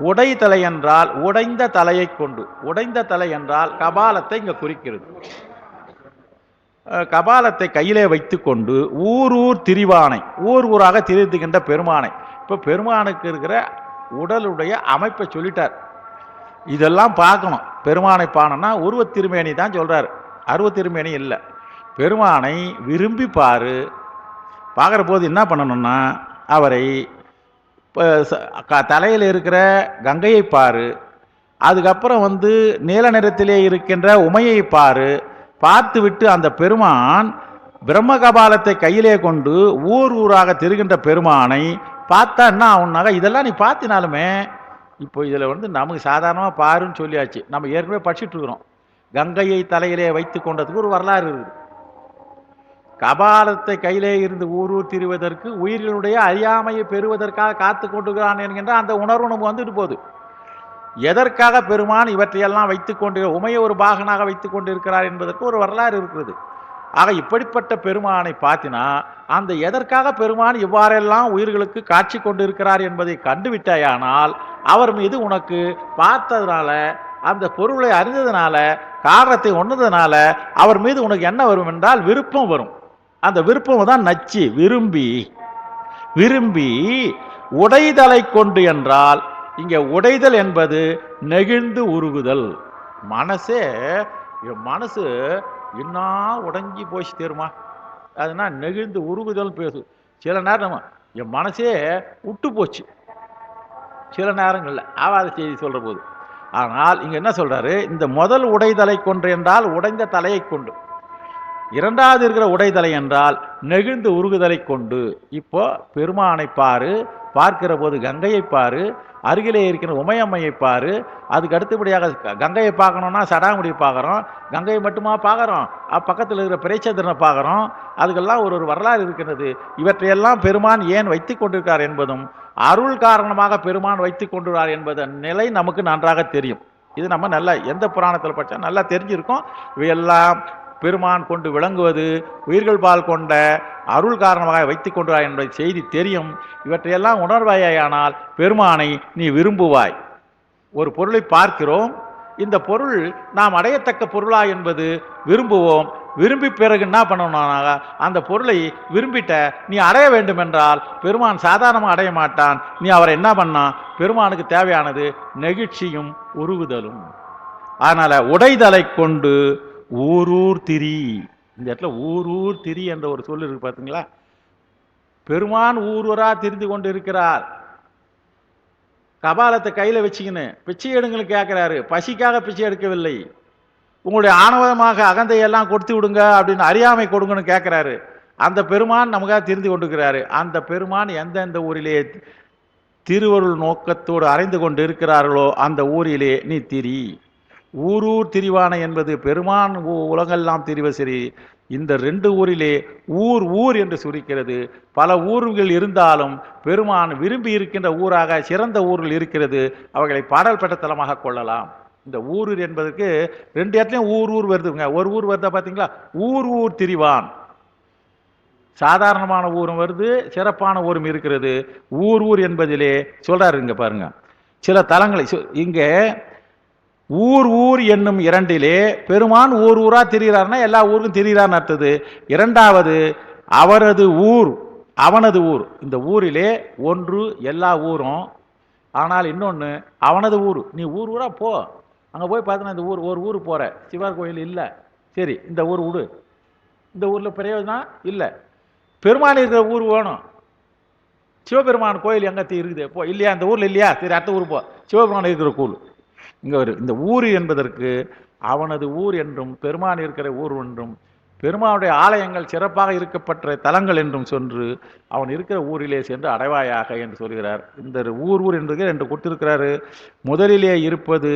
உடை தலை என்றால் உடைந்த தலையை கொண்டு, உடைந்த தலை என்றால் கபாலத்தை இங்க குறிக்கிறது. கபாலத்தை கையிலே வைத்து கொண்டு ஊர் ஊர் திரிவானை, ஊர் ஊராக திரித்துகின்ற பெருமானை. இப்போ பெருமானுக்கு இருக்கிற உடலுடைய அமைப்பை சொல்லிட்டார். இதெல்லாம் பார்க்கணும். பெருமானை பாடணும்னா உருவத் திருமேனி தான் சொல்றாரு, அருவத் திருமேனி இல்லை. பெருமானை விரும்பி பாரு. பார்க்குற போது என்ன பண்ணணும்னா அவரை தலையில் இருக்கிற கங்கையை பாரு. அதுக்கப்புறம் நீல நிறத்திலே இருக்கின்ற உமையை பாரு. பார்த்து விட்டு அந்த பெருமான் பிரம்ம கபாலத்தை கையிலே கொண்டு ஊர் ஊராக திரிகின்ற பெருமானை பார்த்தா என்ன ஆகுனாக, இதெல்லாம் நீ பார்த்தினாலுமே இப்போ இதில் நமக்கு சாதாரணமாக பாருன்னு சொல்லியாச்சு. நம்ம ஏற்கனவே படிச்சுட்டு இருக்கிறோம். கங்கையை தலையிலே வைத்து கொண்டதுக்கு ஒரு வரலாறு இருக்குது. கபாலத்தை கையிலே இருந்து ஊர் ஊர் திரிவதற்கு, உயிர்களுடைய அறியாமையை பெறுவதற்காக காத்து கொண்டுகிறான் என்கின்ற அந்த உணர்வு நமக்கு வந்துட்டு போகுது. எதற்காக பெருமான் இவற்றையெல்லாம் வைத்துக் கொண்டு உமையை ஒரு பாகனாக வைத்துக் கொண்டு இருக்கிறார் என்பதற்கு ஒரு வரலாறு இருக்கிறது. ஆக இப்படிப்பட்ட பெருமானை பார்த்தினா அந்த எதற்காக பெருமான் இவ்வாறெல்லாம் உயிர்களுக்கு காட்சி கொண்டு இருக்கிறார் என்பதை கண்டுவிட்டாயானால் அவர் மீது உனக்கு பார்த்ததுனால, அந்த பொருளை அறிந்ததுனால, காரணத்தை ஒன்றதுனால அவர் மீது உனக்கு என்ன வரும் என்றால் விருப்பம் வரும். அந்த விருப்பம் தான் நச்சு. விரும்பி விரும்பி உடைதலை கொண்டு என்றால் இங்க உடைதல் என்பது நெகிழ்ந்து உருகுதல். மனசே, மனசு என்ன உடஞ்சி போச்சு தெரியுமா, அதுனா நெகிழ்ந்து உருகுதல் பேசு. சில நேரம் என் மனசே விட்டு போச்சு, சில நேரங்களில் ஆவாத செய்தி சொல்ற போது. ஆனால் இங்க என்ன சொல்றாரு, இந்த முதல் உடைதலை கொன்று என்றால் உடைந்த தலையை கொண்டு, இரண்டாவது இருக்கிற உடைதலை என்றால் நெகிழ்ந்து உருகுதலை கொண்டு. இப்போ பெருமானை பாரு, பார்க்கிற போது கங்கையை பாரு, அருகிலே இருக்கிற உமையம்மையை பாரு. அதுக்கு அடுத்தபடியாக கங்கையை பார்க்கணும்னா சடாமுடியை பார்க்குறோம், கங்கையை மட்டுமா பார்க்குறோம், பக்கத்தில் இருக்கிற பிறைச்சந்திரனை பார்க்குறோம். அதுக்கெல்லாம் ஒரு வரலாறு இருக்கிறது. இவற்றையெல்லாம் பெருமான் ஏன் வைத்து கொண்டிருக்கார் என்பதும், அருள் காரணமாக பெருமான் வைத்து கொண்டிருக்கார் என்பதன் நிலை நமக்கு நன்றாக தெரியும். இது நம்ம நல்லா எந்த புராணத்தில் படித்தா நல்லா தெரிஞ்சிருக்கோம். இவையெல்லாம் பெருமான் கொண்டு விளங்குவது உயிர்கள் பால் கொண்ட அருள் காரணமாக வைத்துக் கொண்டாய் என்ற செய்தி தெரியும். இவற்றையெல்லாம் உணர்வாயானால் பெருமானை நீ விரும்புவாய். ஒரு பொருளை பார்க்கிறோம், இந்த பொருள் நாம் அடையத்தக்க பொருளா என்பது விரும்புவோம். விரும்பி பிறகு என்ன பண்ணணும்னா அந்த பொருளை விரும்பிட்ட நீ அடைய வேண்டும் என்றால் பெருமான் சாதாரணமாக அடைய மாட்டான். நீ அவரை என்ன பண்ணா, பெருமானுக்கு தேவையானது நெகிழ்ச்சியும் உருகுதலும். அதனால உடைதலை கொண்டு ஊரூர் திரி. இந்த இடத்துல ஊரூர் திரி என்ற ஒரு சொல் இருக்கு பார்த்தீங்களா. பெருமான் ஊரூரா திரிந்து கொண்டு இருக்கிறார். கபாலத்தை கையில் வச்சுக்கின்னு பிச்சை எடுங்களுக்கு கேட்கிறாரு. பசிக்காக பிச்சை எடுக்கவில்லை. உங்களுடைய ஆணவமாக அகந்தையெல்லாம் கொடுத்து விடுங்க அப்படின்னு அறியாமை கொடுங்கன்னு கேட்கிறாரு. அந்த பெருமான் நமக்காக திரிந்து கொண்டிருக்கிறாரு. அந்த பெருமான் எந்தெந்த ஊரிலே திருவருள் நோக்கத்தோடு அறைந்து கொண்டு இருக்கிறார்களோ அந்த ஊரிலே நீ திரி. ஊரூர் திரிவானை என்பது பெருமான் உலகெல்லாம் திரிவ சரி. இந்த ரெண்டு ஊரிலே ஊர் ஊர் என்று சுரிக்கிறது. பல ஊர்கள் இருந்தாலும் பெருமான் விரும்பி இருக்கின்ற ஊராக சிறந்த ஊர்கள் இருக்கிறது. அவைகளை பாடல் பெற்ற தலமாக கொள்ளலாம். இந்த ஊரூர் என்பதற்கு ரெண்டு இடத்துலையும் ஊர் ஊர் வருதுங்க. ஒரு ஊர் வருதா பார்த்தீங்களா, ஊர் ஊர் திரிவான். சாதாரணமான ஊரும் வருது, சிறப்பான ஊரும் இருக்கிறது. ஊர் ஊர் என்பதிலே சொல்றாரு. இங்க பாருங்க சில தலங்களை. இங்கே ஊர் ஊர் என்னும் இரண்டிலே பெருமான் ஊர் ஊரா திரிகிறார்னா எல்லா ஊருக்கும் திரிகிறார்னு அர்த்தது. இரண்டாவது அவரது ஊர், அவனது ஊர். இந்த ஊரிலே ஒன்று எல்லா ஊரும், ஆனால் இன்னொன்று அவனது ஊர். நீ ஊர் ஊராக போ, அங்கே போய் பார்த்தீங்கன்னா இந்த ஊர் ஒரு ஊர் போகிற சிவன் கோயில் இல்லை, சரி இந்த ஊர் விடு, இந்த ஊரில் பிரயோஜனம் இல்லை. பெருமாள் இருக்கிற ஊர் வேணும். சிவபெருமான் கோயில் எங்கே இருக்குது போ, இல்லையா இந்த ஊரில் இல்லையா, சரி அடுத்த ஊர் போ, சிவபெருமான் இருக்கிற கோயில் இங்கே வரும். இந்த ஊர் என்பதற்கு அவனது ஊர் என்றும் பெருமான் இருக்கிற ஊர் என்றும் பெருமானுடைய ஆலயங்கள் சிறப்பாக இருக்கப்பட்ட தலங்கள் என்றும் சென்று அவன் இருக்கிற ஊரிலே சென்று அடைவாயாக என்று சொல்கிறார். இந்த ஊர் என்பது ரெண்டு கொடுத்திருக்கிறாரு. முதலிலே இருப்பது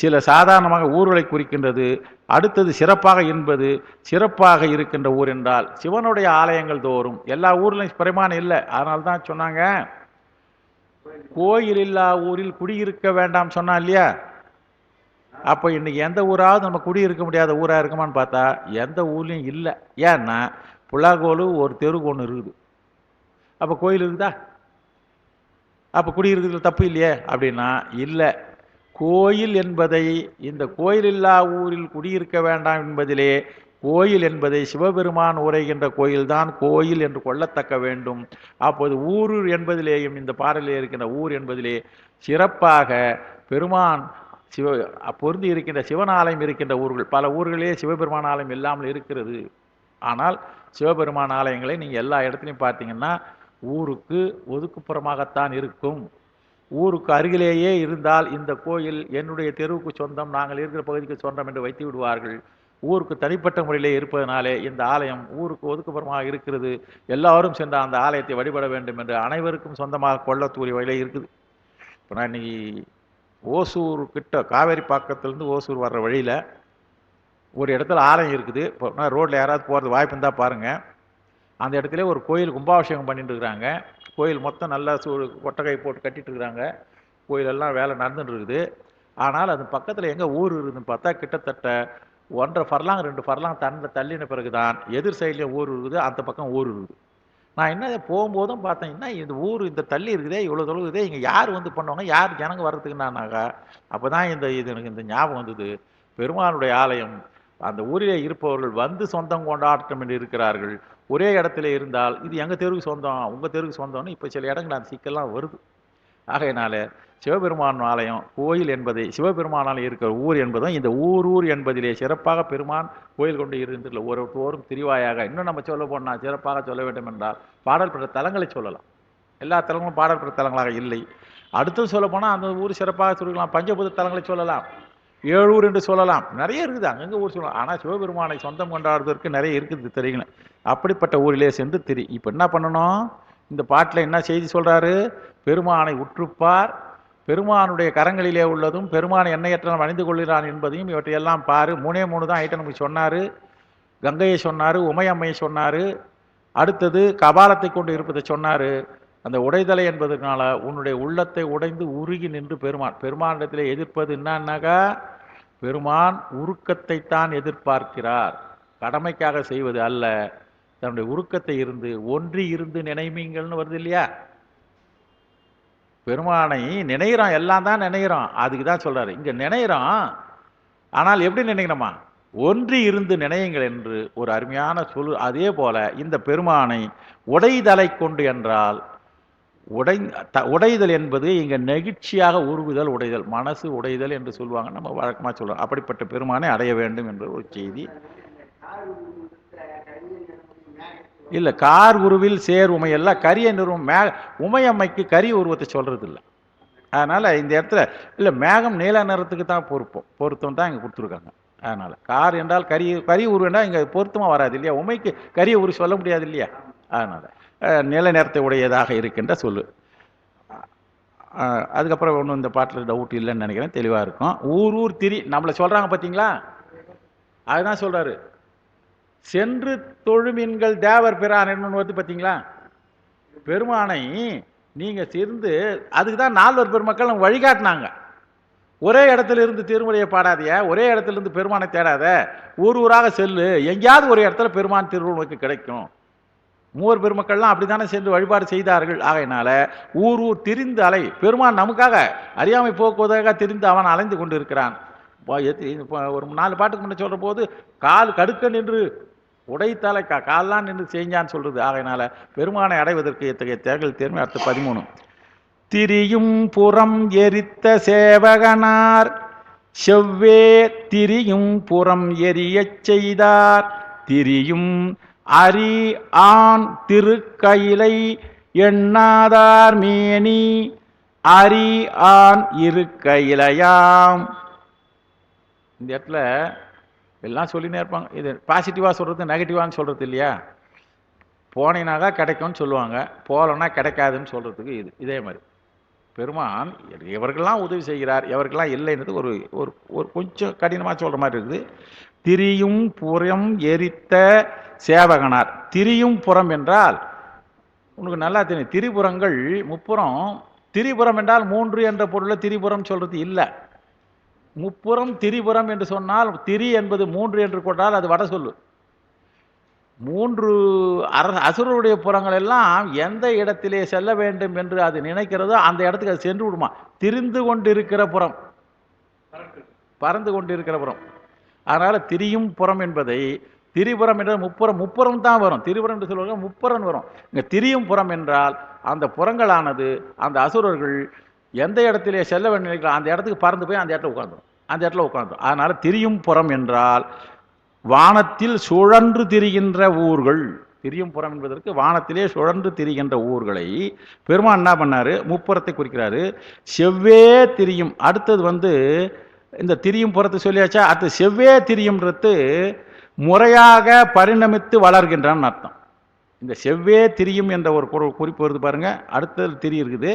சில சாதாரணமாக ஊர்களை குறிக்கின்றது. அடுத்தது சிறப்பாக என்பது சிறப்பாக இருக்கின்ற ஊர் என்றால் சிவனுடைய ஆலயங்கள் தோறும். எல்லா ஊர்லையும் பெருமான் இல்லை, அதனால தான் சொன்னாங்க கோயில் இல்லா ஊரில் குடியிருக்க வேண்டாம் சொன்னா இல்லையா. அப்போ இன்னைக்கு எந்த ஊராவது நம்ம குடியிருக்க முடியாத ஊராக இருக்குமான்னு பார்த்தா எந்த ஊர்லேயும் இல்லை. ஏன்னா புல்லாகோல் ஒரு தெருக்கு ஒன்று இருக்குது, அப்போ கோயில் இருக்குதா? அப்போ குடியிருக்கிறதுல தப்பு இல்லையே அப்படின்னா இல்லை. கோயில் என்பதை இந்த கோயில் இல்லா ஊரில் குடியிருக்க வேண்டாம் என்பதிலே கோயில் என்பதை சிவபெருமான் உரைகின்ற கோயில்தான் கோயில் என்று கொள்ளத்தக்க வேண்டும். அப்போது ஊர் என்பதிலேயும் இந்த பாடலில் இருக்கின்ற ஊர் என்பதிலே சிறப்பாக பெருமான் சிவ பொருந்தி இருக்கின்ற சிவன் ஆலயம் இருக்கின்ற ஊர்கள். பல ஊர்களே சிவபெருமான் ஆலயம் இல்லாமல் இருக்கிறது. ஆனால் சிவபெருமான் ஆலயங்களை நீங்கள் எல்லா இடத்துலையும் பார்த்தீங்கன்னா ஊருக்கு ஒதுக்குப்புறமாகத்தான் இருக்கும். ஊருக்கு அருகிலேயே இருந்தால் இந்த கோயில் என்னுடைய தெருவுக்கு சொந்தம், நாங்கள் இருக்கிற பகுதிக்கு சொந்தம் என்று வைத்து விடுவார்கள். ஊருக்கு தனிப்பட்ட முறையிலே இருப்பதனாலே இந்த ஆலயம் ஊருக்கு ஒதுக்குப்புறமாக இருக்கிறது. எல்லாரும் சென்று அந்த ஆலயத்தை வழிபட வேண்டும் என்று அனைவருக்கும் சொந்தமாக கொள்ளக்கூடிய வகையிலே இருக்குது. இப்போ நான் இன்னைக்கு ஓசூர் கிட்ட காவேரி பாக்கத்திலேருந்து ஓசூர் வர்ற வழியில் ஒரு இடத்துல ஆலயம் இருக்குது. இப்போ ரோட்டில் யாராவது போகிறது வாய்ப்பு இருந்தால் பாருங்கள். அந்த இடத்துல ஒரு கோயில் கும்பாபிஷேகம் பண்ணிட்டு இருக்கிறாங்க. கோயில் மொத்தம் நல்லா கொட்டகை போட்டு கட்டிட்டு இருக்கிறாங்க. கோயிலெல்லாம் வேலை நடந்துட்டு இருக்குது. ஆனால் அது பக்கத்தில் எங்கே ஊர் இருக்குதுன்னு பார்த்தா கிட்டத்தட்ட 1.5 ஃபர்லாங் 2 ஃபர்லாங் தள்ளின பிறகு தான் எதிர் சைட்லேயும் ஊர் இருக்குது, அந்த பக்கம் ஊர் இருக்குது. நான் என்ன போகும்போதும் பார்த்தீங்கன்னா இந்த ஊர் இந்த தள்ளி இருக்குதே, இவ்வளோ தொலைவு இருக்குதே, இங்கே யார் வந்து பண்ணுவாங்க, யார் ஜனங்க வர்றதுக்குன்னாக்கா அப்போ தான் இது எனக்கு இந்த ஞாபகம் வந்தது. பெருமானுடைய ஆலயம் அந்த ஊரிலே இருப்பவர்கள் வந்து சொந்தம் கொண்டாட்டம் என்று இருக்கிறார்கள். ஒரே இடத்துல இருந்தால் இது எங்கள் தெருவுக்கு சொந்தம், உங்கள் தெருவுக்கு சொந்தம்னு இப்போ சில இடங்கள் அந்த சிக்கல்லாம் வருது. ஆகையினால சிவபெருமான் ஆலயம் கோயில் என்பதை சிவபெருமான் ஆலயம் இருக்கிற ஊர் என்பதும் இந்த ஊர் என்பதிலே சிறப்பாக பெருமான் கோயில் கொண்டு இருந்துள்ள ஒருவரும் திரிவாயாக. இன்னும் நம்ம சொல்ல போனால் சிறப்பாக சொல்ல வேண்டும் என்றால் பாடல் பெற்ற தலங்களை சொல்லலாம். எல்லா தலங்களும் பாடல் பெற்ற தலங்களாக இல்லை. அடுத்து சொல்ல போனால் அந்த ஊர் சிறப்பாக சொல்லலாம். பஞ்சபூத தலங்களை சொல்லலாம், 7 ஊர் என்று சொல்லலாம், நிறைய இருக்குது, அங்கங்கே ஊர் சொல்லலாம். ஆனால் சிவபெருமானை சொந்தம் கொண்டாடுவதற்கு நிறைய இருக்குது தெரியுங்களேன். அப்படிப்பட்ட ஊரிலே சென்று இப்போ என்ன பண்ணணும், இந்த பாட்டில் என்ன செய்தி சொல்கிறாரு, பெருமானை உற்றுப்பார், பெருமானுடைய கரங்களிலே உள்ளதும் பெருமானை எண்ணெயற்ற அணிந்து கொள்கிறான் என்பதையும் இவற்றையெல்லாம் பாரு. 3 தான் ஐட்டம் நமக்கு சொன்னார். கங்கையை சொன்னார், உமையம்மையை சொன்னார், அடுத்தது கபாலத்தை கொண்டு இருப்பதை சொன்னார். அந்த உடைதலை என்பதனால உன்னுடைய உள்ளத்தை உடைந்து உருகி நின்று பெருமானிடத்தில் எதிர்ப்பது என்னன்னாக்கா பெருமான் உருக்கத்தை தான் எதிர்பார்க்கிறார், கடமைக்காக செய்வது அல்ல. தன்னுடைய உருக்கத்தை இருந்து ஒன்றி இருந்து நினைமீங்கள்னு வருது இல்லையா. பெருமானை நினைகிறோம், எல்லாம் தான் நினைகிறோம், அதுக்கு தான் சொல்றாரு இங்க நினைகிறோம். ஆனால் எப்படி நினைக்கிறோமா, ஒன்றி இருந்து நினையுங்கள் என்று ஒரு அருமையான சொல். அதே போல இந்த பெருமானை உடைதலை கொண்டு என்றால் உடைதல் என்பது இங்க நெகிழ்ச்சியாக உருகுதல், உடைதல், மனசு உடைதல் என்று சொல்லுவாங்க, நம்ம வழக்கமாக சொல்றோம். அப்படிப்பட்ட பெருமானை அடைய வேண்டும் என்ற ஒரு செய்தி. இல்லை, கார் உருவில் சேர் உமை எல்லாம் கரிய நிறுவம். உமையம்மைக்கு கரிய உருவத்தை சொல்றது இல்லை. அதனால இந்த இடத்துல இல்லை, மேகம் நீல நிறத்துக்கு தான் பொருத்தம் தான் இங்கே கொடுத்துருக்காங்க. அதனால கார் என்றால் கரிய உருவம்னா இங்கே பொருத்தமாக வராது இல்லையா, உமைக்கு கரிய உருவ சொல்ல முடியாது இல்லையா. அதனால நில நேரத்தை உடையதாக இருக்கின்ற சொல்லு. அதுக்கப்புறம் ஒன்றும் இந்த பாட்டில் டவுட் இல்லைன்னு நினைக்கிறேன், தெளிவாக இருக்கும். ஊர் திரி நம்மளை சொல்கிறாங்க பார்த்தீங்களா, அதுதான் சொல்கிறாரு. சென்று தொழுமீன்கள் தேவர் பிரான் என்னன்னு வந்து பார்த்தீங்களா, பெருமானை நீங்கள் சேர்ந்து அதுக்கு தான் 4 பெருமக்கள் நம்ம வழிகாட்டினாங்க. ஒரே இடத்துல இருந்து திருமுறையை பாடாதிய, ஒரே இடத்துல இருந்து பெருமானை தேடாத, ஊராக செல்லு, எங்கேயாவது ஒரு இடத்துல பெருமான் திருவுருவனுக்கு கிடைக்கும். 3 பெருமக்கள்லாம் அப்படி தானே சென்று வழிபாடு செய்தார்கள். ஆகையினால ஊர் திரிந்து அலை, பெருமான் நமக்காக அறியாமை போக்குவதாக திரிந்து அவன் அலைந்து கொண்டு இருக்கிறான். ஒரு 4 பாட்டுக்கு முன்னே சொல்கிற போது கால் கடுக்க நின்று உடைத்தால கால்லாம் நின்று செஞ்சான்னு சொல்றது. ஆகையினால பெருமானை அடைவதற்கு இத்தகைய தேர்தல் தேர்மை. அடுத்து 13. திரியும் புறம் எரித்த சேவகனார் செவ்வே திரியும் புறம் எரியச் செய்தார் திரியும் அரி ஆண் திருக்கயிலை எண்ணாதார் மேனி அரி ஆண் இருக்கையிலையாம். இந்த இடத்துல எல்லாம் சொல்லினே இருப்பாங்க. இது பாசிட்டிவாக சொல்கிறது நெகட்டிவான்னு சொல்கிறது இல்லையா? போனீனாக்கா கிடைக்கும்னு சொல்லுவாங்க, போகலன்னா கிடைக்காதுன்னு சொல்கிறதுக்கு இதே மாதிரி பெருமான் எவர்களெல்லாம் உதவி செய்கிறார் எவர்களெல்லாம் இல்லைன்றது ஒரு ஒரு கொஞ்சம் கடினமாக சொல்கிற மாதிரி இருக்குது. திரியும் புறம் எரித்த சேவகனார். திரியும் புறம் என்றால் உனக்கு நல்லா தெரியும், திரிபுரங்கள் முப்புறம். திரிபுரம் என்றால் 3 என்ற பொருளில் திரிபுரம் சொல்கிறது இல்லை. முப்புறம் திரிபுரம் என்று சொன்னால் திரி என்பது 3 என்று கொண்டால் அது வட சொல்லு. 3 அசுரருடைய புறங்கள் எல்லாம் எந்த இடத்திலே செல்ல வேண்டும் என்று அது நினைக்கிறதோ அந்த இடத்துக்கு அது சென்று விடுமா. திரிந்து கொண்டிருக்கிற புறம், பறந்து கொண்டிருக்கிற புறம். அதனால திரியும் புறம் என்பதை திரிபுரம் என்ற முப்புறம் தான் வரும். திரிபுரம் என்று சொல்லுவாங்க, முப்புறம் வரும். இங்க திரியும் புறம் என்றால் அந்த புறங்களானது அந்த அசுரர்கள் எந்த இடத்திலே செல்ல வேண்டும் நினைக்கலாம் அந்த இடத்துக்கு பறந்து போய் அந்த இடத்துல உட்காந்துரும். அதனால திரியும் புறம் என்றால் வானத்தில் சுழன்று திரிகின்ற ஊர்கள். திரியும் புறம் என்பதற்கு வானத்திலே சுழன்று திரிகின்ற ஊர்களை பெருமான் என்ன பண்ணாரு, முப்புறத்தை குறிக்கிறாரு. செவ்வே திரியும். அடுத்தது இந்த திரியும் புறத்தை சொல்லியாச்சா. அடுத்து செவ்வே திரியும்ன்றது முறையாக பரிணமித்து வளர்கின்றான்னு அர்த்தம். இந்த செவ்வே திரியும் என்ற ஒரு குறிப்பு வருது பாருங்க. அடுத்தது திரி இருக்குது.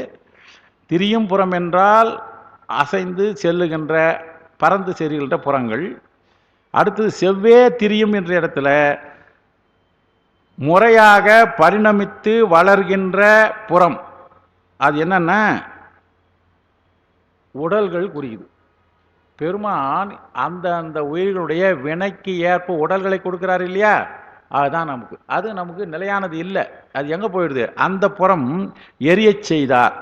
திரியும் புறம் என்றால் அசைந்து செல்லுகின்ற பறந்து செல்கின்ற புறங்கள். அடுத்தது செவ்வே திரியும் என்ற இடத்துல முறையாக பரிணமித்து வளர்கின்ற புறம். அது என்னன்னா உடல்கள் குறிக்குது. பெருமான் அந்த உயிர்களுடைய வினைக்கு ஏற்ப உடல்களை கொடுக்கிறார் இல்லையா, அதுதான் நமக்கு. அது நமக்கு நிலையானது இல்லை. அது எங்கே போயிடுது, அந்த புறம் எரியச் செய்தார்.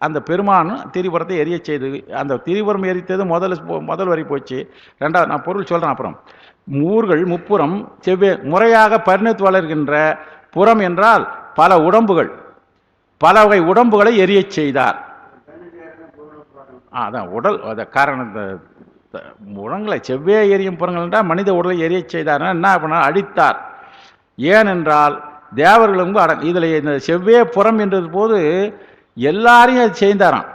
அந்த பெருமான் திரிபுரத்தை எரியச் செய்து, அந்த திரிபுரம் எரித்தது முதல் வரி போச்சு. ரெண்டாவது நான் பொருள் சொல்கிறேன். அப்புறம் ஊர்கள் முப்புறம் செவ்வே முறையாக பரிணத்து வளர்கின்ற புறம் என்றால் பல உடம்புகள், பல வகை உடம்புகளை எரியச் செய்தார். அதான் உடல் காரணம். உடங்களை செவ்வே எரியும் புறங்கள் என்றால் மனித உடலை எரியச் செய்தார். என்ன பண்ணார், அடித்தார். ஏனென்றால் தேவர்களும் இதில் இந்த செவ்வே புறம் என்றது போது எல்லாரையும் அது செய்தாராம்.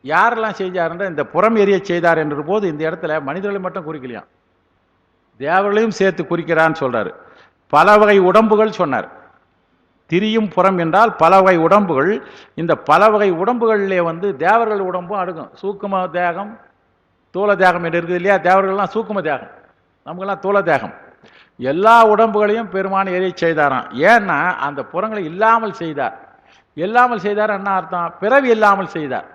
யாரெல்லாம் செஞ்சாருன்ற இந்த புறம் எரிய செய்தார் என்ற போது இந்த இடத்துல மனிதர்களை மட்டும் குறிக்கலையாம், தேவர்களையும் சேர்த்து குறிக்கிறான்னு சொல்றாரு. பல வகை உடம்புகள் சொன்னார். திரியும் புறம் என்றால் பல வகை உடம்புகள். இந்த பல வகை உடம்புகளிலே தேவர்கள் உடம்பும் அடுக்கும். சூக்கும தேகம், தூள தேகம் என்று இருக்குது இல்லையா. தேவர்கள்லாம் சூக்கும தேகம், நமக்கெல்லாம் தூள தேகம். எல்லா உடம்புகளையும் பெருமான் எரிய செய்தாராம். ஏன்னா அந்த புறங்களை இல்லாமல் செய்தார். இல்லாமல் செய்தார் என்ன அர்த்தம், பிறவி இல்லாமல் செய்தார்.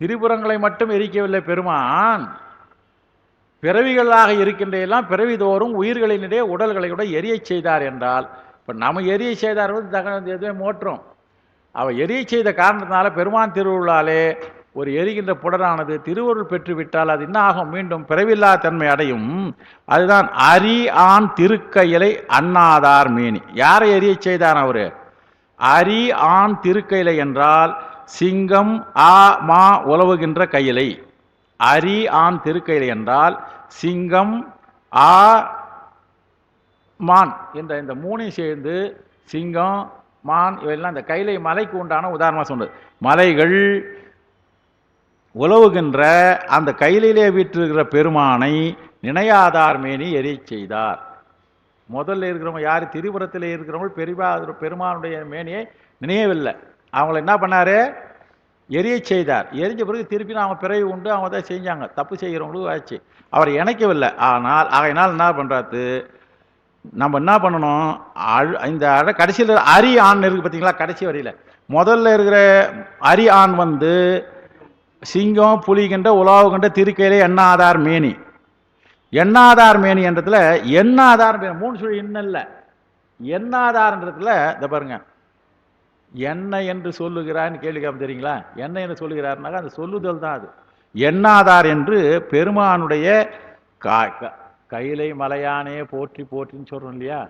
திரிபுரங்களை மட்டும் எரிக்கவில்லை பெருமான், பிறவிகளாக இருக்கின்ற எல்லாம் பிறவி தோறும் உயிர்களினுடைய உடல்களை கூட எரிய செய்தார். என்றால் இப்போ நம்ம எரிய செய்தார் எதுவுமே மோற்றம். அவள் எரிய செய்த காரணத்தினால பெருமான் திருவுருளாலே ஒரு எரிகின்ற புடரானது திருவருள் பெற்று விட்டால் அது என்ன ஆகும், மீண்டும் பிறவில்லா தன்மை அடையும். அதுதான் அரி ஆண் திருக்கையிலை அண்ணாதார் மேனி. யாரை எரிய செய்தான் அவரு, அரி ஆண் திருக்கையிலை என்றால் சிங்கம் ஆ மா உலவுகின்ற கையிலை. அரி ஆண் திருக்கையிலை என்றால் சிங்கம் ஆ மான் என்ற இந்த மூணையும் சேர்ந்து சிங்கம் மான் இவையெல்லாம் இந்த கையிலை மலைக்கு உண்டான உதாரணமாக சொன்னது. மலைகள் உலவுகின்ற அந்த கையிலே வீற்றிருக்கிற பெருமானை நினையாதார் மேனி எரிய செய்தார். முதல்ல இருக்கிறவங்க யார், திரிபுரத்தில் இருக்கிறவங்க பெருமானுடைய மேனியை நினையவில்லை. அவங்கள என்ன பண்ணாரு, எரிய செய்தார். எரிஞ்ச பிறகு திருப்பி அவங்க பிறகு உண்டு, அவங்க தான் செஞ்சாங்க. தப்பு செய்கிறவங்களும் ஆச்சு, அவர் இணைக்கவில்லை. ஆனால் ஆகையினால் என்ன பண்ணுறாரு, நம்ம என்ன பண்ணணும், இந்த கடைசியில் அரி ஆண் இருக்கு பார்த்தீங்களா, கடைசி வரியில் முதல்ல இருக்கிற அரி ஆண் சிங்கம் புலிகின்ற உலாவுகின்ற திருக்கையிலே எண்ணாதார் மேனி. எண்ணாதார் மேனி என்றதுல எண்ணாதார் மூணு சொல்லி இன்னும் இல்லை, எண்ணாதார்ன்றதுல இந்த பாருங்க, என்ன என்று சொல்லுகிறான்னு கேள்விக்காம தெரியுங்களா. என்ன என்று சொல்லுகிறாருனாக்கா அந்த சொல்லுதல் தான் அது. எண்ணாதார் என்று பெருமானுடைய கைலை மலையானே போற்றி போற்றின்னு சொல்கிறோம் இல்லையா?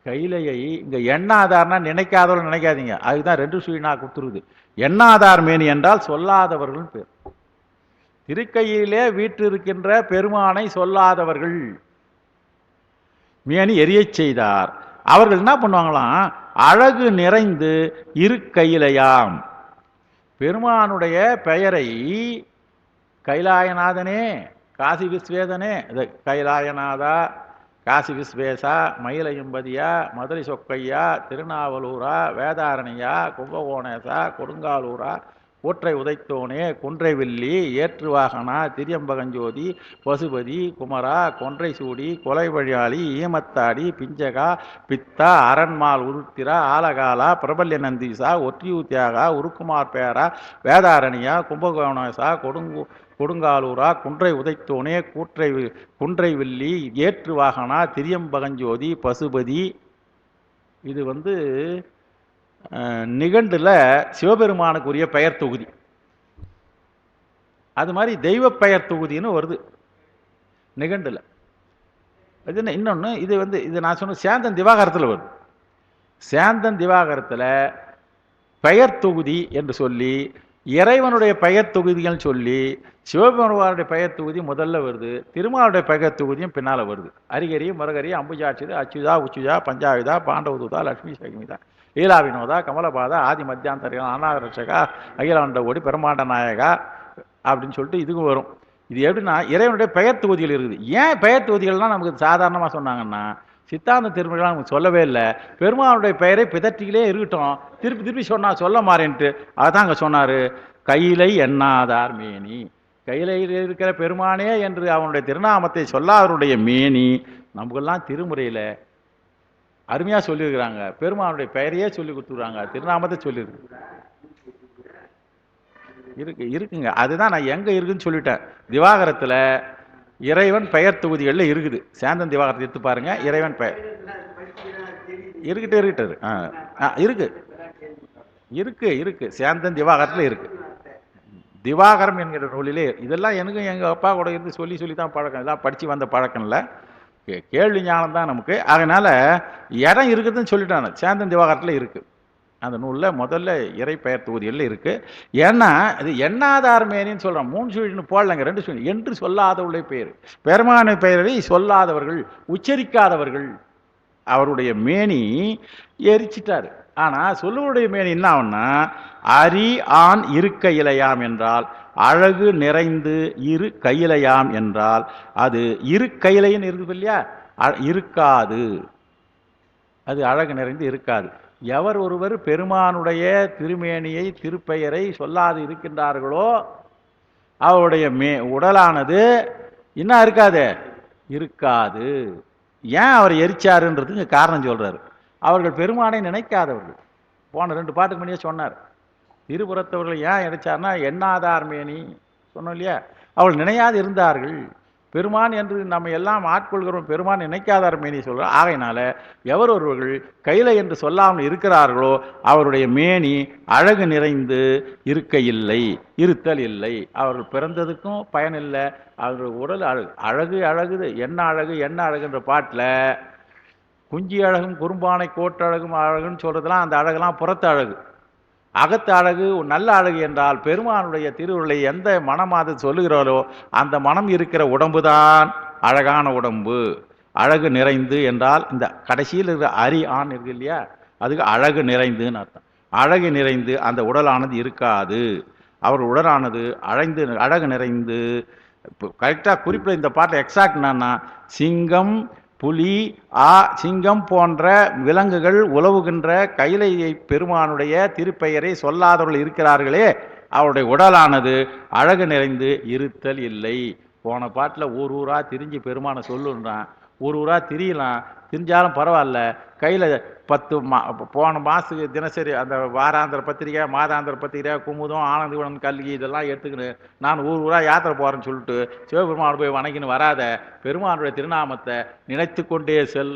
கைலையை இங்கே எண்ணாதார்னா நினைக்காதவர்கள் நினைக்காதீங்க, அதுதான் ரெண்டு சுழினா கொடுத்துருக்குது. எண்ணாதார் மேனி என்றால் சொல்லாதவர்கள் பேர். திருக்கையிலே வீற்றிருக்கின்ற பெருமானை சொல்லாதவர்கள் மேனி எரியச் செய்தார். அவர்கள் என்ன பண்ணுவாங்களாம், அழகு நிறைந்து இருக்கையிலையாம். பெருமானுடைய பெயரை கைலாயநாதனே, காசி விஸ்வேதனே, கைலாயநாதா, காசி விஸ்வேசா, மயிலையும்பதியா, மதுரை சொக்கையா, திருநாவலூரா, வேதாரணியா, கும்பகோணேசா, கொடுங்காலூரா, கூற்றை உதைத்தோனே, குன்றை வில்லி, ஏற்றுவாகனா, திரியம்பகஞ்சோதி, பசுபதி, குமரா, கொன்றை சூடி, கொலை வழியாளி, ஈமத்தாடி, பிஞ்சகா, பித்தா, அரண்மால் உருத்திரா, ஆலகாலா, பிரபல்ய நந்தீசா, ஒற்றியூத்தியாகா, உருக்குமார் பேரா, வேதாரணியா, கும்பகோணேசா, கொடுங்காலூரா, குன்றை உதைத்தோனே, குன்றை வில்லி, ஏற்றுவாகனா, திரியம்பகஞ்சோதி, பசுபதி. இது நிகண்டுல சிவபெருமானுக்குரிய பெயர் தொகுதி. அது மாதிரி தெய்வ பெயர் தொகுதின்னு வருது நிகண்டுல. இது இன்னொன்று, இது நான் சொன்ன சேந்தன் திவாகரத்தில் வருது. சேந்தன் திவாகரத்தில் பெயர் தொகுதி என்று சொல்லி, இறைவனுடைய பெயர் தொகுதிகள் சொல்லி, சிவபெருமானுடைய பெயர் தொகுதி முதல்ல வருது, திருமாலுடைய பெயர் தொகுதியும் பின்னால் வருது. அரிகரி, மரகரி, அம்புஜாட்சி, அச்சுதா, உச்சுஜா, பஞ்சாயுதா, பாண்டவதூதா, லட்சுமி சகிமிதா, லீலா வினோதா, கமலபாதா, ஆதி மத்தியாந்தரிகா, அநாகரட்சகா, அகிலாண்ட ஓடி, பெருமாண்ட நாயகா அப்படின்னு சொல்லிட்டு இதுக்கும் வரும். இது எப்படின்னா இறைவனுடைய பெயர் தொகுதிகள் இருக்குது. ஏன் பெயர் தொகுதிகள்லாம் நமக்கு சாதாரணமாக சொன்னாங்கன்னா, சித்தாந்த திருமணம் நமக்கு சொல்லவே இல்லை. பெருமானுடைய பெயரை பிதற்றிகளே இருக்கட்டும், திருப்பி திருப்பி சொன்னால் சொல்ல மாறேன்ட்டு அதான் அங்கே சொன்னார். கையிலை எண்ணாதார் மேனி, கையிலையில் இருக்கிற பெருமானே என்று அவனுடைய திருநாமத்தை சொல்லாதவருடைய மேனி. நமக்கெல்லாம் திருமுறையில் அருமையாக சொல்லியிருக்கிறாங்க. பெருமானுடைய பெயரையே சொல்லி கொடுத்துருக்காங்க, திருநாமத்தை சொல்லியிருக்கு. இருக்குங்க. அதுதான் நான் எங்கே இருக்குன்னு சொல்லிட்டேன். திவாகரத்தில் இறைவன் பெயர் தொகுதிகளில் இருக்குது. சேந்தன் திவாகரத்தை எடுத்து பாருங்க, இறைவன் பெயர் இருக்கட்டு இருக்கு சேந்தன் திவாகரத்தில் இருக்கு. திவாகரம் என்கிற நூலிலே இதெல்லாம் எனக்கும் எங்கள் அப்பா கூட இருந்து சொல்லி சொல்லி தான் பழக்கம். இதெல்லாம் படித்து வந்த பழக்கம் இல்லை, கேள்வி ஞானம் தான் நமக்கு. அதனால் இடம் இருக்குதுன்னு சொல்லிட்டாங்க. சேந்தன் திவாகரத்தில் இருக்குது. அந்த நூலில் முதல்ல இறை பெயர் தொகுதிகளில் இருக்குது. ஏன்னா இது எண்ணாதார் மேனின்னு சொல்கிறோம். 3 சுழின்னு போடலைங்க, 2 சுழி. என்று சொல்லாதவருடைய பெயர், பெருமான பெயரை சொல்லாதவர்கள், உச்சரிக்காதவர்கள், அவருடைய மேனி எரிச்சிட்டார். ஆனால் சொல்லுவருடைய மேனி என்ன ஆகும்னா, அரி ஆண் இருக்க இலையாம் என்றால் அழகு நிறைந்து இரு கையிலையாம் என்றால் அது இரு கையிலைன்னு இருக்குது இல்லையா, இருக்காது. அது அழகு நிறைந்து இருக்காது. எவர் ஒருவர் பெருமானுடைய திருமேனியை திருப்பெயரை சொல்லாது இருக்கின்றார்களோ அவருடைய உடலானது என்ன இருக்காது, இருக்காது. ஏன் அவர் எரிச்சாருன்றதுக்கு காரணம் சொல்றாரு. அவர்கள் பெருமானை நினைக்காதவர்கள். போன 2 பாட்டுக்கு முன்னே சொன்னார். திருப்புறத்தவர்கள் ஏன் எரிச்சார்னா, எண்ணாதார் மேனி சொன்னோம் இல்லையா, அவர்கள் நினையாது இருந்தார்கள். பெருமான் என்று நம்ம எல்லாம் ஆட்கொள்கிறோம், பெருமான் நினைக்காதார் மேனி சொல்கிறார். ஆகையினால எவர் ஒருவர்கள் கையில என்று சொல்லாமல் இருக்கிறார்களோ அவருடைய மேனி அழகு நிறைந்து இருக்க இல்லை, இருத்தல் இல்லை. அவர்கள் பிறந்ததுக்கும் பயனில்லை. அவர்கள் உடல் அழகு அழகுது. என்ன அழகு என்ன அழகுன்ற பாட்டில் குஞ்சி அழகும் குறும்பானை கோட்டழகும் அழகுன்னு சொல்கிறதுலாம் அந்த அழகெல்லாம் புறத்து அழகு. அகத்து அழகு நல்ல அழகு என்றால் பெருமானுடைய திருவுருளை எந்த மனமாது சொல்லுகிறாரோ அந்த மனம் இருக்கிற உடம்பு தான் அழகான உடம்பு. அழகு நிறைந்து என்றால் இந்த கடைசியில் இருக்கிற அரி ஆண் இருக்கு இல்லையா, அதுக்கு அழகு நிறைந்துன்னு அர்த்தம். அழகு நிறைந்து அந்த உடலானது இருக்காது. அவர் உடலானது அழகு நிறைந்து. கரெக்டாக குறிப்பிட இந்த பாட்டில் எக்ஸாக்ட் என்னன்னா, சிங்கம் புலி சிங்கம் போன்ற விலங்குகள் உலவுகின்ற கைலையை பெருமானுடைய திருப்பெயரை சொல்லாதவர்கள் இருக்கிறார்களே அவருடைய உடலானது அழகு நிறைந்து இருத்தல் இல்லை. போன பாட்டில் ஊரா திரிஞ்சு பெருமானை சொல்லுன்றான். ஊரா திரியலாம், திரிஞ்சாலும் பரவாயில்ல. கையில் 10 போன மாதத்துக்கு தினசரி அந்த வாராந்திர பத்திரிக்கை, மாதாந்திர பத்திரிக்கை, குமுதம், ஆனந்தகுணம், கல்கி இதெல்லாம் எடுத்துக்கின்னு நான் ஊரா யாத்திரை போகிறேன்னு சொல்லிட்டு சிவபெருமான் போய் வணங்கின்னு வராத, பெருமானுடைய திருநாமத்தை நினைத்து கொண்டே செல்.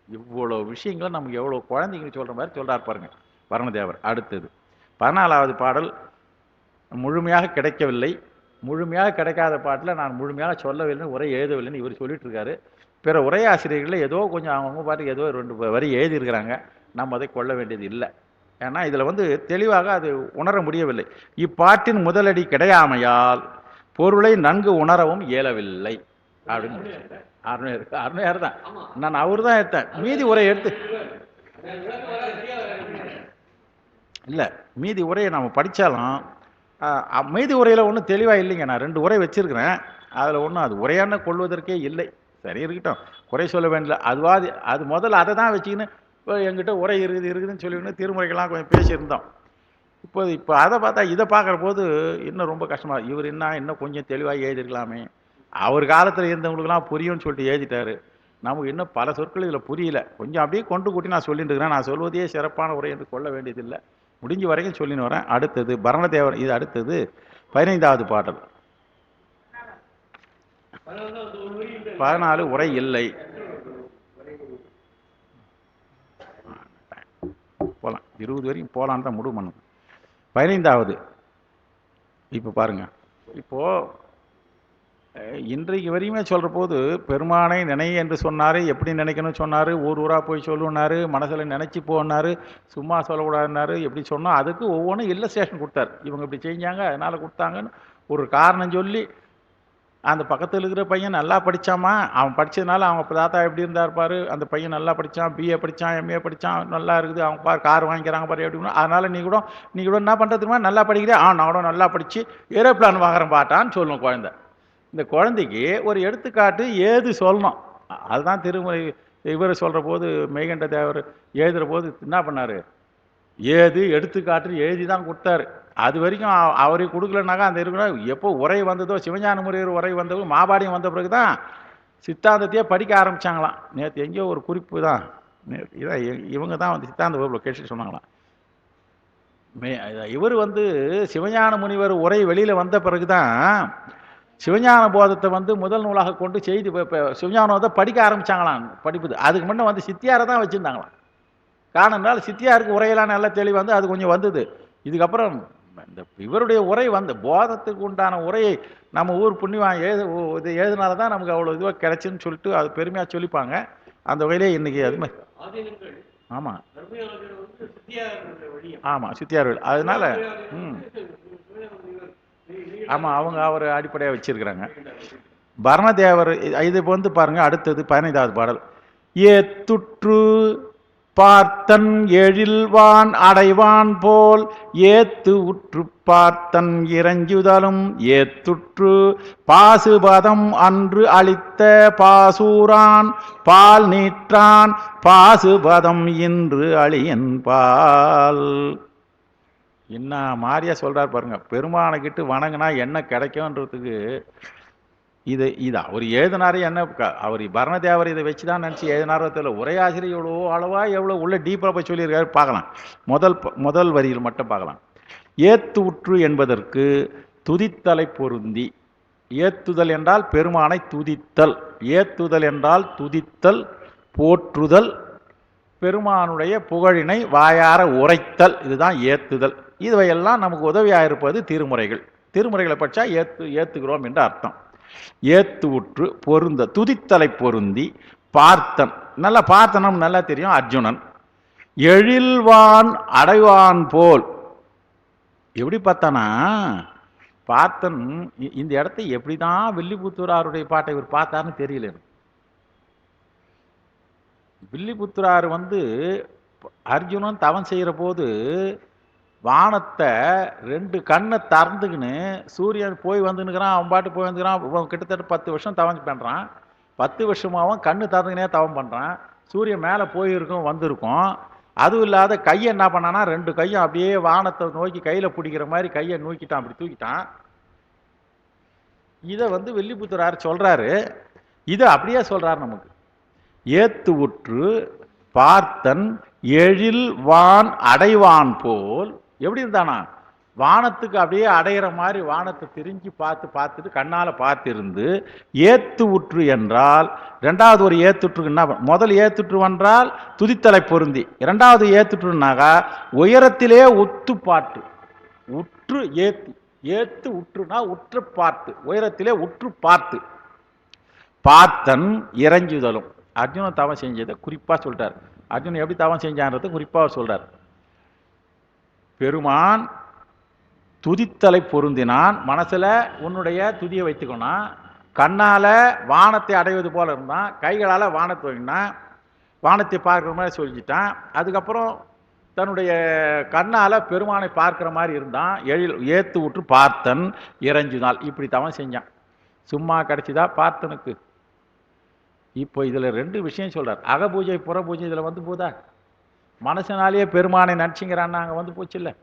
இவ்வளோ விஷயங்களும் நமக்கு எவ்வளோ குழந்தைங்க சொல்கிற மாதிரி சொல்கிறார் பாருங்க வரணதேவர். அடுத்தது 14வது பாடல் முழுமையாக கிடைக்கவில்லை. முழுமையாக கிடைக்காத பாட்டில் நான் முழுமையாக சொல்லவில்லைன்னு உரை எழுதவில்லைன்னு இவர் சொல்லிட்டு இருக்காரு. பிற உரையாசிரியர்கள் ஏதோ கொஞ்சம் அவங்க பாட்டுக்கு ஏதோ 2 வரி எழுதியிருக்கிறாங்க, நம்ம அதை கொள்ள வேண்டியது இல்லை. ஏன்னா இதில் தெளிவாக அது உணர முடியவில்லை. இப்பாட்டின் முதலடி கிடையாமையால் பொருளை நன்கு உணரவும் இயலவில்லை அப்படின்னு அருணையார் தான். நான் அவர் தான் எடுத்தேன். மீதி உரை எடுத்து இல்லை, மீதி உரையை நம்ம படித்தாலும் மீதி உரையில் ஒன்றும் தெளிவாக இல்லைங்க. நான் 2 உரை வச்சுருக்கிறேன், அதில் ஒன்றும் அது உரையான கொள்வதற்கே இல்லை. சரி இருக்கட்டும், குறை சொல்ல வேண்டிய அது முதல்ல அதை தான் வச்சுக்கின்னு எங்கிட்ட உரை இருக்குதுன்னு சொல்லிவிட்டு திருமுறைகள்லாம் கொஞ்சம் பேசியிருந்தோம். இப்போ அதை பார்த்தா இதை பார்க்குற போது இன்னும் ரொம்ப கஷ்டமாக, இவர் இன்னும் கொஞ்சம் தெளிவாக எழுதிருக்கலாமே, அவர் காலத்தில் இருந்தவங்களுக்கெல்லாம் புரியும்னு சொல்லிட்டு எழுதிட்டாரு. நமக்கு இன்னும் பல சொற்கள் இதில் புரியல. கொஞ்சம் அப்படியே கொண்டு கூட்டி நான் சொல்லிட்டு இருக்கிறேன். நான் சொல்வதையே சிறப்பான உரை என்று கொள்ள வேண்டியதில்லை, முடிஞ்ச வரைக்கும் சொல்லின்னு வரேன். அடுத்தது பரணதேவர். இது அடுத்தது 15வது பாடல். 14 உரை இல்லை. போகலாம், 20 வரைக்கும் போகலான்னு தான் முடிவு பண்ணுங்க. 15வது இப்போ பாருங்க. இப்போது இன்றைக்கு வரையுமே சொல்கிற போது பெருமானை நினை என்று சொன்னார். எப்படி நினைக்கணும்னு சொன்னார், ஊராக போய் சொல்லுனார், மனசில் நினச்சி போனார், சும்மா சொல்லக்கூடாதுன்னாரு. எப்படி சொன்னோம் அதுக்கு ஒவ்வொன்றும் இல்லஸ்ட்ரேஷன் கொடுத்தார். இவங்க இப்படி செஞ்சாங்க அதனால் கொடுத்தாங்கன்னு ஒரு காரணம் சொல்லி, அந்த பக்கத்தில் இருக்கிற பையன் நல்லா படித்தாமா, அவன் படித்ததுனால அவங்க தாத்தா எப்படி இருந்தார் பாரு, அந்த பையன் நல்லா படித்தான், பிஏ படித்தான், எம்ஏ படித்தான், நல்லா இருக்குது, அவங்க பாரு கார் வாங்கிக்கிறாங்க பாரு எப்படின்னா, அதனால் நீ கூட என்ன பண்ணுறதுக்குமா நல்லா படிக்கிறேன், நான் கூட நல்லா படித்து ஏரோப்ளான் வாங்குறேன் பாட்டான்னு சொல்லணும் குழந்தை. இந்த குழந்தைக்கு ஒரு எடுத்துக்காட்டு ஏது சொல்லணும். அதுதான் திருமுறை இவர் சொல்கிற போது மெய்கண்ட தேவர் எழுதுகிற போது என்ன பண்ணார், ஏது எடுத்துக்காட்டு எழுதி தான் கொடுத்தாரு. அது வரைக்கும் அவருக்கு கொடுக்கலனாக்கா அந்த இருக்கிற எப்போ உரை வந்ததோ, சிவஞான முறையர் உரை வந்ததோ, மாபாடியம் வந்த பிறகு தான் சித்தாந்தத்தையே படிக்க ஆரம்பித்தாங்களாம். நேற்று எங்கேயோ ஒரு குறிப்பு தான், இதான் இவங்க தான் சித்தாந்த வகுப்பில் கேட்டு சொன்னாங்களாம். இவர் சிவஞான முனிவர் உரை வெளியில் வந்த பிறகு தான் சிவஞான போதத்தை முதல் நூலாக கொண்டு செய்தி சிவஞானத்தை படிக்க ஆரம்பித்தாங்களாம். படிப்புது அதுக்கு முன்னே சித்தியாரை தான் வச்சுருந்தாங்களாம். காரணம் என்றால் சித்தியாருக்கு உரையெல்லாம் நல்லா தெளிவு அது கொஞ்சம் வந்தது. இதுக்கப்புறம் இந்த இவருடைய உரை போதத்துக்கு உண்டான உரையை நம்ம ஊர் புண்ணியம் இது எழுதினால தான் நமக்கு அவ்வளோ இதுவாக கிடைச்சுன்னு சொல்லிட்டு அது பெருமையாக சொல்லிப்பாங்க. அந்த வகையிலே இன்றைக்கி அது மாதிரி ஆமாம் ஆமாம் சித்தியார். அதனால ஆமாம் அவங்க அவர் அடிப்படையாக வச்சிருக்கிறாங்க. பரணதேவர் இது பாருங்க. அடுத்தது 15வது பாடல். ஏத்துற்று பார்த்தன் எழில்வான் அடைவான் போல் ஏத்து உற்று பார்த்தன் இறஞ்சுதலும் ஏத்துற்று பாசுபதம் அன்று அளித்த பாசூரான் பால் நீற்றான் பாசுபதம் இன்று அழியன் பால். என்ன மாரியா சொல்றார் பாருங்க. பெருமானைக்கிட்டு வணங்கினா என்ன கிடைக்கும்ன்றதுக்கு இது அவர் எழுதினாரே என்ன, அவர் பரணதேவர் இதை வச்சு தான் நினச்சி எழுதினாரத்தில் உரையாசிரியர் எவ்வளோ உள்ள டீப்பாக போய் சொல்லியிருக்காரு பார்க்கலாம். முதல் வரியில் மட்டும் பார்க்கலாம். ஏத்து உற்று என்பதற்கு துதித்தலை பொருந்தி. ஏத்துதல் என்றால் பெருமானை துதித்தல், ஏத்துதல் என்றால் துதித்தல், போற்றுதல், பெருமானுடைய புகழினை வாயார உரைத்தல், இதுதான் ஏத்துதல். இதுவையெல்லாம் நமக்கு உதவியாக இருப்பது திருமுறைகள். திருமுறைகளை படித்தா ஏத்துகிறோம் என்று அர்த்தம். ஏத்து உற்று பொருந்த துதித்தலை பொருந்தி பார்த்தன். நல்லா பார்த்தனம் நல்லா தெரியும் அர்ஜுனன். எழில்வான் அடைவான் போல் எப்படி பார்த்தானா பார்த்தன். இந்த இடத்தை எப்படிதான் வில்லிபுத்தூராருடைய பாட்டை இவர் பார்த்தாருன்னு தெரியல. வில்லிபுத்தூரார் அர்ஜுனன் தவம் செய்கிற போது வானத்தை 2 கண்ணை திறந்துக்கின்னு சூரியன் போய் வந்துன்னுக்கிறான், அவன் பாட்டு போய் வந்துக்கிறான். கிட்டத்தட்ட 10 வருஷம் தவம் பண்ணுறான். 10 வருஷமாகவும் கண்ணு திறந்துக்கினே தவம் பண்ணுறான். சூரியன் மேலே போயிருக்கும் வந்திருக்கும். அதுவும் இல்லாத கையை என்ன பண்ணான்னா 2 கையும் அப்படியே வானத்தை நோக்கி கையில் பிடிக்கிற மாதிரி கையை நோக்கிட்டான், அப்படி தூக்கிட்டான். இதை வில்லிபுத்தூரார் சொல்கிறாரு. இதை அப்படியே சொல்கிறார் நமக்கு. ஏத்து உற்று பார்த்தன் எழில் வான் அடைவான் போல் எப்படி இருந்தானா வானத்துக்கு அப்படியே அடையிற மாதிரி வானத்தை திரிஞ்சு பார்த்துட்டு கண்ணால் பார்த்திருந்து ஏத்து உற்று என்றால், 2வது ஒரு ஏத்துற்று என்ன, முதல் ஏத்துற்று என்றால் துதித்தலை பொருந்தி, 2வது ஏத்துற்றுனாக்கா உயரத்திலே ஒத்து பாட்டு உற்று ஏத்தி ஏத்து உற்றுனா உற்று பார்த்து, உயரத்திலே உற்று பார்த்து. பார்த்தன் இறைஞ்சுதலும். அர்ஜுனன் தவம் செஞ்சதை குறிப்பா சொல்றார். அர்ஜுனன் எப்படி தவம் செஞ்சான்றது குறிப்பா சொல்றார். பெருமான் துதித்தலை பொருந்தினான். மனசுல உன்னுடைய துதியை வைத்துக்கணும். கண்ணால வானத்தை அடைவது போல இருந்தான். கைகளால வானத்தை வைக்கினான். வானத்தை பார்க்குற மாதிரி சொல்லிட்டான். அதுக்கப்புறம் தன்னுடைய கண்ணால பெருமானை பார்க்குற மாதிரி இருந்தான். ஏத்து விட்டு பார்த்தன் இறைஞ்சுனாள். இப்படி தவன் செஞ்சான். சும்மா கிடைச்சிதா பார்த்தனுக்கு? இப்போ இதுல ரெண்டு விஷயம் சொல்றார். அகபூஜை புற பூஜை இதுல வந்து போதா? மனசனாலேயே பெருமானை நினச்சிங்கிறான்னு அங்கே வந்து போச்சு இல்லை.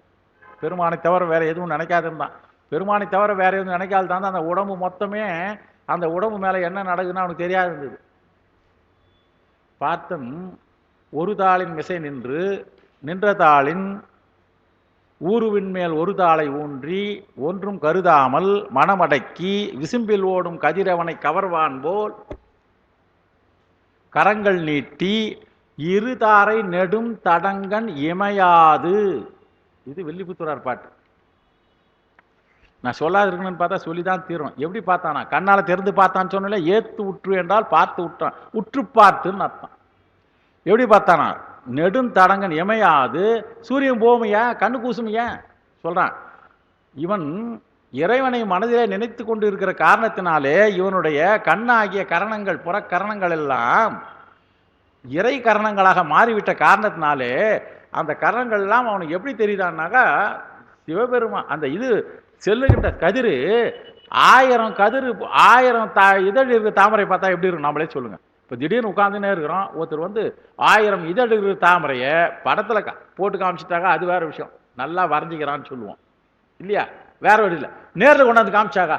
பெருமானை தவிர வேற எதுவும் நினைக்காது இருந்தான். பெருமானை தவிர வேற எதுவும் நினைக்காது தான் அந்த உடம்பு மொத்தமே அந்த உடம்பு மேலே என்ன நடக்குதுன்னு அவனுக்கு தெரியாது இருந்தது. பார்த்தன் ஒரு தாளின் மிசை நின்ற தாளின் ஊருவின் மேல் ஒரு தாளை ஊன்றி ஒன்றும் கருதாமல் மனமடக்கி விசும்பில் ஓடும் கதிரவனை கவர்வான் போல் கரங்கள் நீட்டி இருதாரை நெடும் தடங்கன் இமையாது. இது வில்லிபுத்தூரார் பாட்டு. நான் சொல்லாது இருக்கணும்னு பார்த்தா சொல்லிதான் தீரும். எப்படி பார்த்தானா? கண்ணால தெரிந்து பார்த்தான்னு சொன்னல. ஏத்து உற்று என்றால் பார்த்து உற்றான். உற்று பார்த்துன்னு அர்த்தம். எப்படி பார்த்தானா? நெடும் தடங்கன் இமையாது. சூரியன் போமையா கண்ணு கூசுமையா சொல்றான். இவன் இறைவனை மனதிலே நினைத்து கொண்டு இருக்கிற காரணத்தினாலே இவனுடைய கண்ணாகிய கரணங்கள் புறக்கரணங்கள் எல்லாம் இறை கரணங்களாக மாறிவிட்ட காரணத்தினாலே அந்த கரணங்கள் எல்லாம் அவனுக்கு எப்படி தெரியுதான்னாக்கா, சிவபெருமான் அந்த இது செல்லுகின்ற கதிர் 1000 கதிர் 1000 இதழ் இருக்கிற தாமரை பார்த்தா எப்படி இருக்கும் நம்மளே சொல்லுங்க. இப்போ திடீர்னு உட்காந்துன்னே இருக்கிறோம். ஒருத்தர் வந்து 1000 இதழ் இருக்கிற தாமரையை படத்தில் போட்டு காமிச்சிட்டாங்க, அது வேற விஷயம். நல்லா வரைஞ்சிக்கிறான்னு சொல்லுவோம் இல்லையா? வேற வழி இல்லை. நேரில் கொண்டாந்து காமிச்சாக்கா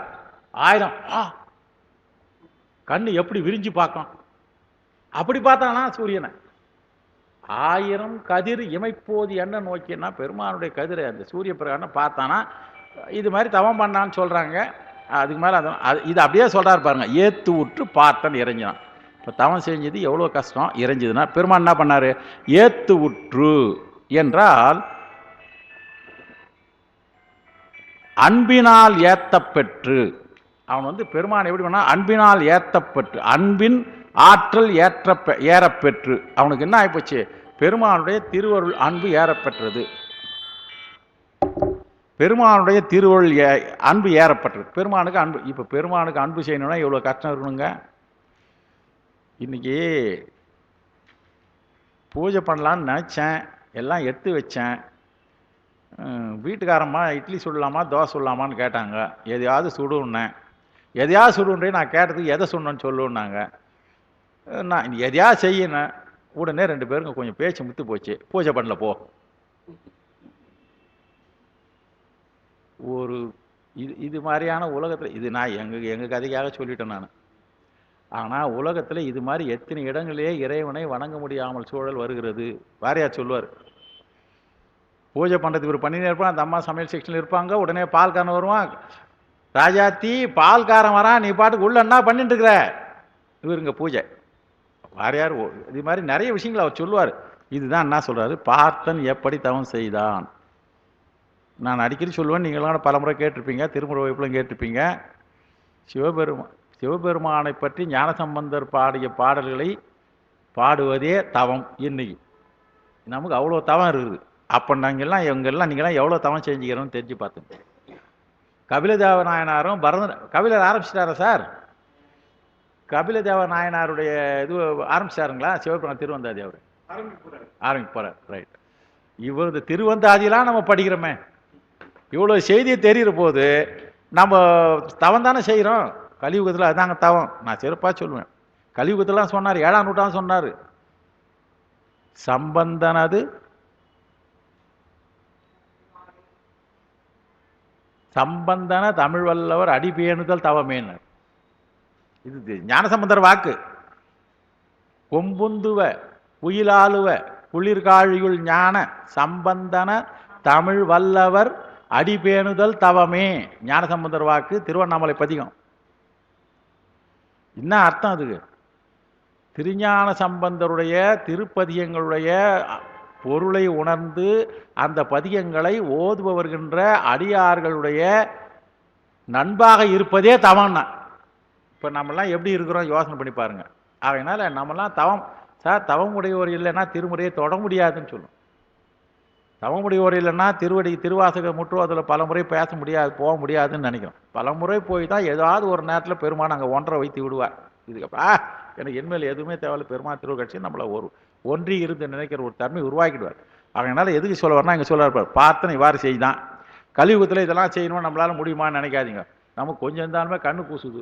1000 கண்ணு எப்படி விரிஞ்சு பார்க்கும். அப்படி பார்த்தானா சூரியனை 1000 கதிர் இமைப்போது என்ன நோக்கினா பெருமானுடைய கதிரை அந்த சூரிய பிரகாரம் பார்த்தானா இது மாதிரி தவம் பண்ணான்னு சொல்றாங்க. அதுக்கு மேலே இது அப்படியே சொல்றாரு பாருங்க. ஏத்து உற்று பார்த்தன் இறைஞ்சான். இப்போ தவம் செஞ்சது எவ்வளோ கஷ்டம். இறைஞ்சதுன்னா பெருமான் என்ன பண்ணாரு? ஏத்து உற்று என்றால் அன்பினால் ஏத்தப்பெற்று. அவன் வந்து பெருமான் எப்படி பண்ணா? அன்பினால் ஏத்தப்பெற்று, அன்பின் ஆற்றல் ஏறப்பெற்று. அவனுக்கு என்ன ஆயிப்போச்சு? பெருமானுடைய திருவருள் அன்பு ஏறப்பெற்றது. பெருமானுடைய திருவருள் அன்பு ஏறப்பட்டது. பெருமானுக்கு அன்பு. இப்போ பெருமானுக்கு அன்பு செய்யணும்னா எவ்வளோ கஷ்டம் இருக்கணுங்க. இன்னைக்கு பூஜை பண்ணலான்னு நினச்சேன், எல்லாம் எடுத்து வச்சேன். வீட்டுக்காரம்மா இட்லி சுடலாமா தோசை சுடலாமான்னு கேட்டாங்க. எதையாவது சுடுன்னேன். எதையாவது சுடுன்றே நான் கேட்டதுக்கு எதை சுடணும்னு சொல்லுன்னாங்க. நான் எதையாவது செய்யணும். உடனே 2 பேருங்க கொஞ்சம் பேச்சு முத்து போச்சு. பூஜை பண்ணல போ. ஒரு இது மாதிரியான உலகத்தில் இது நான் எங்கள் கதைக்காக சொல்லிட்டேன் நான். ஆனால் உலகத்தில் இது மாதிரி எத்தனை இடங்களே இறைவனை வணங்க முடியாமல் சூழல் வருகிறது. வாரியார் சொல்லுவார், பூஜை பண்ணுறதுக்கு ஒரு பண்ணினே இருப்பான். அந்த அம்மா சமையல் செக்ஷனில் இருப்பாங்க. உடனே பால்காரன் வருவான். ராஜாத்தி பால்காரன் வரான், நீ பாட்டுக்கு உள்ள என்ன பண்ணிட்டு இருக்கிற? இவருங்க பூஜை. வாரியார் இது மாதிரி நிறைய விஷயங்கள் அவர் சொல்லுவார். இதுதான் என்ன சொல்றாரு? பார்த்தன் எப்படி தவம் செய்தான். நான் அடிக்கடி சொல்லுவேன், நீங்களாம் பலமுறை கேட்டிருப்பீங்க, திருமுறை வகுப்புலாம் கேட்டிருப்பீங்க. சிவபெருமானை பற்றி ஞானசம்பந்தர் பாடிய பாடல்களை பாடுவதே தவம். இன்னைக்கு நமக்கு அவ்வளோ தவம் இருக்குது. அப்போ நாங்கள்லாம் நீங்கள்லாம் எவ்வளோ தவம் செஞ்சுக்கிறோன்னு தெரிஞ்சு பார்த்துங்க. கபிலதேவ நாயனாரும் கபிலர் ஆரம்பிச்சிட்டாரா சார்? கபிலதேவ நாயனாருடைய இது ஆரம்பிச்சாருங்களா? சிவபெருமான் திருவந்தாதி அவர் ஆரம்பிக்க போறார். ரைட். இவரது திருவந்தாதியெல்லாம் நம்ம படிக்கிறோமே. இவ்வளோ செய்தியை தெரிகிற போது நம்ம தவம் தானே செய்கிறோம். கலியுகத்தில் அதாங்க தவம். நான் சிறப்பாக சொல்லுவேன். கலியுகத்திலாம் சொன்னார், 7ஆம் நூற்றாண்டு சொன்னார். சம்பந்தனது சம்பந்தன தமிழ் வல்லவர் அடிபேணுதல் தவமேனர். இது ஞானசம்பந்தர் வாக்கு. கொம்புந்துவ குயிலாளுவ குளிர்காழியுள் ஞான சம்பந்தன தமிழ் வல்லவர் அடிபேணுதல் தவமே. ஞானசம்பந்தர் வாக்கு, திருவண்ணாமலை பதிகம். என்ன அர்த்தம் அதுக்கு? திருஞான சம்பந்தருடைய திருப்பதிகங்களுடைய பொருளை உணர்ந்து அந்த பதிகங்களை ஓதுபவர்கின்ற அடியார்களுடைய நண்பாக இருப்பதே தவம்னா. இப்போ நம்மளாம் எப்படி இருக்கிறோம் யோசனை பண்ணி பாருங்க. அதனால நம்மலாம் தவம் சார் தவமுடையோர் இல்லைன்னா திருமுறையை தொட முடியாதுன்னு சொல்லும். தவமுடையோர் இல்லைன்னா திருவாசக முற்றுவதில் பல முறை பேச முடியாது, போக முடியாதுன்னு நினைக்கிறோம். பல முறை போய் தான் ஏதாவது ஒரு நேரத்தில் பெருமான் அங்கே ஒன்றரை வைத்து விடுவார். இதுக்கப்புறம் எனக்கு என்மேல் எதுவுமே தேவையில்ல, பெருமான் திருவகட்சி நம்மளை ஒன்றி இருந்து நினைக்கிற ஒரு தன்மை உருவாக்கிடுவார். அதனால எதுக்கு சொல்ல வரனா இங்கே சொல்ல இருப்பார், பார்த்தனை இவ்வாறு செய்தான். கலியுகத்தில் இதெல்லாம் செய்யணும் நம்மளால முடியுமான்னு நினைக்காதீங்க. நமக்கு கொஞ்சம் இருந்தாலுமே கண்ணு கூசுது,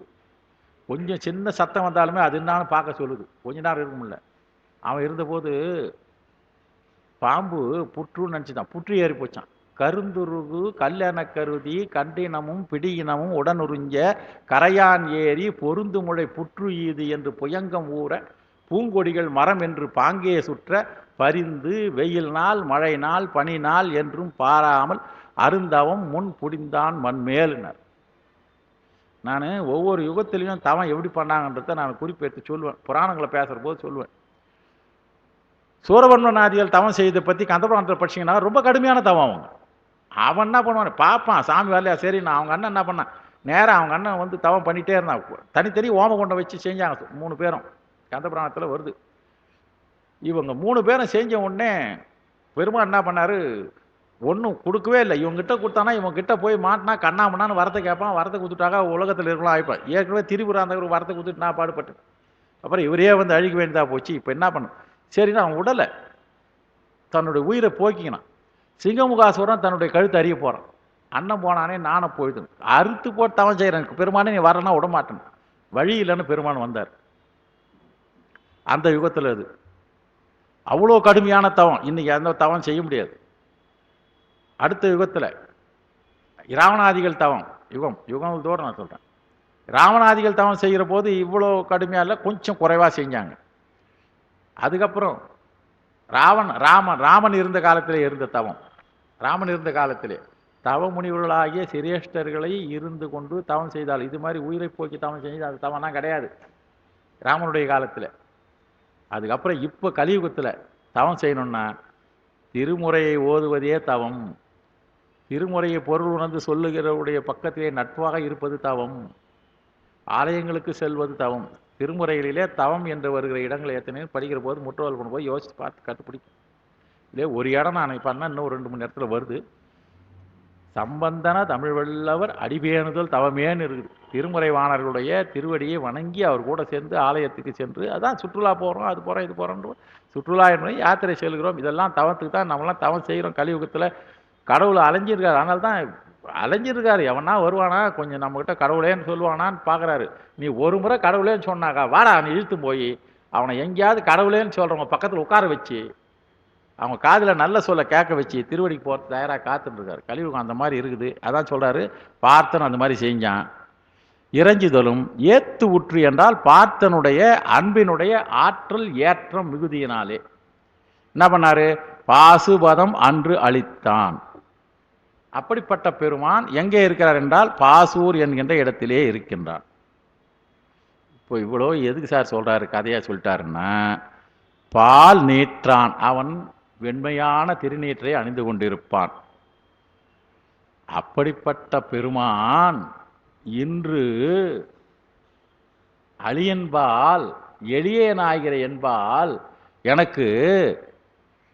கொஞ்சம் சின்ன சத்தம் வந்தாலுமே அது என்னாலும் பார்க்க சொல்லுது, கொஞ்ச நேரம் இருக்க முடியல. அவன் இருந்தபோது பாம்பு புற்றுன்னு நினச்சிதான், புற்று ஏறி போச்சான். கருந்துருகு கல்லென கருதி கண்டினமும் பிடியினமும் உடனுறிஞ்ச கரையான் ஏறி பொருந்து முளை புற்று ஈது என்று புயங்கம் ஊற பூங்கொடிகள் மரம் என்று பாங்கே சுற்ற பரிந்து வெயில் நாள் மழை நாள் பனி நாள் என்றும் பாராமல் அருந்தவம் முன் புடிந்தான் மண்மேலினர். நான் ஒவ்வொரு யுகத்திலையும் தவம் எப்படி பண்ணாங்கன்றத நான் குறிப்பெடுத்து சொல்லுவேன், புராணங்களை பேசுகிற போது சொல்லுவேன். சூரபன்மநாதிகள் தவம் செய்ததை பற்றி கந்தபுராணத்தில் படிச்சிங்கன்னா ரொம்ப கடுமையான தவம். அவன் என்ன பண்ணுவான் பார்ப்பான், சாமி வரலையா சரி. நான் அவங்க அண்ணன் என்ன பண்ணான், நேராக அவங்க அண்ணன் வந்து தவம் பண்ணிகிட்டே இருந்தான். தனித்தனி ஓமகுண்டம் வச்சு செஞ்சாங்க 3 பேரும், கந்தபுராணத்தில் வருது. இவங்க 3 பேரும் செஞ்ச உடனே பெருமாள் என்ன பண்ணார், ஒன்றும் கொடுக்கவே இல்லை. இவங்ககிட்ட கொடுத்தானா இவங்ககிட்ட போய் மாட்டினா கண்ணாமண்ணான்னு வரத்தை கேட்பான். வரத்தை கொடுத்துட்டாக்கா உலகத்தில் இருக்கலாம் ஆயிப்பான். ஏற்கனவே திரிபுராந்தகர் வரத்தை கொடுத்துட்டு நான் பாடுபட்டேன். அப்புறம் இவரே வந்து அழிக்க வேண்டியதாக போச்சு. இப்போ என்ன பண்ணும், சரின்னா அவன் உடலை தன்னுடைய உயிரை போக்கினான். சிங்கமுகாசுவரன் தன்னுடைய கழுத்து அறிய போகிறான். அண்ணன் போனானே நானே போயிடு அறுத்து போட்டு தவம் செய்கிறேன், பெருமானே நீ வரனா விடமாட்டேன். வழி இல்லைன்னு பெருமான் வந்தார். அந்த யுகத்தில் அது அவ்வளோ கடுமையான தவம். இன்னைக்கு அந்த தவம் செய்ய முடியாது. அடுத்த யுகத்தில் ராவணாதிகள் தவம், யுகம் தோறும் நான் சொல்கிறேன். ராவணாதிகள் தவம் செய்கிற போது இவ்வளோ கடுமையாக இல்லை, கொஞ்சம் குறைவாக செஞ்சாங்க. அதுக்கப்புறம் ராமன் இருந்த காலத்திலே இருந்த தவம், ராமன் இருந்த காலத்திலே தவ முனிவர்களாகிய சிரேஷ்டர்களை இருந்து கொண்டு தவம் செய்தால், இது மாதிரி உயிரை போக்கி தவம் செஞ்சு அது தவம்னா கிடையாது ராமனுடைய காலத்தில். அதுக்கப்புறம் இப்போ கலியுகத்தில் தவம் செய்யணும்னா திருமுறையை ஓதுவதே தவம். திருமுறையை பொருள் உணர்ந்து சொல்லுகிறவுடைய பக்கத்திலே நட்பாக இருப்பது தவம். ஆலயங்களுக்கு செல்வது தவம். திருமுறைகளிலே தவம் என்று வருகிற இடங்களை எத்தனையும் படிக்கிற போது முற்றோல் கொண்டு போய் யோசித்து பார்த்து கற்றுப்பிடிக்கும். இதே ஒரு இடம் நான் பண்ணால் இன்னும் 2 மணி நேரத்தில் வருது. சம்பந்தன தமிழ் வல்லவர் அடிபேணுதல் தவமேன்னு இருக்குது. திருமுறை வாணர்களுடைய திருவடியை வணங்கி அவர் கூட சேர்ந்து ஆலயத்துக்கு சென்று, அதான் சுற்றுலா போகிறோம், அது போகிறோம் இது போகிறோன்றோம். சுற்றுலா என்பதை யாத்திரை செல்கிறோம், இதெல்லாம் தவத்துக்கு தான் நம்மளாம் தவம் செய்கிறோம். கலியுகத்தில் கடவுளை அலைஞ்சிருக்காரு. அதனால தான் அலைஞ்சிருக்காரு. எவனா வருவானா கொஞ்சம் நம்மகிட்ட கடவுளேன்னு சொல்லுவானான்னு பார்க்குறாரு. நீ ஒரு முறை கடவுளேன்னு சொன்னாக்கா வாடா நீ இழுத்து போய் அவனை எங்கேயாவது கடவுளேன்னு சொல்கிறவங்க பக்கத்தில் உட்கார வச்சு அவங்க காதில் நல்ல சொல்ல கேட்க வச்சு திருவடிக்கு போகிறது தயாராக காத்துட்டுருக்காரு. கலியுகம் அந்த மாதிரி இருக்குது. அதான் சொல்கிறாரு, பார்த்தன் அந்த மாதிரி செஞ்சான். இறைஞ்சுதலும் ஏத்து உற்று என்றால் பார்த்தனுடைய அன்பினுடைய ஆற்றல் ஏற்றம் மிகுதியினாலே என்ன பண்ணாரு, பாசுபதம் அன்று அளித்தான். அப்படிப்பட்ட பெருமான் எங்கே இருக்கிறார் என்றால் பாசூர் என்கின்ற இடத்திலே இருக்கின்றான். இப்போ இவ்வளோ எதுக்கு சார் சொல்றாரு, கதையா சொல்லிட்டாருன்னா, பால் நீற்றான், அவன் வெண்மையான திருநீற்றை அணிந்து கொண்டிருப்பான். அப்படிப்பட்ட பெருமான் இன்று அழியன்பால் எளியனாகிற என்பால் எனக்கு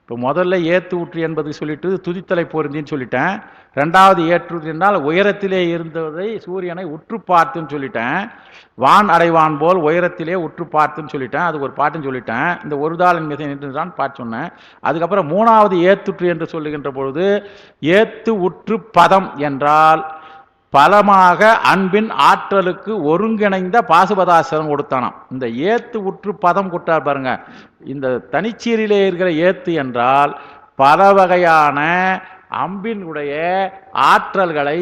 இப்போ முதல்ல ஏத்து ஊற்று என்பது சொல்லிட்டு துதித்தலை பொருந்தின்னு சொல்லிட்டேன். 2வது ஏற்று என்றால் உயரத்திலே இருந்ததை சூரியனை உற்று பார்த்துன்னு சொல்லிட்டேன். வான் அடைவான் போல் உயரத்திலே உற்று பார்த்துன்னு சொல்லிட்டேன். அதுக்கு ஒரு பாட்டுன்னு சொல்லிட்டேன். இந்த ஒரு தாளின் மிசை நின்றுதான் பாட்டு சொன்னேன். அதுக்கப்புறம் 3வது ஏத்துற்று என்று சொல்லுகின்ற பொழுது ஏத்து உற்று பதம் என்றால் பலமாக அன்பின் ஆற்றலுக்கு ஒருங்கிணைந்த பாசுபதாசனம் கொடுத்தானாம். இந்த ஏத்து உற்று பதம் கொடுத்தார் பாருங்க. இந்த தனிச்சீரிலே இருக்கிற ஏத்து என்றால் பல வகையான அம்பினுடைய ஆற்றல்களை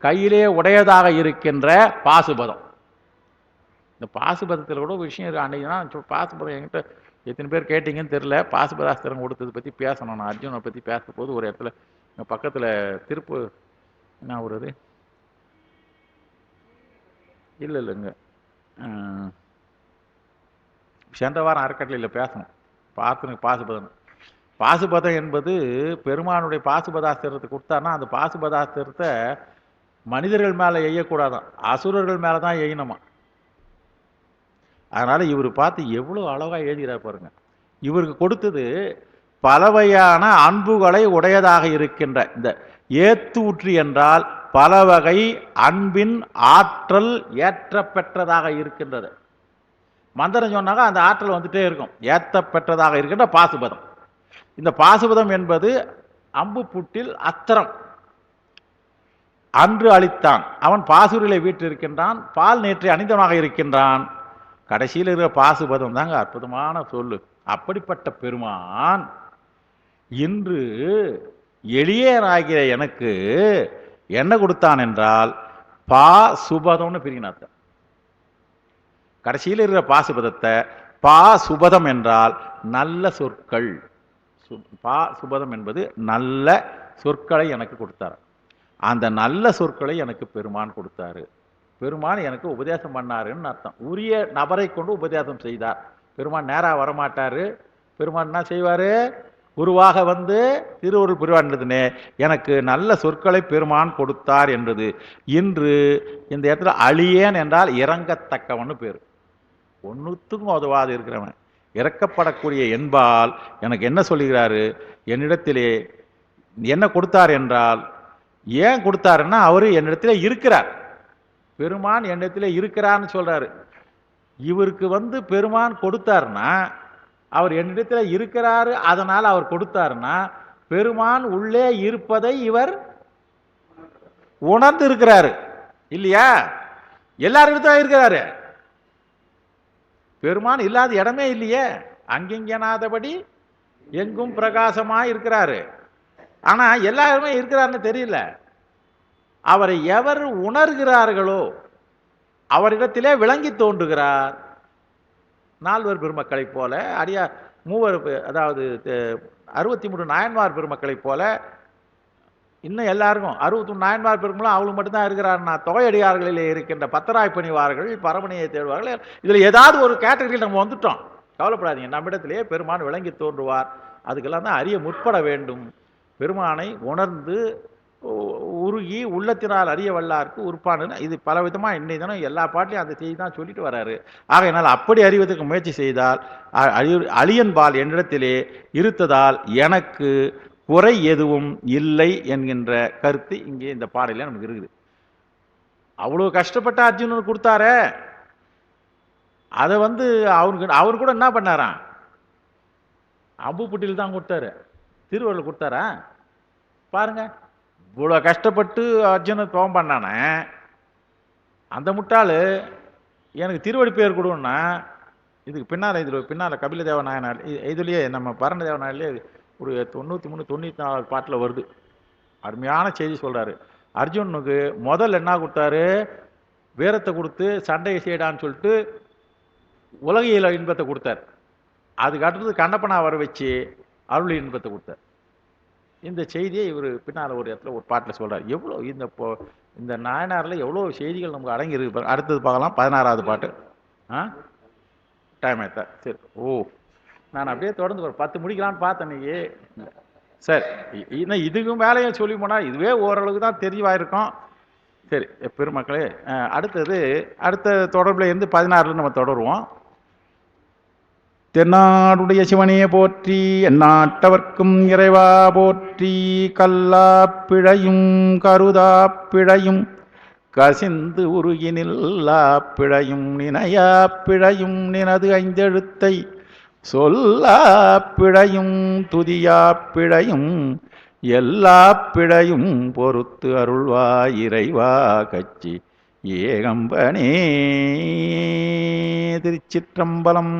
கையிலே உடையதாக இருக்கின்ற பாசுபதம். இந்த பாசுபதத்தில் கூட ஒரு விஷயம் இருக்கு. அன்னைக்கு தான் பாசுபதம் என்கிட்ட எத்தனை பேர் கேட்டிங்கன்னு தெரியல. பாசுபதாஸ்திரம் கொடுத்ததை பற்றி பேசணும். நான் அர்ஜுனை பற்றி பேசும்போது ஒரு இடத்துல எங்கள் பக்கத்தில் திருப்பு என்ன வருது இல்லைங்க, சென்ற வாரம் அறக்கட்டளையில் பேசணும். பாசுபதம் பாசுபதம் என்பது பெருமானுடைய பாசுபதாஸ்திரத்தை கொடுத்தாருன்னா அந்த பாசுபதாஸ்திரத்தை மனிதர்கள் மேலே எய்யக்கூடாதான், அசுரர்கள் மேலே தான் எய்யணுமா. அதனால் இவர் பார்த்து எவ்வளோ அழகாக எழுதுகிறார் பாருங்க. இவருக்கு கொடுத்தது பலவையான அன்புகளை உடையதாக இருக்கின்ற இந்த ஏத்தூற்றி என்றால் பல வகை அன்பின் ஆற்றல் ஏற்ற பெற்றதாக இருக்கின்றது. மந்திரம் சொன்னாங்க அந்த ஆற்றல் வந்துட்டே இருக்கும். ஏற்ற பெற்றதாக இருக்கின்ற பாசுபதம். இந்த பாசுபதம் என்பது அம்பு புட்டில் அஸ்திரம். அன்று அளித்தான், அவன் பாசூரிலே வீற்றிருக்கின்றான், பால் நேற்றை அணிந்தவனாக இருக்கின்றான். கடைசியில் இருக்கிற பாசுபதம் தாங்க அற்புதமான சொல்லு. அப்படிப்பட்ட பெருமான் இன்று எளியனாகிற எனக்கு என்ன கொடுத்தான் என்றால் பா சுபதம்னு பிரிகினார். கடைசியில் இருக்கிற பாசுபதத்தை பா சுபதம் என்றால் நல்ல சொற்கள். பா சுபதம் என்பது நல்ல சொற்களை எனக்கு கொடுத்தார். அந்த நல்ல சொற்களை எனக்கு பெருமான் கொடுத்தாரு. பெருமான் எனக்கு உபதேசம் பண்ணாருன்னு அர்த்தம். உரிய நபரை கொண்டு உபதேசம் செய்தார். பெருமான் நேராக வரமாட்டார். பெருமான் என்ன செய்வார்? குருவாக வந்து திருவருள் புரிவான்றதுனே எனக்கு நல்ல சொற்களை பெருமான் கொடுத்தார் என்றது. இன்று இந்த இடத்துல அழியேன் என்றால் இறங்கத்தக்கவன்னு பேர். ஒன்றுத்துக்கும் உதவாது இருக்கிறவன், இறக்கப்படக்கூடிய என்பால் எனக்கு என்ன சொல்லுகிறாரு? என்னிடத்திலே என்ன கொடுத்தார் என்றால், ஏன் கொடுத்தாருன்னா அவர் என்னிடத்திலே இருக்கிறார். பெருமான் என்னிடத்திலே இருக்கிறான்னு சொல்றாரு. இவருக்கு வந்து பெருமான் கொடுத்தாருன்னா அவர் என்னிடத்தில் இருக்கிறாரு, அதனால் அவர் கொடுத்தாருன்னா பெருமான் உள்ளே இருப்பதை இவர் உணர்ந்து இருக்கிறாரு இல்லையா? எல்லாரும் இருக்கிறாரு. பெருமான் இல்லாத இடமே இல்லையே. அங்கெங்கனாதபடி எங்கும் பிரகாசமாய் இருக்கிறாரு. ஆனா எல்லாருமே இருக்கிறாருன்னு தெரியல. அவரை எவர் உணர்கிறார்களோ அவரிடத்திலே விளங்கி தோன்றுகிறார். நால்வர் பெருமக்களைப் போல, மூவர், அதாவது 63 நாயன்மார் பெருமக்களைப் போல இன்னும் எல்லாருக்கும் 63 நாயன்மார் பெருமக்களும் அவளும் மட்டும்தான் இருக்கிறார்னா, தொகையடியார்களிலே இருக்கின்ற பத்தராய் பணிவார்கள், பரமணியை தேடுவார்கள். இதில் ஏதாவது ஒரு கேட்டகரியில் நம்ம வந்துட்டோம். கவலைப்படாதீங்க, நம்மிடத்திலேயே பெருமான் விளங்கி தோன்றுவார். அதுக்கெல்லாம் தான் அறிய முற்பட வேண்டும். பெருமானை உணர்ந்து உருகி உள்ளத்தினால் அறிய வல்லாருக்கு உறுப்பானு, இது பல விதமாக இன்னை தினம் எல்லா பாட்டிலையும் அந்த செய்தி தான் சொல்லிட்டு வர்றாரு. ஆகையினால் அப்படி அறிவதற்கு முயற்சி செய்தால் அழியன்பால் என்னிடத்திலே இருத்ததால் எனக்கு குறை எதுவும் இல்லை என்கின்ற கருத்து இங்கே இந்த பாடலில் நமக்கு இருக்குது. அவ்வளோ கஷ்டப்பட்ட அர்ஜுனனுக்கு கொடுத்தாரே, அதை வந்து அவரு கூட என்ன பண்ணாராம்? அம்பு புட்டியில் தான் கொடுத்தாரு, திருவள்ளுவர் கொடுத்தாரா? பாருங்க, இவ்வளோ கஷ்டப்பட்டு அர்ஜுனன் தவம் பண்ணானே, அந்த முட்டாள் எனக்கு திருவடி பேர் கொடுன்னா, இதுக்கு பின்னால் கபில தேவநாயனார் இதுலேயே நம்ம பரண தேவநாயர்லேயே ஒரு 93 94 பாட்டில் வருது. அருமையான செய்தி சொல்கிறாரு. அர்ஜுனனுக்கு முதல் என்ன கொடுத்தாரு? வீரத்தை கொடுத்து சண்டையை செய்யடான்னு சொல்லிட்டு உலகியல இன்பத்தை கொடுத்தார். அதுக்கு அடுத்தது கண்ணப்பனா வர வச்சு அருள் இன்பத்தை கொடுத்தார். இந்த செய்தியை இவர் பின்னால் ஒரு இடத்துல ஒரு பாட்டில் சொல்கிறார். எவ்வளோ இந்த நாயனாரில் எவ்வளோ செய்திகள் நமக்கு அடங்கி இருக்கு. அடுத்தது பார்க்கலாம், 16வது பாட்டு. டைம் ஆயிட்டா? சரி. நான் அப்படியே தொடர்ந்து ஒரு 10 முடிக்கலான்னு பார்த்தேன். இன்னைக்கு சரி, இன்னும் இதுக்கும் மேலேயும் சொல்லி போனால் இதுவே ஓரளவுக்கு தான் தெளிவாயிருக்கும். சரி பெருமக்களே, அடுத்த தொடர்பில் இருந்து 16 நம்ம தொடருவோம். தென்னாடுடைய சிவனையே போற்றி, எந்நாட்டவர்க்கும் இறைவா போற்றி. கல்லா பிழையும் கருதா பிழையும் கசிந்து உருகினில்லா பிழையும் நினையா பிழையும் நினது ஐந்தெழுத்தை சொல்லா பிழையும் துதியா பிழையும் எல்லா பிழையும் பொறுத்து அருள்வாய் இறைவா கச்சி ஏகம்பனே. திருச்சிற்றம்பலம்.